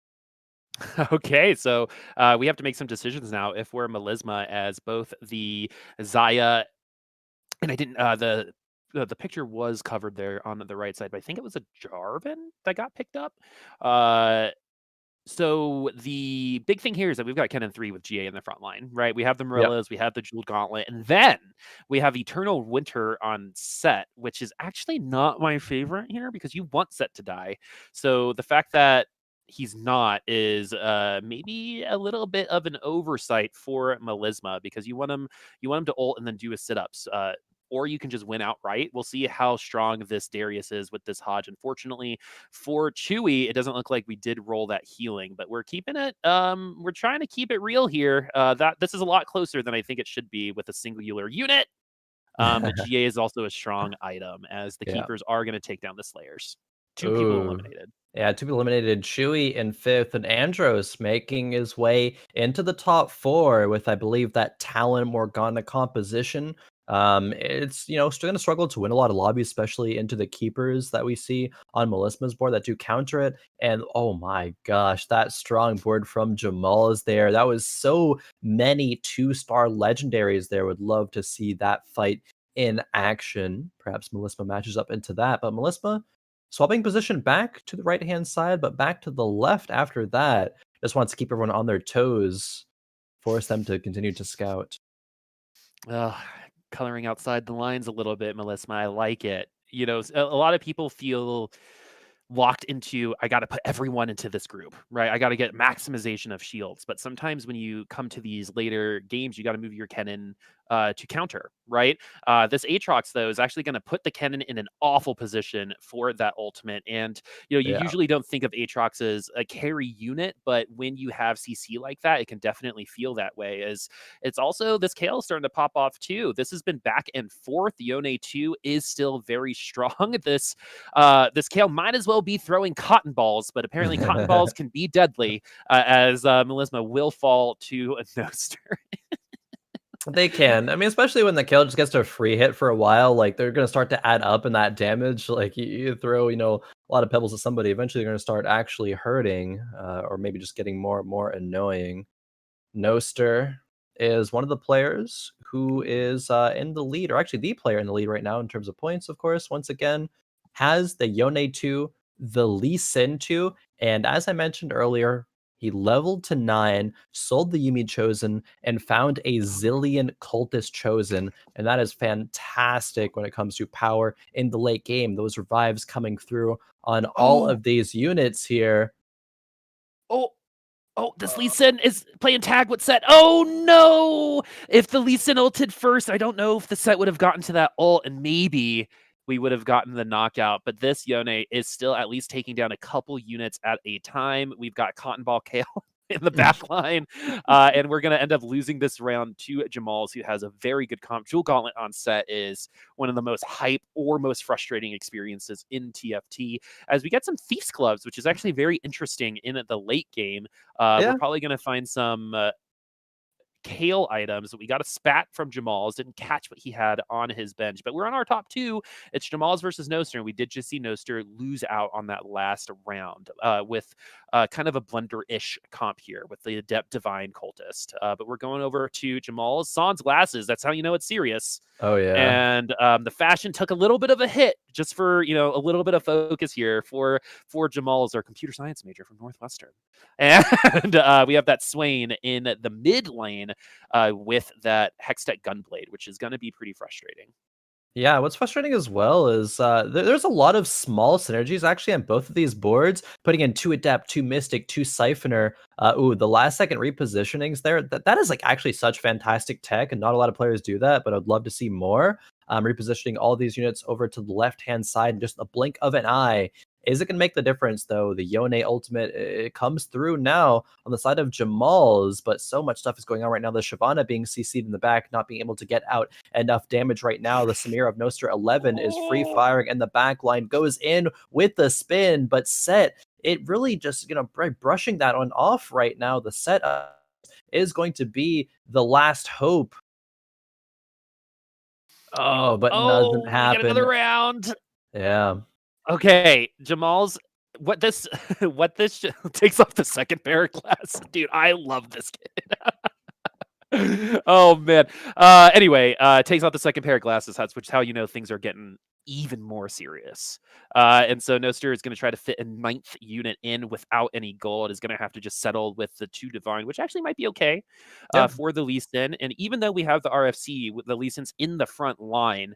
Okay, so we have to make some decisions now if we're Melisma, as both the Xayah, and I didn't the picture was covered there on the right side, but I think it was a Jarvan that got picked up. So the big thing here is that we've got Kennen 3 with GA in the front line, right? We have the Marillas, we have the Jeweled Gauntlet, and then we have Eternal Winter on Set, which is actually not my favorite here because you want Set to die. So the fact that he's not is maybe a little bit of an oversight for Melisma, because you want him to ult and then do his sit-ups. Or you can just win outright. We'll see how strong this Darius is with this Hodge. Unfortunately for Chewy, it doesn't look like we did roll that healing, but we're keeping it. We're trying to keep it real here. That this is a lot closer than I think it should be with a singular unit. The GA is also a strong item, as the keepers are going to take down the Slayers. 2 people eliminated. Yeah, 2 people eliminated. Chewy in 5th, and Andross making his way into the top 4 with, I believe, that Talon Morgana composition. It's still going to struggle to win a lot of lobbies, especially into the keepers that we see on Melisma's board that do counter it. And oh my gosh, that strong board from Jammalz there. That was so many 2-star legendaries there. Would love to see that fight in action. Perhaps Melisma matches up into that, but Melisma swapping position back to the right hand side, but back to the left after that. Just wants to keep everyone on their toes, force them to continue to scout. Coloring outside the lines a little bit, Melisma. I like it. A lot of people feel locked into, I got to put everyone into this group, right? I got to get maximization of shields. But sometimes when you come to these later games, you got to move your Kennen to counter, right? This Aatrox, though, is actually going to put the Kennen in an awful position for that ultimate. And, you Yeah. usually don't think of Aatrox as a carry unit, but when you have CC like that, it can definitely feel that way. As it's also, this Kayle starting to pop off too. This has been back and forth. Yone 2 is still very strong. This Kayle might as well be throwing cotton balls, but apparently cotton balls can be deadly, as Melisma will fall to a Noster. They can. I mean, especially when the kill just gets to a free hit for a while, like they're gonna start to add up in that damage. Like you throw, a lot of pebbles at somebody, eventually they're gonna start actually hurting, or maybe just getting more and more annoying. Noster is one of the players who is in the lead, or actually the player in the lead right now in terms of points, of course. Once again, has the Yone 2, the Lee Sin 2, and as I mentioned earlier, he leveled to 9, sold the Yuumi Chosen, and found a Zilean Cultist Chosen, and that is fantastic when it comes to power in the late game. Those revives coming through on all of these units here. This Lee Sin is playing tag with Set. Oh no! If the Lee Sin ulted first, I don't know if the Set would have gotten to that ult, and maybe we would have gotten the knockout. But this Yone is still at least taking down a couple units at a time. We've got Cotton Ball Kayle in the back line, and we're going to end up losing this round to Jammalz, who has a very good comp. Jewel Gauntlet on Set is one of the most hype or most frustrating experiences in TFT, as we get some Thief's Gloves, which is actually very interesting in the late game. Yeah. We're probably going to find some Kayle items. We got a spat from Jammalz, didn't catch what he had on his bench, but we're on our top 2. It's Jammalz versus Noster, and we did just see Noster lose out on that last round with kind of a blender-ish comp here with the Adept Divine Cultist. But we're going over to Jammalz. Sans glasses, that's how you know it's serious. Oh yeah. And the fashion took a little bit of a hit just for, a little bit of focus here for Jammalz, our computer science major from Northwestern. And we have that Swain in the mid lane with that Hextech Gunblade, which is going to be pretty frustrating. Yeah, what's frustrating as well is there's a lot of small synergies actually on both of these boards. Putting in 2 Adept, 2 Mystic, 2 Siphoner. The last second repositionings there. That is like actually such fantastic tech, and not a lot of players do that, but I'd love to see more. Repositioning all these units over to the left-hand side in just a blink of an eye. Is it going to make the difference, though? The Yone ultimate, it comes through now on the side of Jammalz, but so much stuff is going on right now. The Shyvana being CC'd in the back, not being able to get out enough damage right now. The Samira of Noster 11 is free firing, and the back line goes in with the spin, but Set, it really just, brushing that on off right now. The Set is going to be the last hope. But doesn't happen. We get another round. Yeah. Okay, Jammalz, what this takes off the second pair of glasses. Dude, I love this kid. Oh man. Anyway, takes off the second pair of glasses, which is how you know things are getting even more serious. And so Noster is going to try to fit a 9th unit in without any gold. Is going to have to just settle with the 2 Divine, which actually might be okay for the Lee Sin. And even though we have the RFC, the Lee Sin's in the front line,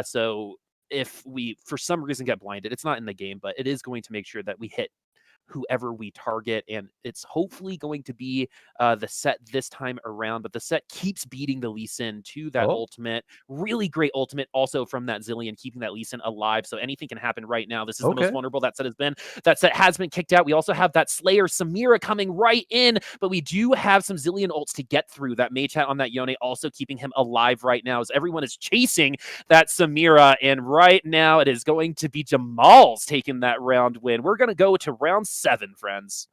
so if we for some reason get blinded, it's not in the game, but it is going to make sure that we hit whoever we target, and it's hopefully going to be the Set this time around. But the Set keeps beating the Lee Sin to that ultimate. Really great ultimate also from that Zilean, keeping that Lee Sin alive, so anything can happen right now. This is the most vulnerable that Set has been. That Set has been kicked out. We also have that Slayer Samira coming right in, but we do have some Zilean ults to get through. That Maychat on that Yone also keeping him alive right now, as everyone is chasing that Samira, and right now it is going to be Jammalz taking that round win. We're going to go to round 7, friends.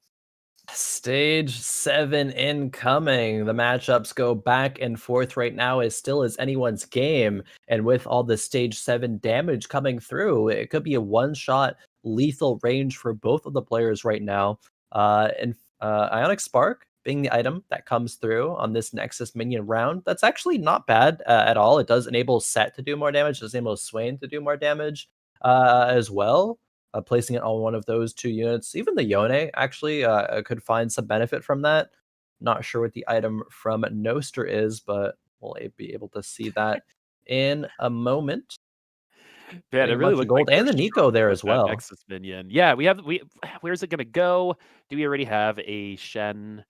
Stage 7 incoming. The matchups go back and forth right now as still as anyone's game. And with all the stage 7 damage coming through, it could be a one-shot lethal range for both of the players right now. And Ionic Spark being the item that comes through on this Nexus minion round, that's actually not bad at all. It does enable Set to do more damage, it does enable Swain to do more damage as well. Placing it on one of those two units. Even the Yone actually could find some benefit from that. Not sure what the item from Noster is, but we'll be able to see that in a moment. Man, it Getting a really bunch of looks like gold we're and the Nico there struggling with as that well. Nexus minion. Yeah, we where's it gonna go? Do we already have a Shen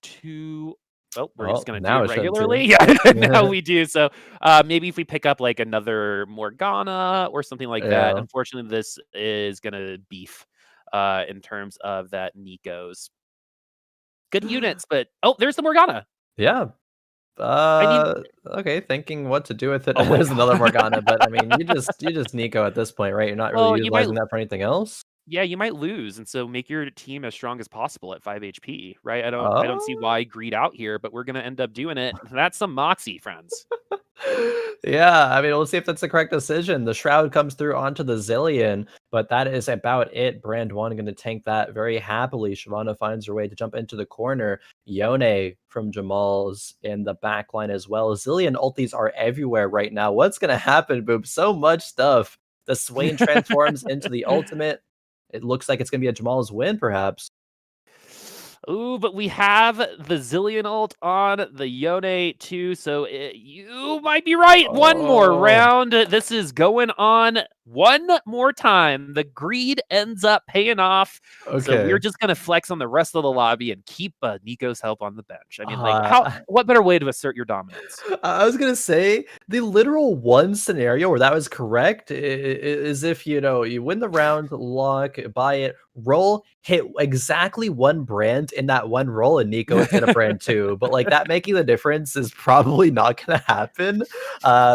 2? Oh, we're just Oh, gonna do now it it's Shen 2. regularly. Yeah, now we do. So maybe if we pick up like another Morgana or something like that. Yeah. Unfortunately, this is gonna beef in terms of that Nico's. Good units, but oh, there's the Morgana. Yeah. I mean, Okay, thinking what to do with it. oh my There's another god. Morgana, but I mean, you just Nico at this point, right? You're not really Well, you might utilizing that for anything else. yeah, you might lose, and so make your team as strong as possible at 5 HP, right? I don't see Oh. why greed out here, but we're gonna end up doing it. That's some moxie, friends. Yeah, I mean, we'll see if that's the correct decision. The Shroud comes through onto the Zillion, but that is about it. Brand 1 going to tank that very happily. Shyvana finds her way to jump into the corner. Yone from Jammalz in the back line as well. Zillion ultis are everywhere right now. What's going to happen, Boop? So much stuff. The Swain transforms into the ultimate. It looks like it's going to be a Jammalz win, perhaps. Ooh, but we have the Zillion ult on the Yone too, so you might be right. One more Oh, round. This is going on one more time. The greed ends up paying off, so we're okay. just gonna flex on the rest of the lobby and keep Nico's help on the bench. I mean, like, how? Uh, What better way to assert your dominance? I was gonna say the literal one scenario where that was correct is if you win the round, lock, buy it, roll, hit exactly one brand in that one roll, and Nico it's gonna brand two. But like that making the difference is probably not gonna happen.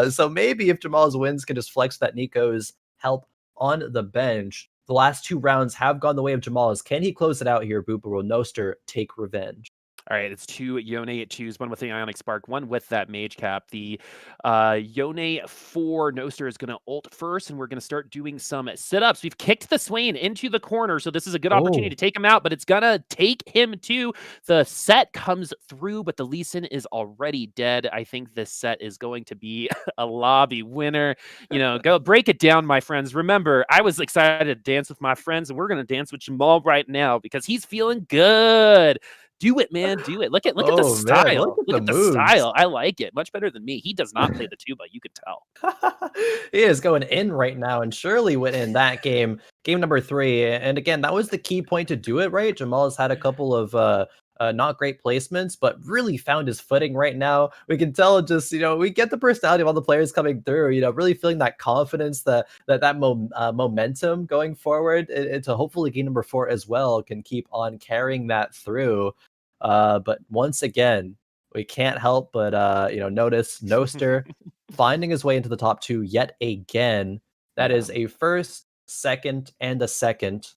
So maybe if Jammalz wins, can just flex that Nico's help on the bench. The last two rounds have gone the way of Jammalz. Can he close it out here, Boop, or will Noster take revenge? All right, it's two Yone twos, one with the Ionic Spark, one with that Mage Cap. The Yone for Noster is going to ult first, and we're going to start doing some sit-ups. We've kicked the Swain into the corner, so this is a good opportunity Oh, to take him out, but it's going to take him to the set comes through, but the Lee Sin is already dead. I think this set is going to be a lobby winner. Go break it down, my friends. Remember, I was excited to dance with my friends, and we're going to dance with Jammalz right now because he's feeling good. Do it, man. Do it. Look at the oh man, look style. at Look the at the moves. style. I like it. Much better than me. He does not play the tuba, you could tell. He is going in right now and surely went in that game number 3. And again, that was the key point to do it, right? Jamal has had a couple of not great placements, but really found his footing right now. We can tell just, we get the personality of all the players coming through, really feeling that confidence, that momentum going forward into hopefully game number 4 as well can keep on carrying that through. But once again, we can't help but notice Noster finding his way into the top 2 yet again. That Yeah. is a first, second, and a second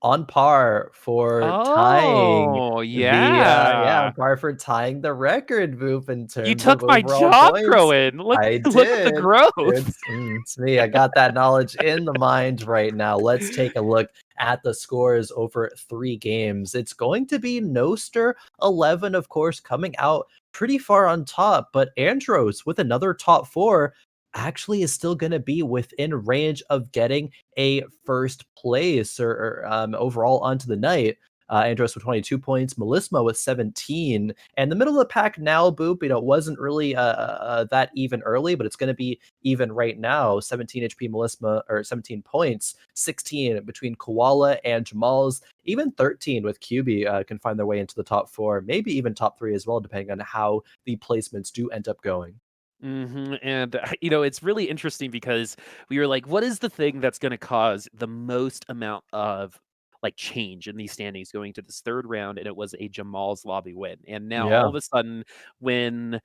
on par for tying Oh, on yeah. par for tying the record, Boop, in You terms of took my overall job, points. Khroen. Look I look at the did. growth. It's me. I got that knowledge in the mind right now. Let's take a look at the scores over 3 games. It's going to be Noster 11, of course, coming out pretty far on top, but Andross with another top 4 actually is still going to be within range of getting a first place or overall onto the night. Andross with 22 points, Melisma with 17, and the middle of the pack now, Boop, it wasn't really that even early, but it's going to be even right now. 17 HP Melisma, or 17 points, 16 between Koala and Jammalz, even 13 with QB can find their way into the top 4, maybe even top 3 as well, depending on how the placements do end up going. And it's really interesting because we were like, what is the thing that's going to cause the most amount of like change in these standings going to this third round? And it was a Jammalz lobby win. And now all Yeah. of a sudden, when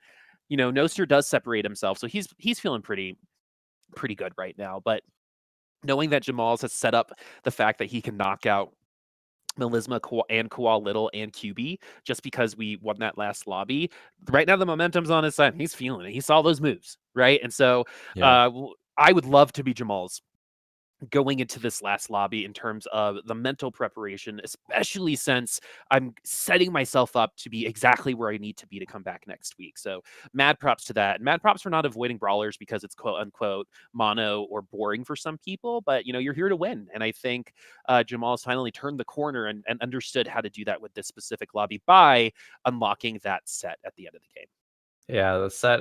Noster does separate himself, so he's feeling pretty good right now. But knowing that Jammalz has set up the fact that he can knock out Melisma and Koal Little and QB just because we won that last lobby. Right now, the momentum's on his side. He's feeling it. He saw those moves, right? And so Yeah. I would love to be Jammalz going into this last lobby in terms of the mental preparation, especially since I'm setting myself up to be exactly where I need to be to come back next week. So mad props to that. And mad props for not avoiding brawlers because it's quote unquote mono or boring for some people, but you're here to win. And I think Jamal has finally turned the corner and understood how to do that with this specific lobby by unlocking that set at the end of the game. Yeah, the set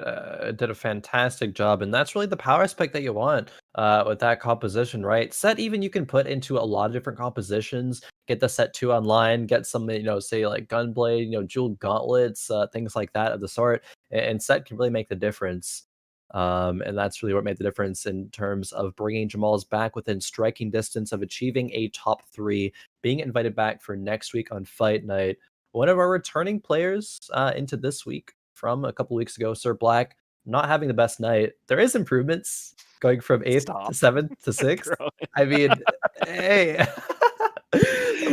did a fantastic job, and that's really the power aspect that you want with that composition, right? Set even you can put into a lot of different compositions. Get the set 2 online, get some, say like Gunblade, jeweled gauntlets, things like that of the sort, and set can really make the difference. And that's really what made the difference in terms of bringing Jammalz back within striking distance of achieving a top 3, being invited back for next week on Fight Night. One of our returning players into this week from a couple weeks ago, Sirblackp, not having the best night. There is improvements going from 8th to Stop. 7th to 6th. Khroen. I mean, hey.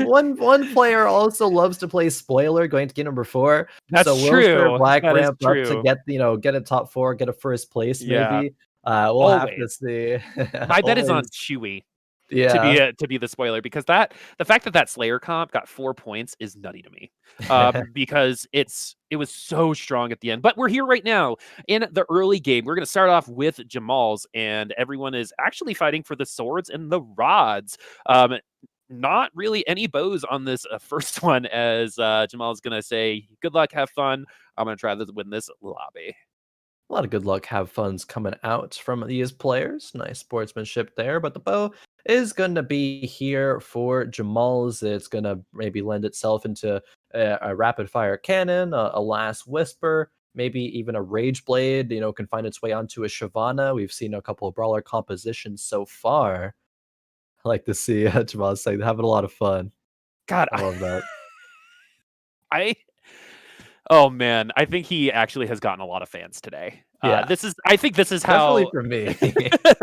one player also loves to play spoiler going to game number 4. That's so will true. Sirblackp That is ramp up to true. get a top 4, get a first place Yeah. maybe? We'll have to Always. see. My bet is on Always. Chewy Yeah. to be the spoiler because the fact that Slayer comp got 4 points is nutty to me. Because it was so strong at the end. But we're here right now in the early game. We're going to start off with Jammalz, and everyone is actually fighting for the swords and the rods. Not really any bows on this first one, as Jammalz is going to say, "Good luck, have fun. I'm going to try to win this lobby." A lot of good luck, have fun's coming out from these players. Nice sportsmanship there, but the bow is going to be here for Jammalz. It's going to maybe lend itself into a rapid fire cannon, a last whisper, maybe even a rage blade, can find its way onto a Shyvana. We've seen a couple of brawler compositions so far. I like to see Jammalz saying having a lot of fun. God, I love that. Oh man, I think he actually has gotten a lot of fans today. Yeah, I think this is especially how for me.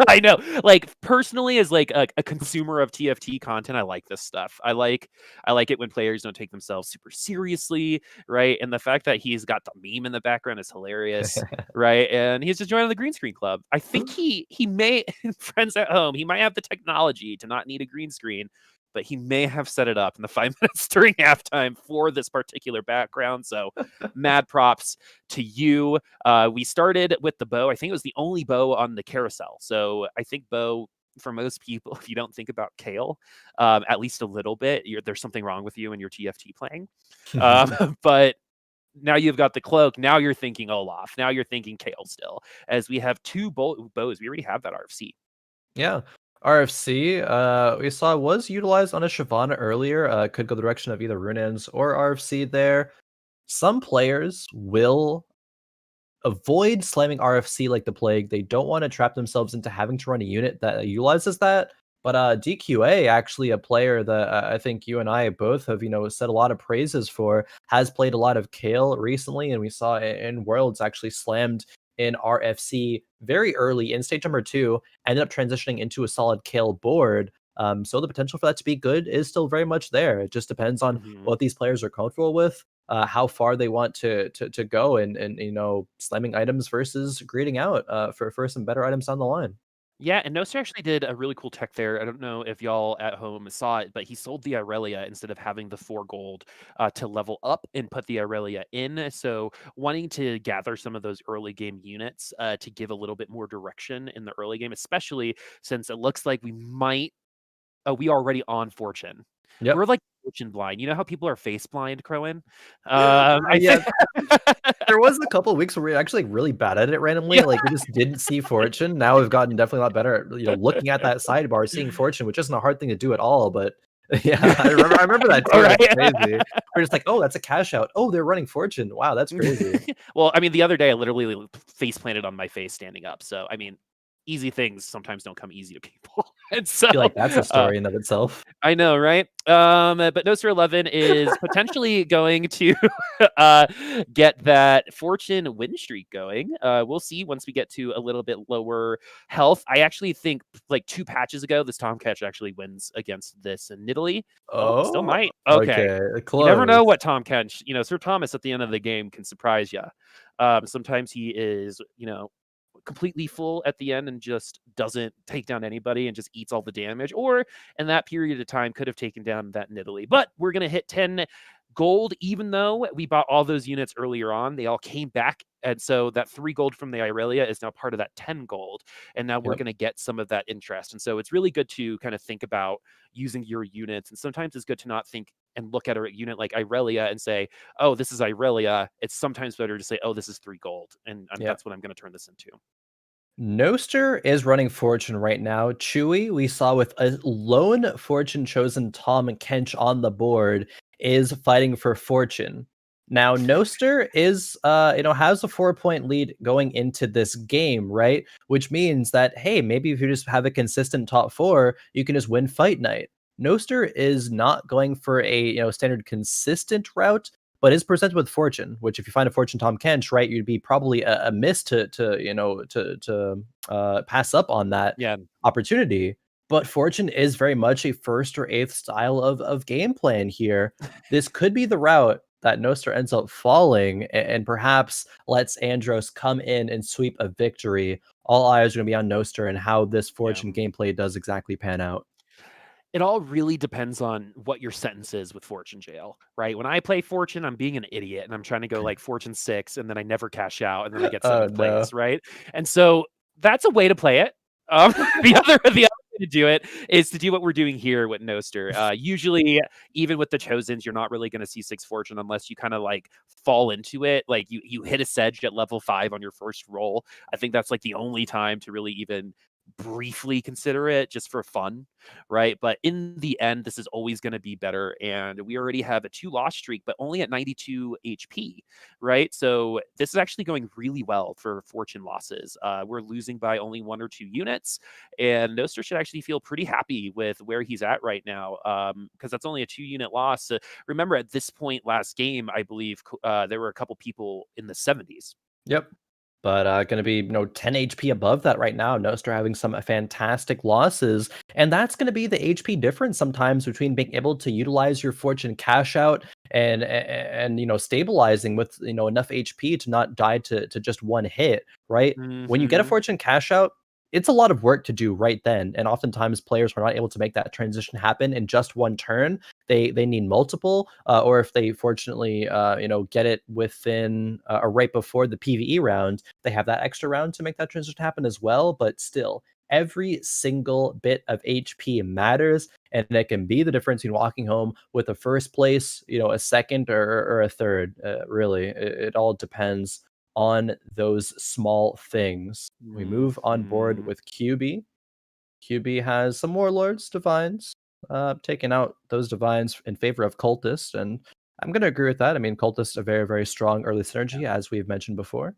I know. Like personally, as like a consumer of TFT content, I like this stuff. I like it when players don't take themselves super seriously, right? And the fact that he's got the meme in the background is hilarious, right? And he's just joining the green screen club. I think he may friends at home. He might have the technology to not need a green screen, but he may have set it up in the 5 minutes during halftime for this particular background. So mad props to you. We started with the bow. I think it was the only bow on the carousel. So I think bow, for most people, if you don't think about Kale, at least a little bit, there's something wrong with you and your TFT playing. But now you've got the cloak. Now you're thinking Olaf. Now you're thinking Kale still. As we have 2 bows. We already have that RFC. Yeah. RFC, we saw was utilized on a Shyvana earlier. Could go the direction of either Runans or RFC there. Some players will avoid slamming RFC like the plague. They don't want to trap themselves into having to run a unit that utilizes that. But DQA, actually a player that I think you and I both have, said a lot of praises for, has played a lot of Kale recently, and we saw in Worlds actually slammed in RFC very early in stage number 2, ended up transitioning into a solid Kale board. So the potential for that to be good is still very much there. It just depends on what these players are comfortable with, how far they want to go, and slamming items versus greeting out for some better items down the line. Yeah, and Noster actually did a really cool tech there. I don't know if y'all at home saw it, but he sold the Irelia instead of having the 4 gold to level up and put the Irelia in. So wanting to gather some of those early game units to give a little bit more direction in the early game, especially since it looks like we might we are already on Fortune. Yep. We're like Fortune blind. You know how people are face blind, Khroen? Yeah. There was a couple of weeks where we were actually really bad at it randomly. Yeah. Like we just didn't see Fortune. Now we've gotten definitely a lot better at looking at that sidebar, seeing Fortune, which isn't a hard thing to do at all. But yeah, I remember that too. Right. That's crazy. We're just like, oh, that's a cash out. Oh, they're running Fortune. Wow, that's crazy. Well, I mean, the other day I literally face planted on my face standing up. So I mean, easy things sometimes don't come easy to people. And so, I feel like that's a uh, story in of itself. I know, right? But Noster 11 is potentially going to get that fortune win streak going. We'll see once we get to a little bit lower health. I actually think like 2 patches ago, this Tomcat actually wins against this in Italy. Oh, still Oh, might. Okay. okay, You never know close. what Tomcat, Sir Thomas at the end of the game can surprise you. Sometimes he is, completely full at the end and just doesn't take down anybody and just eats all the damage, or in that period of time could have taken down that Nidalee. But we're going to hit 10 gold, even though we bought all those units earlier on. They all came back. And so that 3 gold from the Irelia is now part of that 10 gold. And now we're Yep. going to get some of that interest. And so it's really good to kind of think about using your units. And sometimes it's good to not think and look at a unit like Irelia and say, oh, this is Irelia. It's sometimes better to say, oh, this is 3 gold. And Yep. that's what I'm going to turn this into. Noster is running Fortune right now. Chewy, we saw with a lone Fortune chosen Tom Kench on the board, is fighting for Fortune. Now, Noster is, has a 4-point lead going into this game, right? Which means that, hey, maybe if you just have a consistent top 4, you can just win Fight Night. Noster is not going for a, standard consistent route, but is presented with Fortune, which if you find a Fortune Tom Kench, right, you'd be probably a miss to pass up on that Yeah. opportunity. But Fortune is very much a first or eighth style of game plan here. This could be the route that Noster ends up falling and perhaps lets Andross come in and sweep a victory. All eyes are going to be on Noster and how this Fortune gameplay does exactly pan out. It all really depends on what your sentence is with Fortune Jail, right? When I play Fortune, I'm being an idiot and I'm trying to go like Fortune 6 and then I never cash out and then I get Oh 7th no. place, right? And so that's a way to play it. The other way to do it is to do what we're doing here with Noster. Usually, even with the Chosens, you're not really going to see 6 Fortune unless you kind of like fall into it. Like you hit a Sedge at level 5 on your first roll. I think that's like the only time to really even briefly consider it just for fun, right? But in the end, this is always going to be better. And we already have a 2 loss streak, but only at 92 HP, right? So this is actually going really well for Fortune losses. We're losing by only 1 or 2 units, and Noster should actually feel pretty happy with where he's at right now, because that's only a 2-unit loss. Remember, at this point last game, I believe there were a couple people in the 70s. Yep. But going to be 10 HP above that right now. Noster having some fantastic losses, and that's going to be the HP difference sometimes between being able to utilize your Fortune cash out and stabilizing with enough HP to not die to just one hit. Right when you get a Fortune cash out, it's a lot of work to do right then, and oftentimes players are not able to make that transition happen in just one turn. They need multiple, or if they fortunately get it within or right before the PVE round, they have that extra round to make that transition happen as well. But still, every single bit of HP matters, and it can be the difference between walking home with a first place, a second or a third. Really, it all depends on those small things. We move on board with QB. QB has some Warlords, Divines, taking out those Divines in favor of Cultist, and I'm going to agree with that. I mean, Cultist a very, very strong early synergy, as we've mentioned before.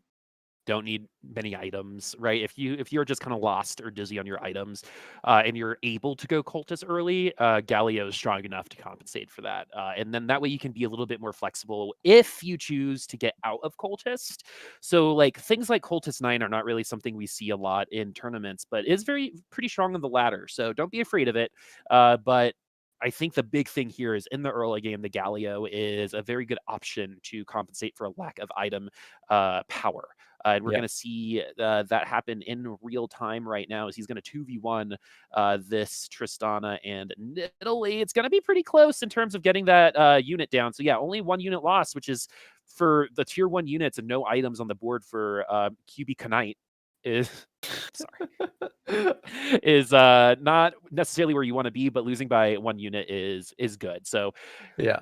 Don't need many items, right? If you're just kind of lost or dizzy on your items, and you're able to go cultist early, Galio is strong enough to compensate for that, and then that way you can be a little bit more flexible if you choose to get out of cultist. So like things like cultist 9 are not really something we see a lot in tournaments, but is pretty strong on the ladder. So don't be afraid of it. But I think the big thing here is in the early game, the Galio is a very good option to compensate for a lack of item power. And we're going to see that happen in real time right now as he's going to 2v1 this Tristana and Nidalee. It's going to be pretty close in terms of getting that unit down. So yeah, only 1 unit lost, which is for the tier 1 units and no items on the board for QB Knight is is not necessarily where you want to be, but losing by 1 unit is good. So yeah,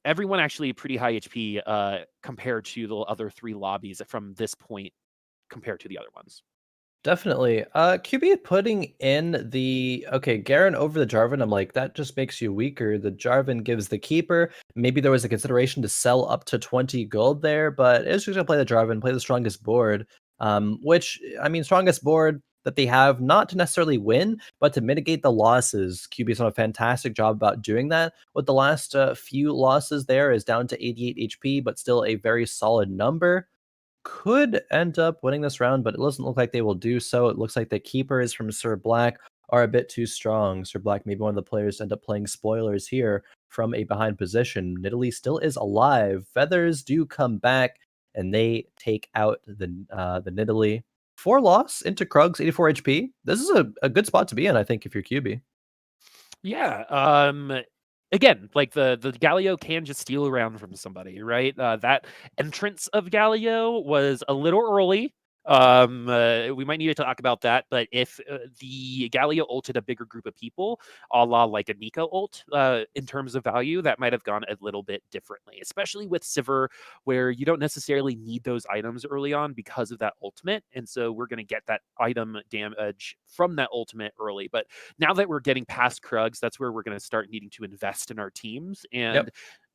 everyone actually pretty high HP compared to the other 3 lobbies from this point compared to the other ones. Definitely. QB putting in the Garen over the Jarvan. I'm like, that just makes you weaker. The Jarvan gives the keeper. Maybe there was a consideration to sell up to 20 gold there, but it's just gonna play the Jarvan, play the strongest board. Which I mean, strongest board. that they have, not to necessarily win, but to mitigate the losses. QB's done a fantastic job about doing that. With the last few losses there is down to 88 HP, but still a very solid number. Could end up winning this round, but it doesn't look like they will do so. It looks like the keepers from Sirblackp are a bit too strong. Sirblackp may be one of the players to end up playing spoilers here from a behind position. Nidalee still is alive. Feathers do come back, and they take out the Nidalee. 4 loss into Krug's 84 HP. This is a good spot to be in, I think, if you're QB. Yeah. Again, like the Galio can just steal around from somebody, right? That entrance of Galio was a little early. We might need to talk about that, but if the Galio ulted a bigger group of people, a la like a Nico ult, in terms of value, that might have gone a little bit differently, especially with Sivir, where you don't necessarily need those items early on because of that ultimate. And so we're going to get that item damage from that ultimate early. But now that we're getting past Krugs, that's where we're going to start needing to invest in our teams. And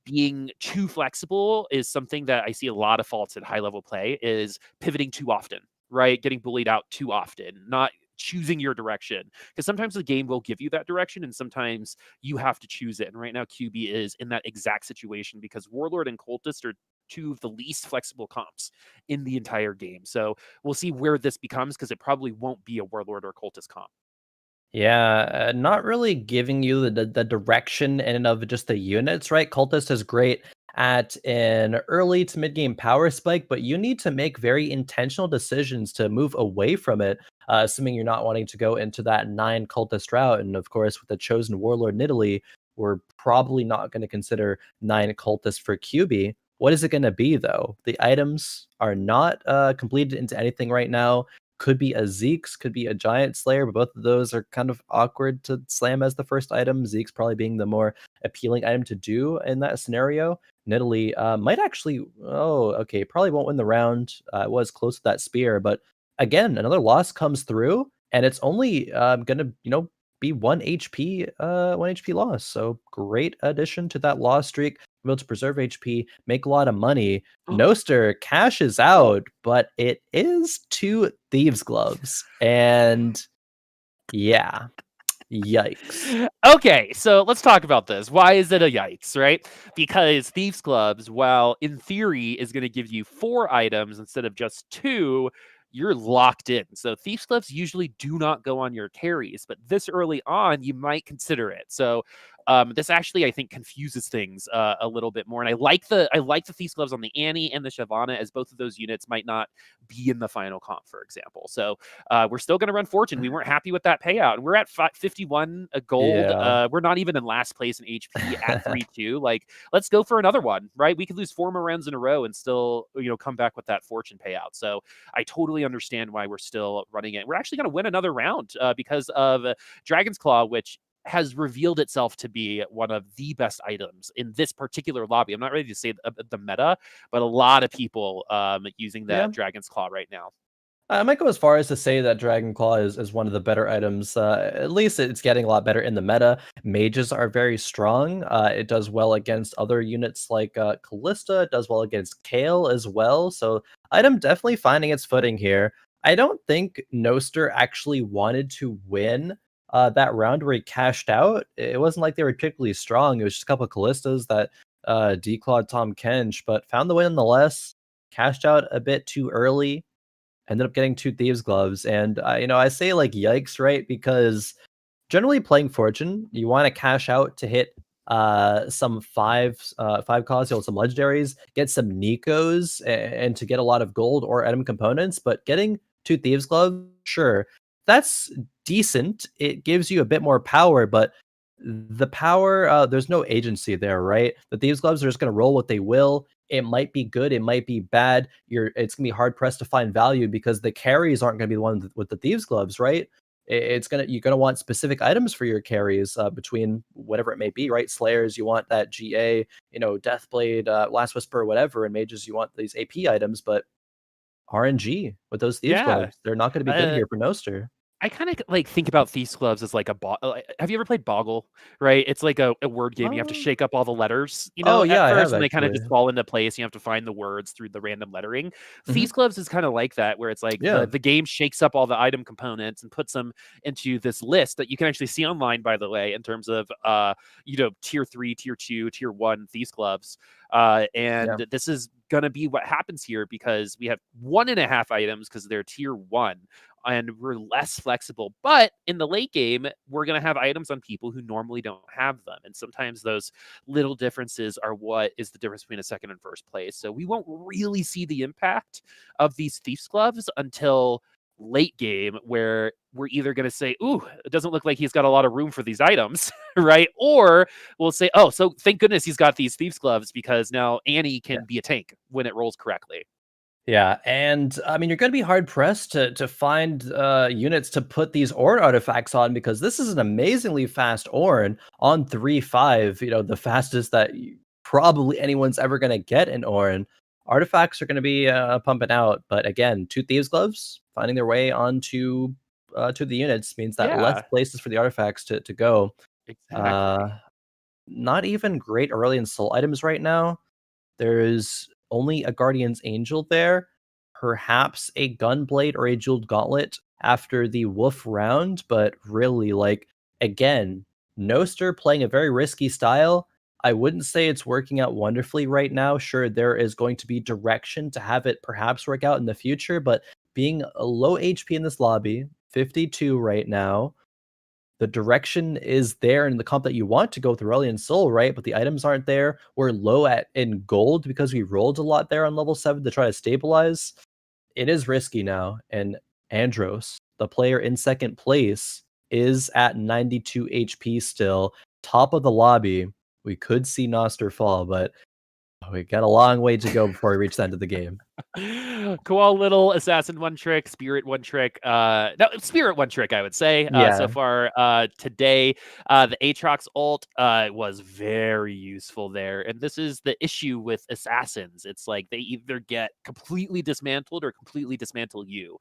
being too flexible is something that I see a lot of faults at high level play, is pivoting too often, right? Getting bullied out too often, not choosing your direction. Because sometimes the game will give you that direction and sometimes you have to choose it. And right now QB is in that exact situation because Warlord and Cultist are two of the least flexible comps in the entire game. So we'll see where this becomes, because it probably won't be a Warlord or Cultist comp. Yeah, not really giving you the direction in and of just the units, right? Cultist is great at an early to mid game power spike, but you need to make very intentional decisions to move away from it, assuming you're not wanting to go into that 9 Cultist route. And of course, with the chosen Warlord Nidalee, we're probably not going to consider 9 Cultists for QB. What is it going to be, though? The items are not completed into anything right now. Could be a Zeke's, could be a Giant Slayer, but both of those are kind of awkward to slam as the first item. Zeke's probably being the more appealing item to do in that scenario. Nidalee might actually, probably won't win the round. It was close to that spear, but again, another loss comes through, and it's only gonna, be 1 HP, 1 HP loss. So great addition to that loss streak. Able to preserve HP, make a lot of money. Noster cashes out, but it is 2 Thieves Gloves. And yeah, yikes. Okay, so let's talk about this. Why is it a yikes, right? Because Thieves Gloves, while in theory is going to give you 4 items instead of just 2, you're locked in. So Thieves Gloves usually do not go on your carries, but this early on, you might consider it. So this actually, I think, confuses things a little bit more. And I like the Thieves Gloves on the Annie and the Shyvana, as both of those units might not be in the final comp, for example. So we're still going to run Fortune. We weren't happy with that payout. And we're at 51 gold. Yeah. We're not even in last place in HP at 3-2. Like, let's go for another one, right? We could lose 4 more rounds in a row and still, come back with that Fortune payout. So I totally understand why we're still running it. We're actually going to win another round because of Dragon's Claw, which has revealed itself to be one of the best items in this particular lobby. I'm not ready to say the meta, but a lot of people using that Dragon's Claw right now. I might go as far as to say that Dragon Claw is one of the better items. At least it's getting a lot better in the meta. Mages are very strong. It does well against other units like Callista. It does well against Kayle as well. So item definitely finding its footing here. I don't think Noster actually wanted to win that round where he cashed out. It wasn't like they were particularly strong. It was just a couple of Callistas that declawed Tom Kench, but found the win nonetheless. Cashed out a bit too early. Ended up getting 2 Thieves Gloves. And, I say like yikes, right? Because generally playing Fortune, you want to cash out to hit some 5 costs, some legendaries, get some Nikos, and to get a lot of gold or item components. But getting 2 Thieves Gloves, sure, that's decent. It gives you a bit more power, but the power, there's no agency there, right? The Thieves Gloves are just going to roll what they will. It might be good, it might be bad. It's gonna be hard pressed to find value because the carries aren't gonna be the one with the Thieves Gloves, right? You're gonna want specific items for your carries between whatever it may be, right? Slayers, you want that GA, Deathblade, Last Whisper, whatever, and mages, you want these AP items, but RNG with those Thieves Gloves, they're not gonna be good here for Noster. I kind of like think about Thieves Gloves as like have you ever played Boggle? Right, it's like a word game. You have to Oh, shake up all the letters, oh at yeah, I have first, and they kind of actually. just fall into place. You have to find the words through the random lettering. Hmm. Thieves Gloves is kind of like that, where it's like Yeah, the game shakes up all the item components and puts them into this list that you can actually see online, by the way, in terms of tier 3, tier 2, tier 1 Thieves Gloves. yeah, And this is gonna be what happens here, because we have 1.5 items because they're tier 1, and we're less flexible. But in the late game, we're going to have items on people who normally don't have them. And sometimes those little differences are what is the difference between a second and first place. So we won't really see the impact of these Thieves Gloves until late game, where we're either going to say, ooh, it doesn't look like he's got a lot of room for these items, right? Or we'll say, oh, so thank goodness he's got these Thieves Gloves, because now Annie yeah. can be a tank when it rolls correctly. Yeah, and I mean, you're going to be hard pressed to find units to put these Ornn artifacts on, because this is an amazingly fast Ornn on 3.5. The fastest that probably anyone's ever going to get in Ornn. Artifacts are going to be pumping out, but again, two Thieves Gloves finding their way onto to the units means that less Yeah, places for the artifacts to go. Uh, exactly. Not even great Aurelian Soul items right now. There's only a Guardian's Angel there, perhaps a Gunblade or a Jeweled Gauntlet after the Wolf round, but really, like, again, Noster playing a very risky style. I wouldn't say it's working out wonderfully right now. Sure, there is going to be direction to have it perhaps work out in the future, but being a low HP in this lobby, 52 right now, the direction is there in the comp that you want to go with Aurelion Soul, right? But the items aren't there. We're low in gold because we rolled a lot there on level 7 to try to stabilize. It is risky now. And Andross, the player in second place, is at 92 HP still, top of the lobby. We could see Noster fall, but we got a long way to go before we reach the end of the game. Koal Little, Assassin one trick, Spirit one trick. No, Spirit one trick, I would say. So Yeah. far today, the Aatrox ult was very useful there. And this is the issue with assassins. It's like they either get completely dismantled or completely dismantle you.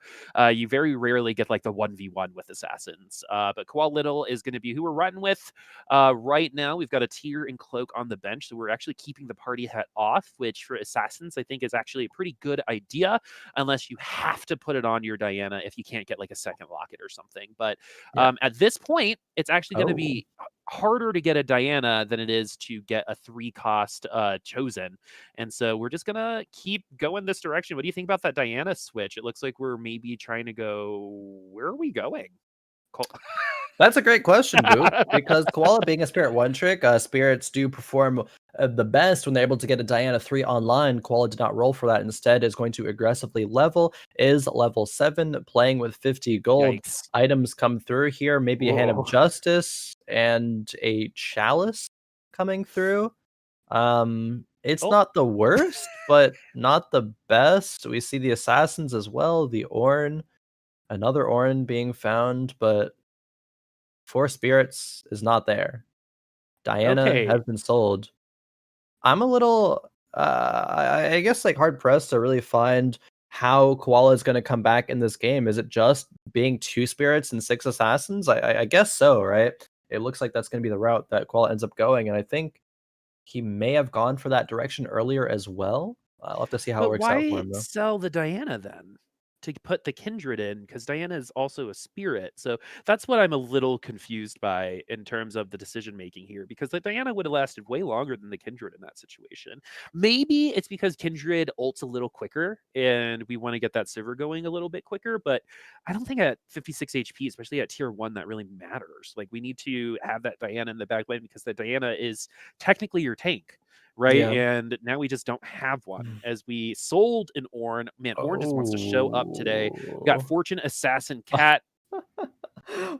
You very rarely get like the 1v1 with assassins. But Koal Little is going to be who we're running with. Right now, we've got a Tier and Cloak on the bench, so we're actually keeping the party hat off, which for assassins I think is actually a pretty good idea, unless you have to put it on your Diana if you can't get like a second locket or something. But Yeah. at this point, it's actually going to Oh. be harder to get a Diana than it is to get a 3-cost chosen. And so we're just gonna keep going this direction. What do you think about that Diana switch? It looks like we're maybe trying to go. Where are we going? That's a great question, Boop, because Koala being a Spirit one trick, spirits do perform the best when they're able to get a Diana 3 online. Koala did not roll for that. Instead, is going to aggressively level, is level 7, playing with 50 gold. Yikes. Items come through here, maybe a Hand of Whoa. Justice and a Chalice coming through. It's Oh, not the worst, but not the best. We see the Assassins as well, the Ornn, another Ornn being found, but Four Spirits is not there. Diana okay. has been sold. I'm a little, I guess, like, hard pressed to really find how Koala is going to come back in this game. Is it just being 2 Spirits and 6 Assassins? I guess so, right? It looks like that's going to be the route that Koala ends up going, and I think he may have gone for that direction earlier as well. I'll have to see how it But works out for why him, though. sell the Diana then? To put the Kindred in, because Diana is also a spirit. So that's what I'm a little confused by in terms of the decision making here, because the Diana would have lasted way longer than the Kindred in that situation. Maybe it's because Kindred ults a little quicker and we want to get that Sivir going a little bit quicker, but I don't think at 56 HP, especially at tier 1, that really matters. Like, we need to have that Diana in the back lane because the Diana is technically your tank, right? Yeah. And now we just don't have one. As we sold an Ornn, man, Ornn just wants to show up today. We got Oh. Fortune Assassin Cat.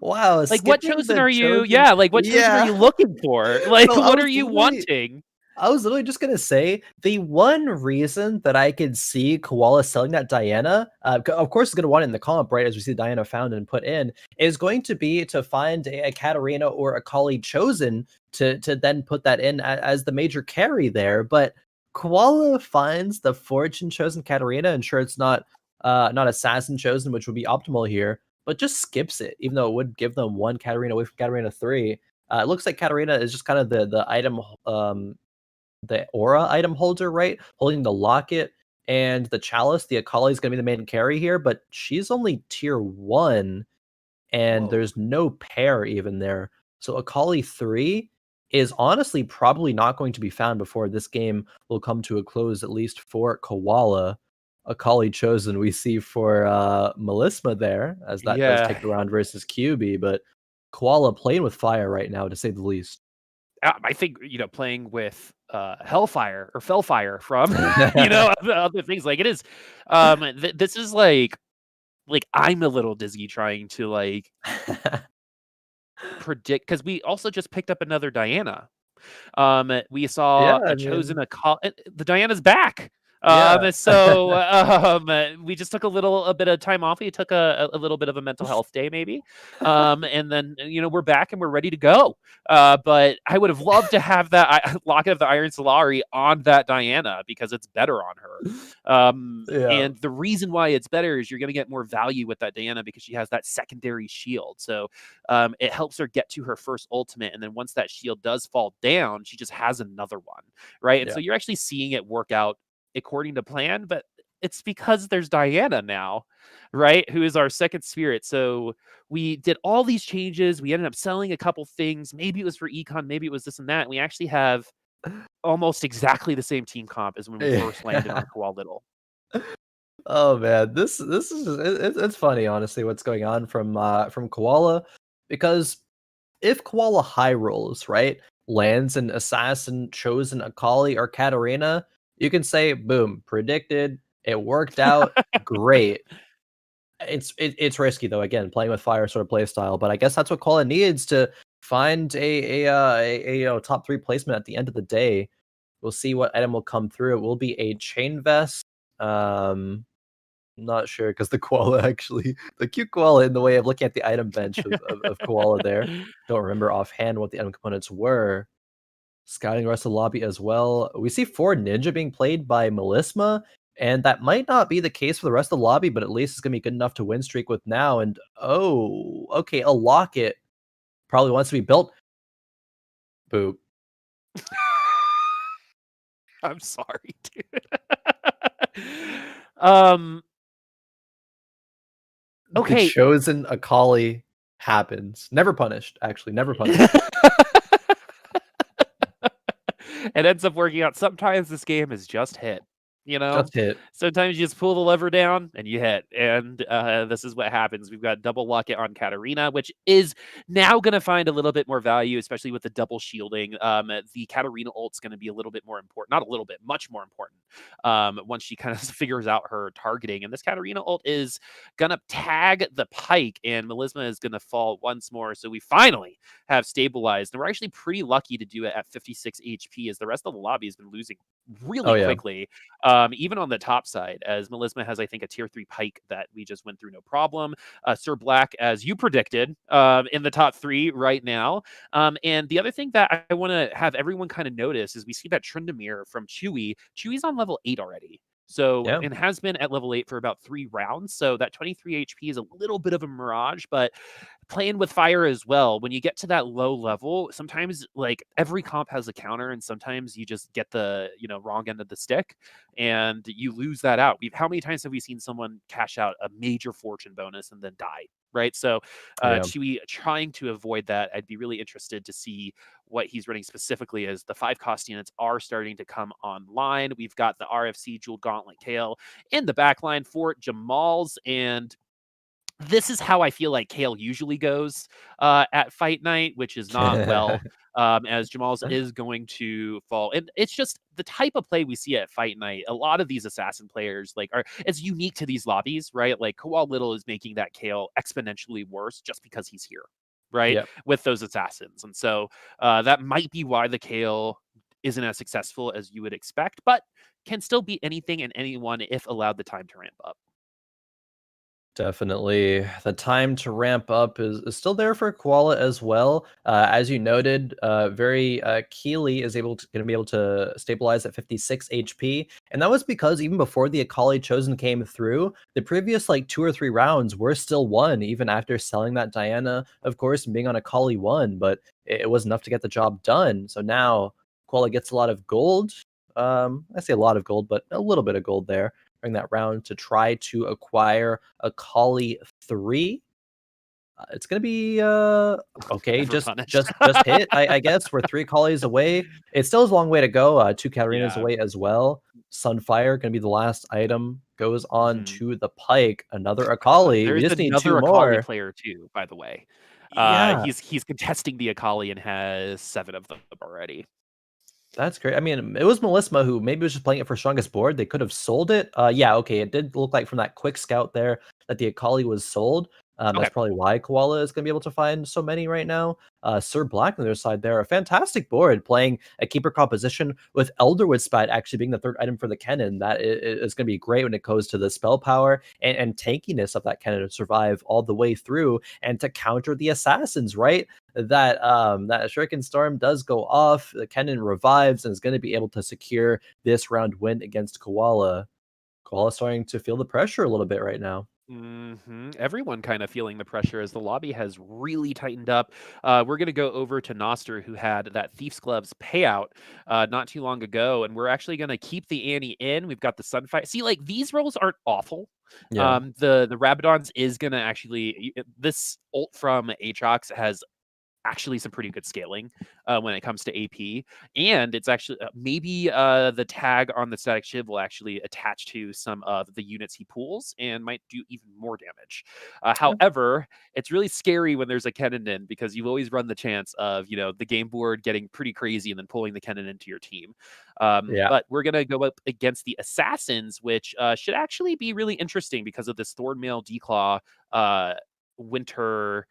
Wow, Like, what skipping chosen the are you? chosen. Yeah, like, what chosen are Yeah. you looking for? Like, So what are you wanting? I was literally just gonna say the one reason that I could see Koala selling that Diana, of course, is gonna want it in the comp, right? As we see Diana found and put in, is going to be to find a Katarina or a Kali chosen to then put that in as the major carry there. But Koala finds the Fortune chosen Katarina, and sure, it's not not Assassin chosen, which would be optimal here. but just skips it, even though it would give them one Katarina away from Katarina 3. It looks like Katarina is just kind of the item, the aura item holder, right? Holding the locket and the chalice. The Akali is going to be the main carry here, but she's only tier 1, and Whoa. there's no pair even there. So Akali 3 is honestly probably not going to be found before this game will come to a close, at least for Koala. Akali chosen we see for Melisma there, as that does Yeah. take the round versus QB, but Koala playing with fire right now, to say the least. I think, playing with Hellfire or Fellfire from, other things like it is. This is like I'm a little dizzy trying to predict, because we also just picked up another Diana. We Yeah, saw I a mean, chosen the Diana's back. yeah. So we just took a bit of time off. We took a little bit of a mental health day, maybe. And then we're back and we're ready to go. But I would have loved to have that Locket of the Iron Solari on that Diana, because it's better on her. Yeah. And the reason why it's better is you're going to get more value with that Diana because she has that secondary shield. So it helps her get to her first ultimate, and then once that shield does fall down, she just has another one, right? And Yeah. so you're actually seeing it work out according to plan, but it's because there's Diana now, right? Who is our second spirit. So we did all these changes. We ended up selling a couple things. Maybe it was for econ, maybe it was this and that. And we actually have almost exactly the same team comp as when we first landed on Koal Little. Oh man, this is just, it's funny, honestly, what's going on from Koala, because if Koala high rolls, right, lands an assassin chosen Akali or Katarina, you can say boom, predicted, it worked out, great. It's risky though, again, playing with fire sort of play style, but I guess that's what Koala needs to find a top 3 placement at the end of the day. We'll see what item will come through. It will be a chain vest. Not sure, because the koala actually, the cute koala in the way of looking at the item bench of koala there. Don't remember offhand what the item components were. Scouting the rest of the lobby as well. We see 4 ninja being played by Melisma, and that might not be the case for the rest of the lobby, but at least it's gonna be good enough to win streak with now. And oh, okay, a locket probably wants to be built. Boop. I'm sorry, dude. um The okay. chosen Akali happens. Never punished, actually, never punished. It ends up working out. Sometimes this game is just hit. Just hit. Sometimes you just pull the lever down and you hit, and this is what happens. We've got double locket on Katarina, which is now going to find a little bit more value, especially with the double shielding. The Katarina ult's going to be a little bit more important, not a little bit, much more important. Once she kind of figures out her targeting, and this Katarina ult is going to tag the Pike, and Melisma is going to fall once more. So we finally have stabilized, and we're actually pretty lucky to do it at 56 HP, as the rest of the lobby has been losing really Oh yeah. quickly. Even on the top side, as Melisma has, I think, a tier 3 Pike that we just went through no problem. Sirblackp, as you predicted, in the top 3 right now. And the other thing that I want to have everyone kind of notice is we see that Tryndamere from Chewy. Chewy's on level 8 already. So, Yeah. and has been at level 8 for about 3 rounds. So that 23 HP is a little bit of a mirage, but playing with fire as well, when you get to that low level, sometimes every comp has a counter, and sometimes you just get the wrong end of the stick and you lose that out. How many times have we seen someone cash out a major fortune bonus and then die, right? So Yeah. Chewy trying to avoid that. I'd be really interested to see what he's running specifically, as the 5 cost units are starting to come online. We've got the RFC Jeweled Gauntlet Kale in the backline for Jammalz, and this is how I feel like Kale usually goes at fight night, which is not well, as Jammalz is going to fall. And it's just the type of play we see at fight night. A lot of these assassin players it's unique to these lobbies, right? Like Koal Little is making that Kale exponentially worse just because he's here, right? Yep. With those assassins. And so that might be why the Kale isn't as successful as you would expect, but can still beat anything and anyone if allowed the time to ramp up. Definitely. The time to ramp up is still there for Koala as well. As you noted, very Keely is gonna be able to stabilize at 56 HP, and that was because even before the Akali Chosen came through, the previous like 2 or 3 rounds were still won, even after selling that Diana, of course, and being on Akali 1, but it was enough to get the job done. So now Koala gets a lot of gold. I say a lot of gold, but a little bit of gold there during that round to try to acquire a Akali 3. It's gonna be okay. Never Just punished. just just hit. I guess we're 3 Akalis away. It still is a long way to go. 2 Katarinas Yeah. away as well. Sunfire gonna be the last item. Goes on Mhm. to the Pike. Another Akali. We There's just need 2 another Akali more. player too, by the way. Yeah, He's contesting the Akali and has 7 of them already. that's great. I mean, it was Melisma who maybe was just playing it for strongest board. They could have sold it. Yeah, okay. It did look like from that quick scout there that the Akali was sold. That's Okay. probably why Koala is going to be able to find so many right now. Sirblackp on their side there, a fantastic board playing a keeper composition with Elderwood Spite actually being the third item for the cannon. That is going to be great when it goes to the spell power and tankiness of that cannon to survive all the way through and to counter the assassins, right? That Shuriken Storm does go off. The cannon revives and is going to be able to secure this round win against Koala. Koala starting to feel the pressure a little bit right now. Everyone kind of feeling the pressure as the lobby has really tightened up. We're going to go over to Noster, who had that Thief's Gloves payout not too long ago, and we're actually going to keep the Annie in. We've got the Sunfight. See, like these rolls aren't awful. Yeah. The Rabadons is going to actually this ult from Aatrox has actually some pretty good scaling when it comes to AP. And it's actually maybe the tag on the static shiv will actually attach to some of the units he pulls and might do even more damage. Yeah. However, it's really scary when there's a Kennen in because you always run the chance of, the game board getting pretty crazy and then pulling the Kennen into your team. Yeah. But we're going to go up against the Assassins, which should actually be really interesting because of this Thornmail Declaw winter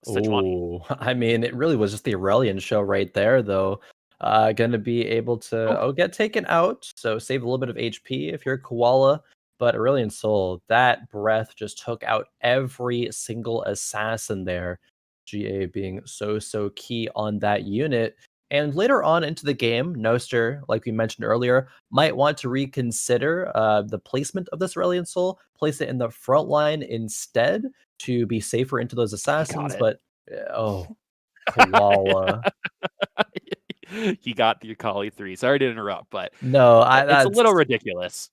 Sejuani. Oh, I mean, it really was just the Aurelion show right there, though. Gonna be able to Oh, get taken out, so save a little bit of HP if you're Koala. But Aurelion Soul, that breath just took out every single assassin there. GA being so key on that unit. And later on into the game, Noster, like we mentioned earlier, might want to reconsider the placement of this Aurelion Soul, place it in the front line instead to be safer into those he got assassins, it. but Koala. He got the Akali 3. Sorry to interrupt, but No, I it's a that's little ridiculous.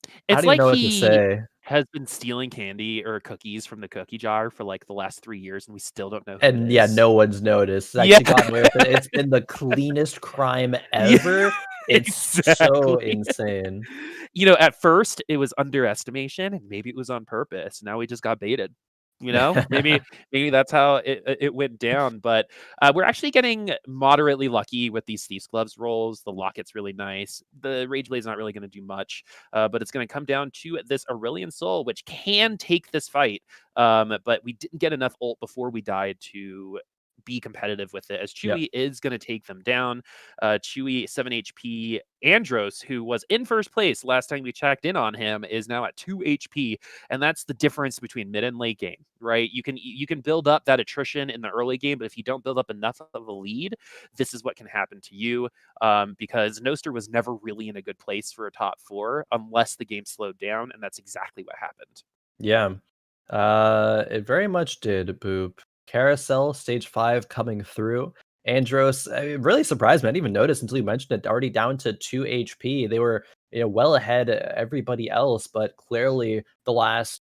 I It's don't even like know what to he say. has been stealing candy or cookies from the cookie jar for like the last 3 years, and we still don't know who it And yeah, is. no one's noticed. It's Yeah. actually gotten away with it. It's been the cleanest crime Yeah, ever. It's so exactly. insane. At first it was underestimation, and maybe it was on purpose. Now we just got baited. Maybe that's how it went down. But we're actually getting moderately lucky with these Thieves Gloves rolls. The Locket's really nice. The Rage Blade's not really going to do much, but it's going to come down to this Aurelion Soul, which can take this fight. But we didn't get enough ult before we died to be competitive with it, as Yep. Chewy is going to take them down. Chewy 7 HP. Andross, who was in first place last time we checked in on him, is now at 2 HP, and that's the difference between mid and late game, right? You can build up that attrition in the early game, but if you don't build up enough of a lead, this is what can happen to you. Because Noster was never really in a good place for a top 4 unless the game slowed down, and that's exactly what happened. Yeah. It very much did, Boop. Carousel, stage 5 coming through. Andros, really surprised me. I didn't even notice until you mentioned it. Already down to 2 HP. They were, well ahead of everybody else, but clearly the last,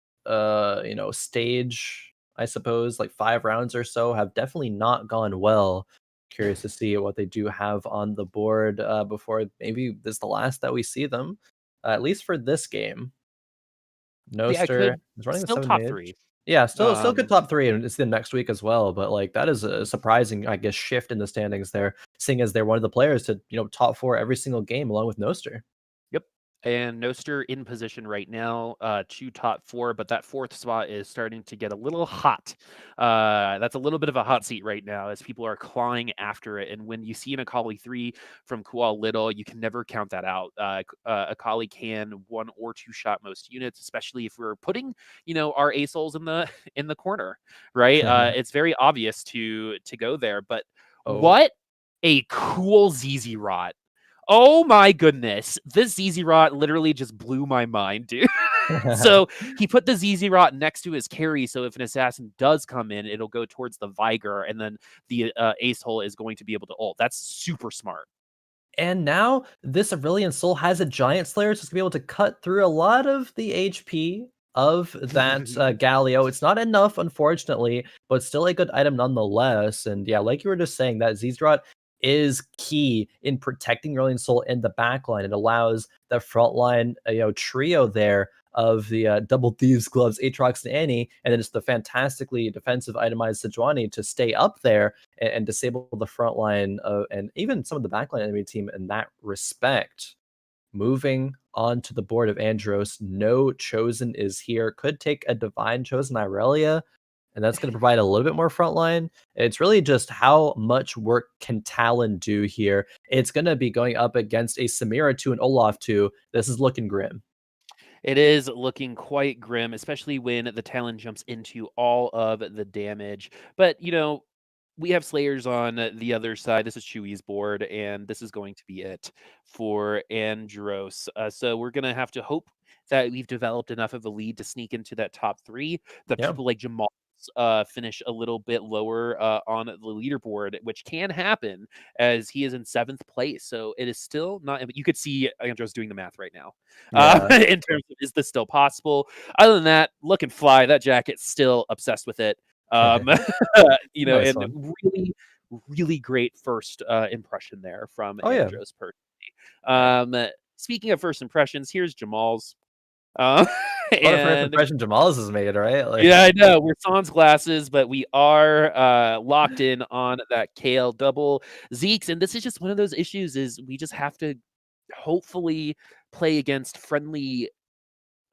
stage, I suppose, like 5 rounds or so have definitely not gone well. Curious to see what they do have on the board before maybe this is the last that we see them, at least for this game. Yeah, it Noster could is running the still 7 top mid. 3. Yeah, still good Um, top 3, and it's the next week as well, but, like, that is a surprising, I guess, shift in the standings there, seeing as they're one of the players to, top 4 every single game along with Noster. Yep. And Noster in position right now to top 4, but that 4th spot is starting to get a little hot. That's a little bit of a hot seat right now as people are clawing after it. And when you see an Akali 3 from Koala, you can never count that out. Akali can 1 or 2 shot most units, especially if we're putting, our ASOLs in the in the corner, right? It's very obvious to go there. But Oh. what a cool ZZ Rot. Oh my goodness. This ZZ Rot literally just blew my mind, dude. So he put the ZZ Rot next to his carry, so if an assassin does come in, it'll go towards the Viger, and then the Ace Hole is going to be able to ult. That's super smart. And now this Aurelion Soul has a giant slayer, so it's gonna be able to cut through a lot of the HP of that Galio. It's not enough, unfortunately, but still a good item nonetheless. And yeah, like you were just saying, that Zezdrot is key in protecting Aurelion Soul in the backline. It allows the frontline, trio there of the double thieves gloves, Aatrox and Annie, and then it's the fantastically defensive itemized Sejuani to stay up there and disable the front line and even some of the backline enemy team in that respect. Moving on to the board of Andross, no Chosen is here. Could take a Divine Chosen Irelia, and that's going to provide a little bit more frontline. It's really just how much work can Talon do here. It's going to be going up against a Samira 2 and Olaf 2. This is looking grim. It is looking quite grim, especially when the Talon jumps into all of the damage. But, we have Slayers on the other side. This is Chewy's board, and this is going to be it for Andross. So we're going to have to hope that we've developed enough of a lead to sneak into that top 3, that Yeah. people like Jammalz finish a little bit lower on the leaderboard, which can happen as he is in 7th place. So it is still not, you could see Andross doing the math right now Yeah. in terms of, is this still possible? Other than that, look and fly. That jacket's still obsessed with it. Nice And one. really, really great first impression there from Oh yeah. Andross personally. Speaking of first impressions, here's Jammalz. Uh, What a first and impression Jammalz has made, right? Like, yeah, I know we're sans glasses, but we are locked in on that Kale double Zeeks, and this is just one of those issues. Is we just have to hopefully play against friendly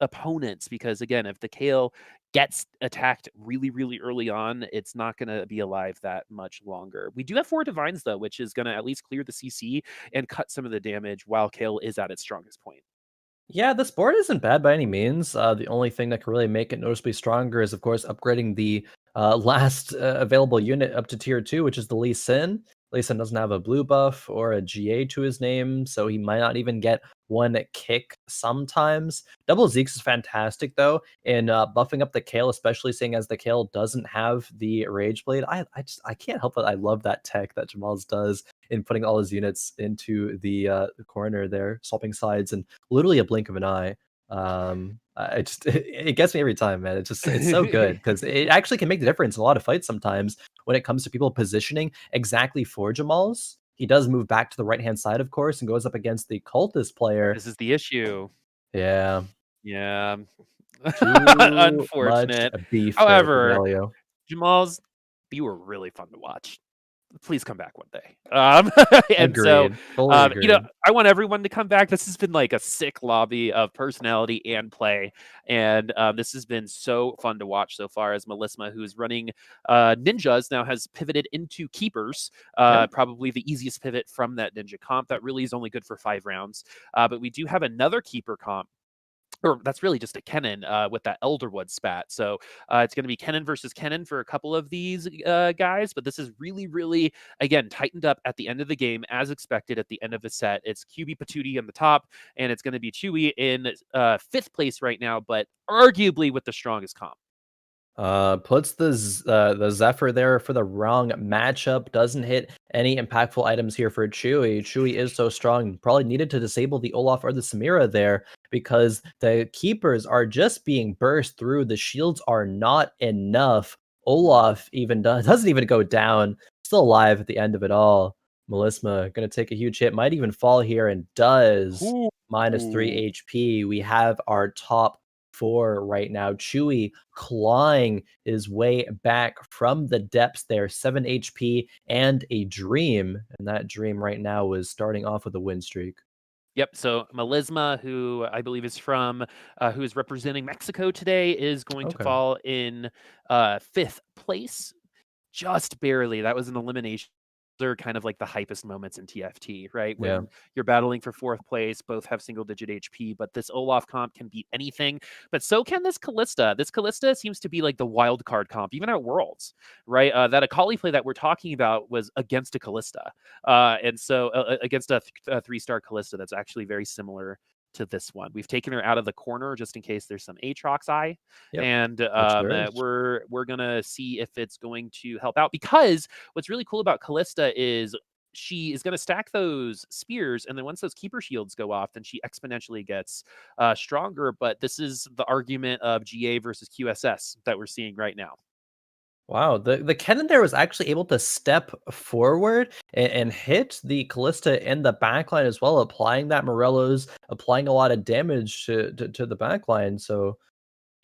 opponents, because again, if the Kale gets attacked really, really early on, it's not going to be alive that much longer. We do have 4 Divines though, which is going to at least clear the CC and cut some of the damage while Kale is at its strongest point. yeah, this board isn't bad by any means. The only thing that can really make it noticeably stronger is, of course, upgrading the last available unit up to tier 2, which is the Lee Sin. Lee Sin doesn't have a blue buff or a GA to his name, so he might not even get one kick sometimes. Double Zeeks is fantastic, though, in buffing up the Kale, especially seeing as the Kale doesn't have the Rage Blade. I can't help it. I love that tech that Jammalz does in putting all his units into the corner there, swapping sides, and literally a blink of an eye. I just it gets me every time, man. It's so good because it actually can make the difference in a lot of fights sometimes when it comes to people positioning exactly for Jammalz. He does move back to the right hand side, of course, and goes up against the cultist player. This is the issue. Yeah, Yeah. too much Unfortunate. beef there for However, Galio. Jammalz, you were really fun to watch. Please come back one day. And so, Agreed, fully agreed. I want everyone to come back. This has been like a sick lobby of personality and play, and this has been so fun to watch so far. As Melisma, who's running ninjas, now has pivoted into keepers. Yep. Probably the easiest pivot from that ninja comp. That really is only good for 5 rounds. But we do have another keeper comp, or that's really just a Kennen with that Elderwood spat. So it's going to be Kennen versus Kennen for a couple of these guys, but this is really, really, again, tightened up at the end of the game as expected at the end of the set. It's QB Patootie on the top, and it's going to be Chewy in 5th place right now, but arguably with the strongest comp. Puts the Zephyr there for the wrong matchup. Doesn't hit any impactful items here for Chewy. Chewy is so strong, probably needed to disable the Olaf or the Samira there because the keepers are just being burst through. The shields are not enough. Olaf even doesn't even go down. Still alive at the end of it all. Melisma gonna take a huge hit, might even fall here, and does. Ooh. -3 HP. We have our top 4 right now. Chewy clawing his way back from the depths there, 7 HP and a dream. And that dream right now is starting off with a win streak. Yep. So Melisma, who I believe is from, who is representing Mexico today, is going to Okay. fall in 5th place. Just barely. That was an elimination. They're kind of like the hypest moments in TFT, right? Yeah. When you're battling for 4th place, both have single digit HP, but this Olaf comp can beat anything. But so can this Kalista. This Kalista seems to be like the wild card comp, even at Worlds, right? That Akali play that we're talking about was against a Kalista. And so against a 3-star Kalista that's actually very similar to this one. We've taken her out of the corner just in case there's some Aatrox eye, Yep. and Which there is. we're gonna see if it's going to help out. Because what's really cool about Kalista is she is going to stack those spears, and then once those keeper shields go off, then she exponentially gets stronger. But this is the argument of GA versus QSS that we're seeing right now. Wow, the Kennen there was actually able to step forward and hit the Callista in the backline as well, applying that Morello's, applying a lot of damage to the backline. So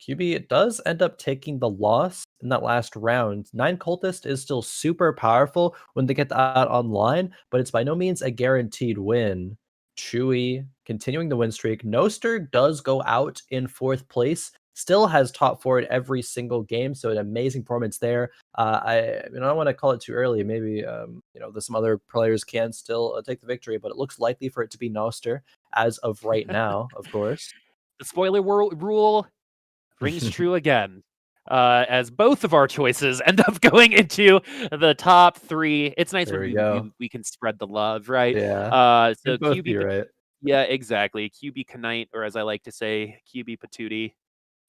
QB does end up taking the loss in that last round. 9 Cultist is still super powerful when they get that online, but it's by no means a guaranteed win. Chewy continuing the win streak. Noster does go out in 4th place. Still has top 4 in every single game, so an amazing performance there. I don't want to call it too early. Maybe there's some other players can still take the victory, but it looks likely for it to be Noster as of right now, of course. The spoiler rule rings true again. As both of our choices end up going into the top 3. It's nice There when we we go. we, we can spread the love, right? Yeah. So You'd both be QB, right. yeah, exactly. QB Knight, or as I like to say, QB Patootie,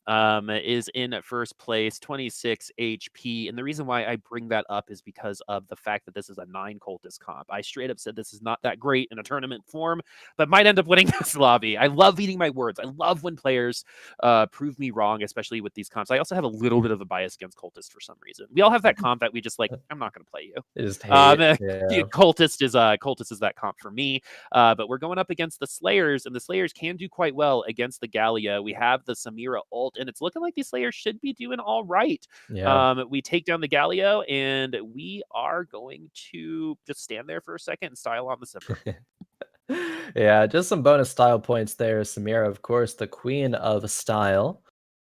is in 1st place, 26 HP. And the reason why I bring that up is because of the fact that this is a 9 cultist comp. I straight up said this is not that great in a tournament form, but might end up winning this lobby. I love eating my words. I love when players prove me wrong, especially with these comps. I also have a little bit of a bias against cultist for some reason. We all have that comp that we just like, I'm not going to play you. Just hate. Yeah. Cultist is that comp for me. But we're going up against the Slayers, and the Slayers can do quite well against the Gallia. We have the Samira ult, and it's looking like these Slayers should be doing all right. Yeah. We take down the Galio, and we are going to just stand there for a second and style on the zipper. Yeah, just some bonus style points there. Samira, of course, the queen of style,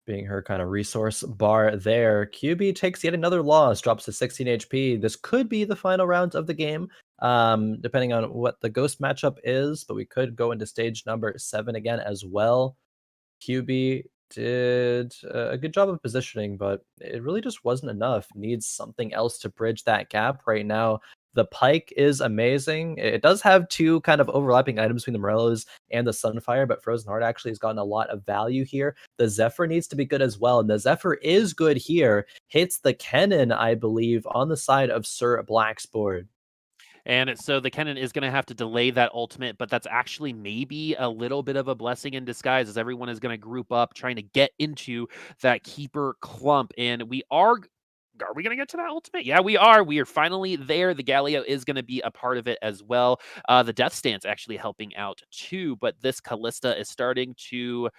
being her kind of resource bar there. QB takes yet another loss, drops to 16 HP. This could be the final round of the game, depending on what the ghost matchup is, but we could go into stage number 7 again as well. QB did a good job of positioning, but it really just wasn't enough. Needs something else to bridge that gap right now. The Pike is amazing. It does have 2 kind of overlapping items between the Morellos and the Sunfire, but Frozen Heart actually has gotten a lot of value here. The Zephyr needs to be good as well, and the Zephyr is good here. Hits the Kennen, I believe, on the side of Sirblackp's board. And so the Kennen is going to have to delay that ultimate, but that's actually maybe a little bit of a blessing in disguise, as everyone is going to group up trying to get into that keeper clump. And are we going to get to that ultimate? Yeah, we are. We are finally there. The Galio is going to be a part of it as well. The Death Stance actually helping out too, but this Callista is starting to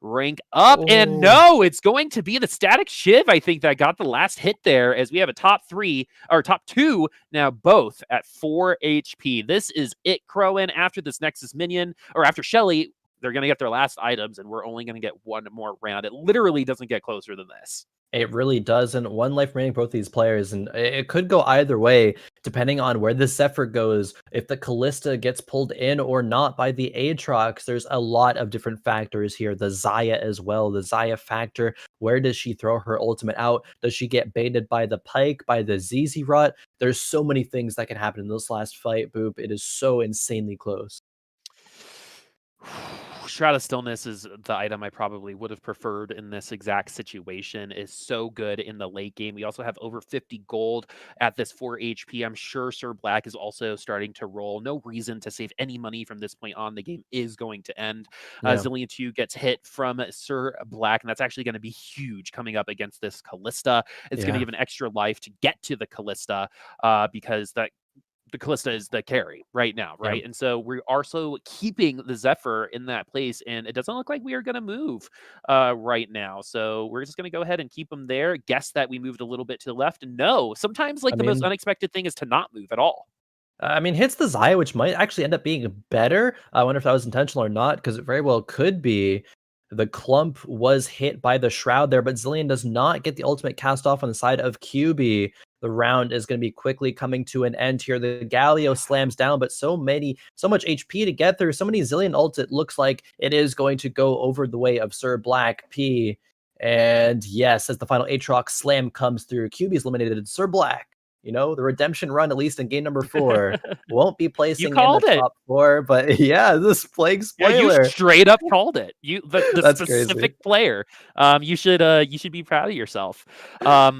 rank up, and Oh, no, it's going to be the Static Shiv, I think, that got the last hit there, as we have a top 3 or top 2 now, both at 4 HP. This is it, Khroen. After this Nexus minion, or after Shelly, they're going to get their last items, and we're only going to get one more round. It literally doesn't get closer than this. it really doesn't. 1 life remaining for both these players, and it could go either way, depending on where the Zephyr goes. If the Callista gets pulled in or not by the Aatrox, there's a lot of different factors here. The Xayah as well, the Xayah factor. Where does she throw her ultimate out? Does she get baited by the Pike, by the ZZ Rot? There's so many things that can happen in this last fight, Boop. It is so insanely close. Shroud of Stillness is the item I probably would have preferred in this exact situation. Is so good in the late game. We also have over 50 gold at this 4 HP. I'm sure Sirblackp is also starting to roll. No reason to save any money from this point on. The game is going to end. Yeah. Zillion 2 gets hit from Sirblackp, and that's actually going to be huge coming up against this Callista. It's going to Yeah. give an extra life to get to the Callista, because the Callista is the carry right now, Yeah. right? And so we're also keeping the Zephyr in that place, and it doesn't look like we are going to move right now. So we're just going to go ahead and keep them there. Guess that we moved a little bit to the left. And no, sometimes I like the most mean, unexpected thing is to not move at all. I mean, hits the Xayah, which might actually end up being better. I wonder if that was intentional or not, because it very well could be. The clump was hit by the shroud there, but Zilean does not get the ultimate cast off on the side of QB. The round is going to be quickly coming to an end here. The Galio slams down, but so much HP to get through. So many Zilean ults, it looks like it is going to go over the way of Sirblackp. And yes, as the final Aatrox slam comes through, QB is eliminated. Sirblackp, the redemption run, at least in game number 4, won't be You placing in the called it. top 4. But yeah, this Plague Yeah, you spoiler. straight up called it. The That's crazy. specific player. You should be proud of yourself. Yeah.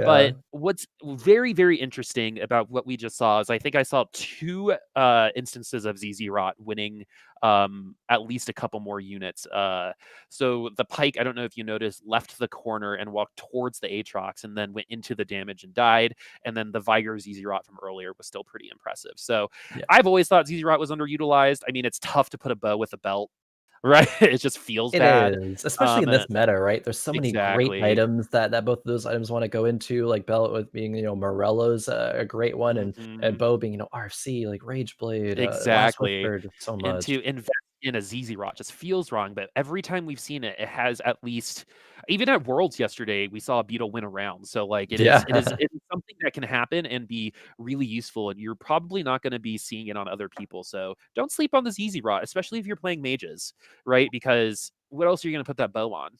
But what's very, very interesting about what we just saw is I think I saw 2 instances of ZZ Rot winning at least a couple more units. So the Pyke, I don't know if you noticed, left the corner and walked towards the Aatrox and then went into the damage and died. And then the Viger ZZ Rot from earlier was still pretty impressive. So Yeah. I've always thought ZZ Rot was underutilized. I mean, it's tough to put a bow with a belt, right? It just feels bad. It is, especially in this meta, right? There's so many great Exactly. items that both of those items want to go into, like Belt with being, Morello's a great one, and Bow being, RFC, like Rageblade, Last Exactly. Whisper, just so And much. to invest in a ZZ Rot just feels wrong, but every time we've seen it, it has at least, even at Worlds yesterday, we saw a Beetle win a round. So like it is something that can happen and be really useful, and you're probably not going to be seeing it on other people. So don't sleep on the ZZ Rot, especially if you're playing mages, right? Because what else are you going to put that bow on?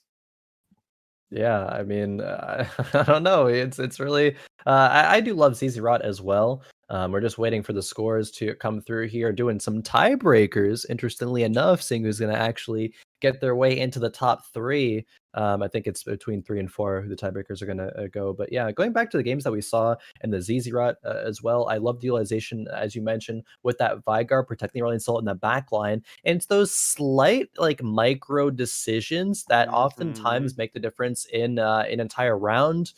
Yeah, I mean, I don't know. It's really I do love ZZ Rot as well. We're just waiting for the scores to come through here, doing some tiebreakers. Interestingly enough, seeing who's going to actually get their way into the top 3. I think it's between 3 and 4 who the tiebreakers are going to go. But yeah, going back to the games that we saw and the ZZ Rot as well, I love the utilization, as you mentioned, with that Vigar protecting the Rolling Salt in the back line. And it's those slight, like, micro decisions that oftentimes make the difference in an entire round.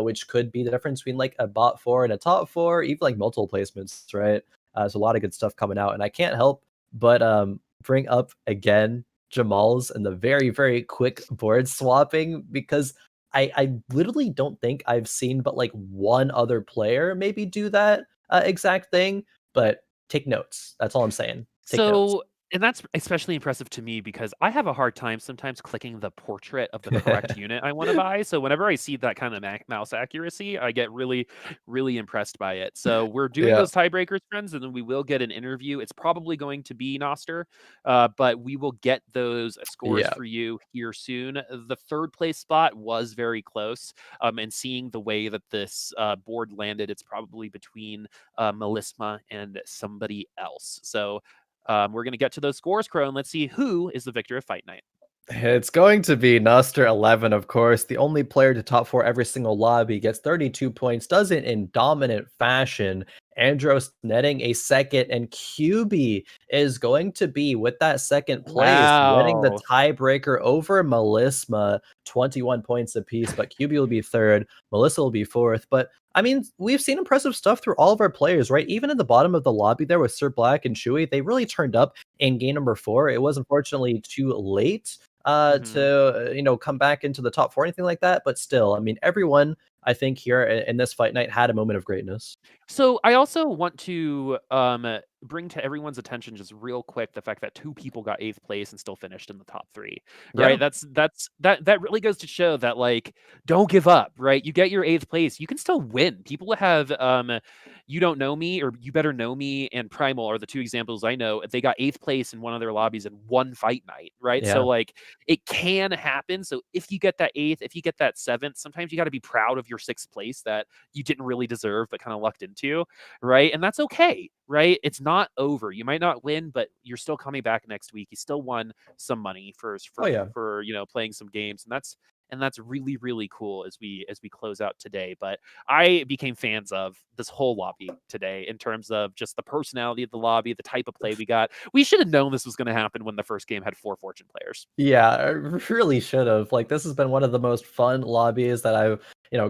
Which could be the difference between like a bot 4 and a top 4, even like multiple placements, right? There's a lot of good stuff coming out, and I can't help but bring up again Jammalz and the very, very quick board swapping, because I literally don't think I've seen but like one other player maybe do that exact thing. But take notes. That's all I'm saying. Take notes. And that's especially impressive to me because I have a hard time sometimes clicking the portrait of the correct unit I want to buy. So whenever I see that kind of mouse accuracy, I get really, really impressed by it. So we're doing those tiebreakers, friends, and then we will get an interview. It's probably going to be Noster, but we will get those scores for you here soon. The 3rd place spot was very close, and seeing the way that this board landed, it's probably between Melisma and somebody else. So we're going to get to those scores, Khroen. Let's see who is the victor of Fight Night. It's going to be Noster 11, of course. The only player to top 4 every single lobby, gets 32 points, does it in dominant fashion. Andross netting a 2nd, and QB is going to be, with that 2nd place, winning the tiebreaker over Melisma, 21 points apiece. But QB will be 3rd, Melissa will be 4th. But I mean, we've seen impressive stuff through all of our players, right? Even at the bottom of the lobby there with Sirblackp and Chewy, they really turned up in game number 4. It was unfortunately too late to come back into the top 4 or anything like that, but still, I mean, everyone I think here in this Fight Night had a moment of greatness. So I also want to bring to everyone's attention just real quick the fact that 2 people got 8th place and still finished in the top 3, right? That really goes to show that, like, don't give up, right? You get your 8th place, you can still win. People have You Don't Know Me or You Better Know Me and Primal are the 2 examples I know. They got 8th place in one of their lobbies in one Fight Night, right? So like it can happen. So if you get that 8th, if you get that 7th, sometimes you got to be proud of your 6th place that you didn't really deserve but kind of lucked into, right? And that's okay, right? It's not over. You might not win, but you're still coming back next week. You still won some money for playing some games, and that's really, really cool as we close out today. But I became fans of this whole lobby today in terms of just the personality of the lobby, the type of play we got. We should have known this was going to happen when the first game had 4 Fortune players. Yeah, I really should have. Like, this has been one of the most fun lobbies that I've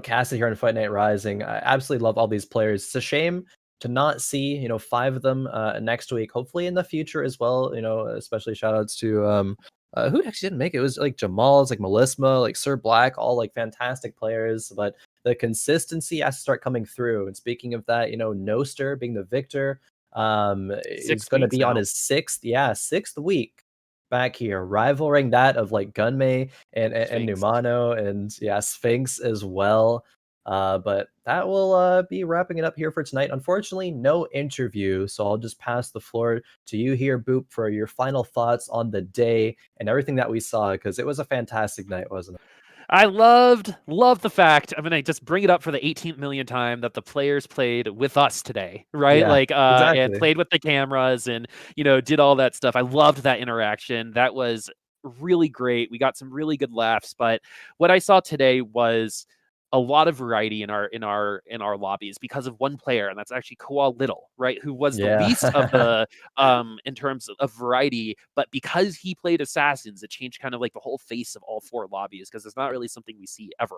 casted here in Fight Night Rising. I absolutely love all these players. It's a shame to not see 5 of them next week, hopefully in the future as well. Especially shout outs to who actually didn't make it. It was like Jammalz, like Melisma, like Sirblackp, all like fantastic players. But the consistency has to start coming through. And speaking of that, Noster being the victor, is 6 going to weeks be on now. his sixth week back here, rivaling that of like Gunmei and Sphinx. Numano and Sphinx as well. But that will be wrapping it up here for tonight. Unfortunately, no interview, so I'll just pass the floor to you here, Boop, for your final thoughts on the day and everything that we saw, because it was a fantastic night, wasn't it? I loved the fact, I'm gonna just bring it up for the 18th million time, that the players played with us today, right? Yeah, Like, and exactly. played with the cameras and, did all that stuff. I loved that interaction. That was really great. We got some really good laughs, but what I saw today was a lot of variety in our lobbies because of one player, and that's actually koalaesbelto, right? Who was the least of Yeah. the in terms of variety, but because he played assassins, it changed kind of like the whole face of all 4 lobbies, because it's not really something we see ever.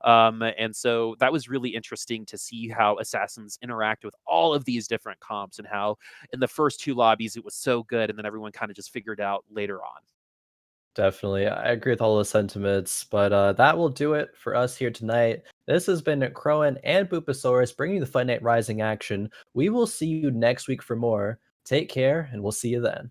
And so that was really interesting to see how assassins interact with all of these different comps, and how in the first 2 lobbies it was so good, and then everyone kind of just figured out later on. Definitely. I agree with all those sentiments, but that will do it for us here tonight. This has been Khroen and Boopasaurus bringing you the Fight Night Rising action. We will see you next week for more. Take care, and we'll see you then.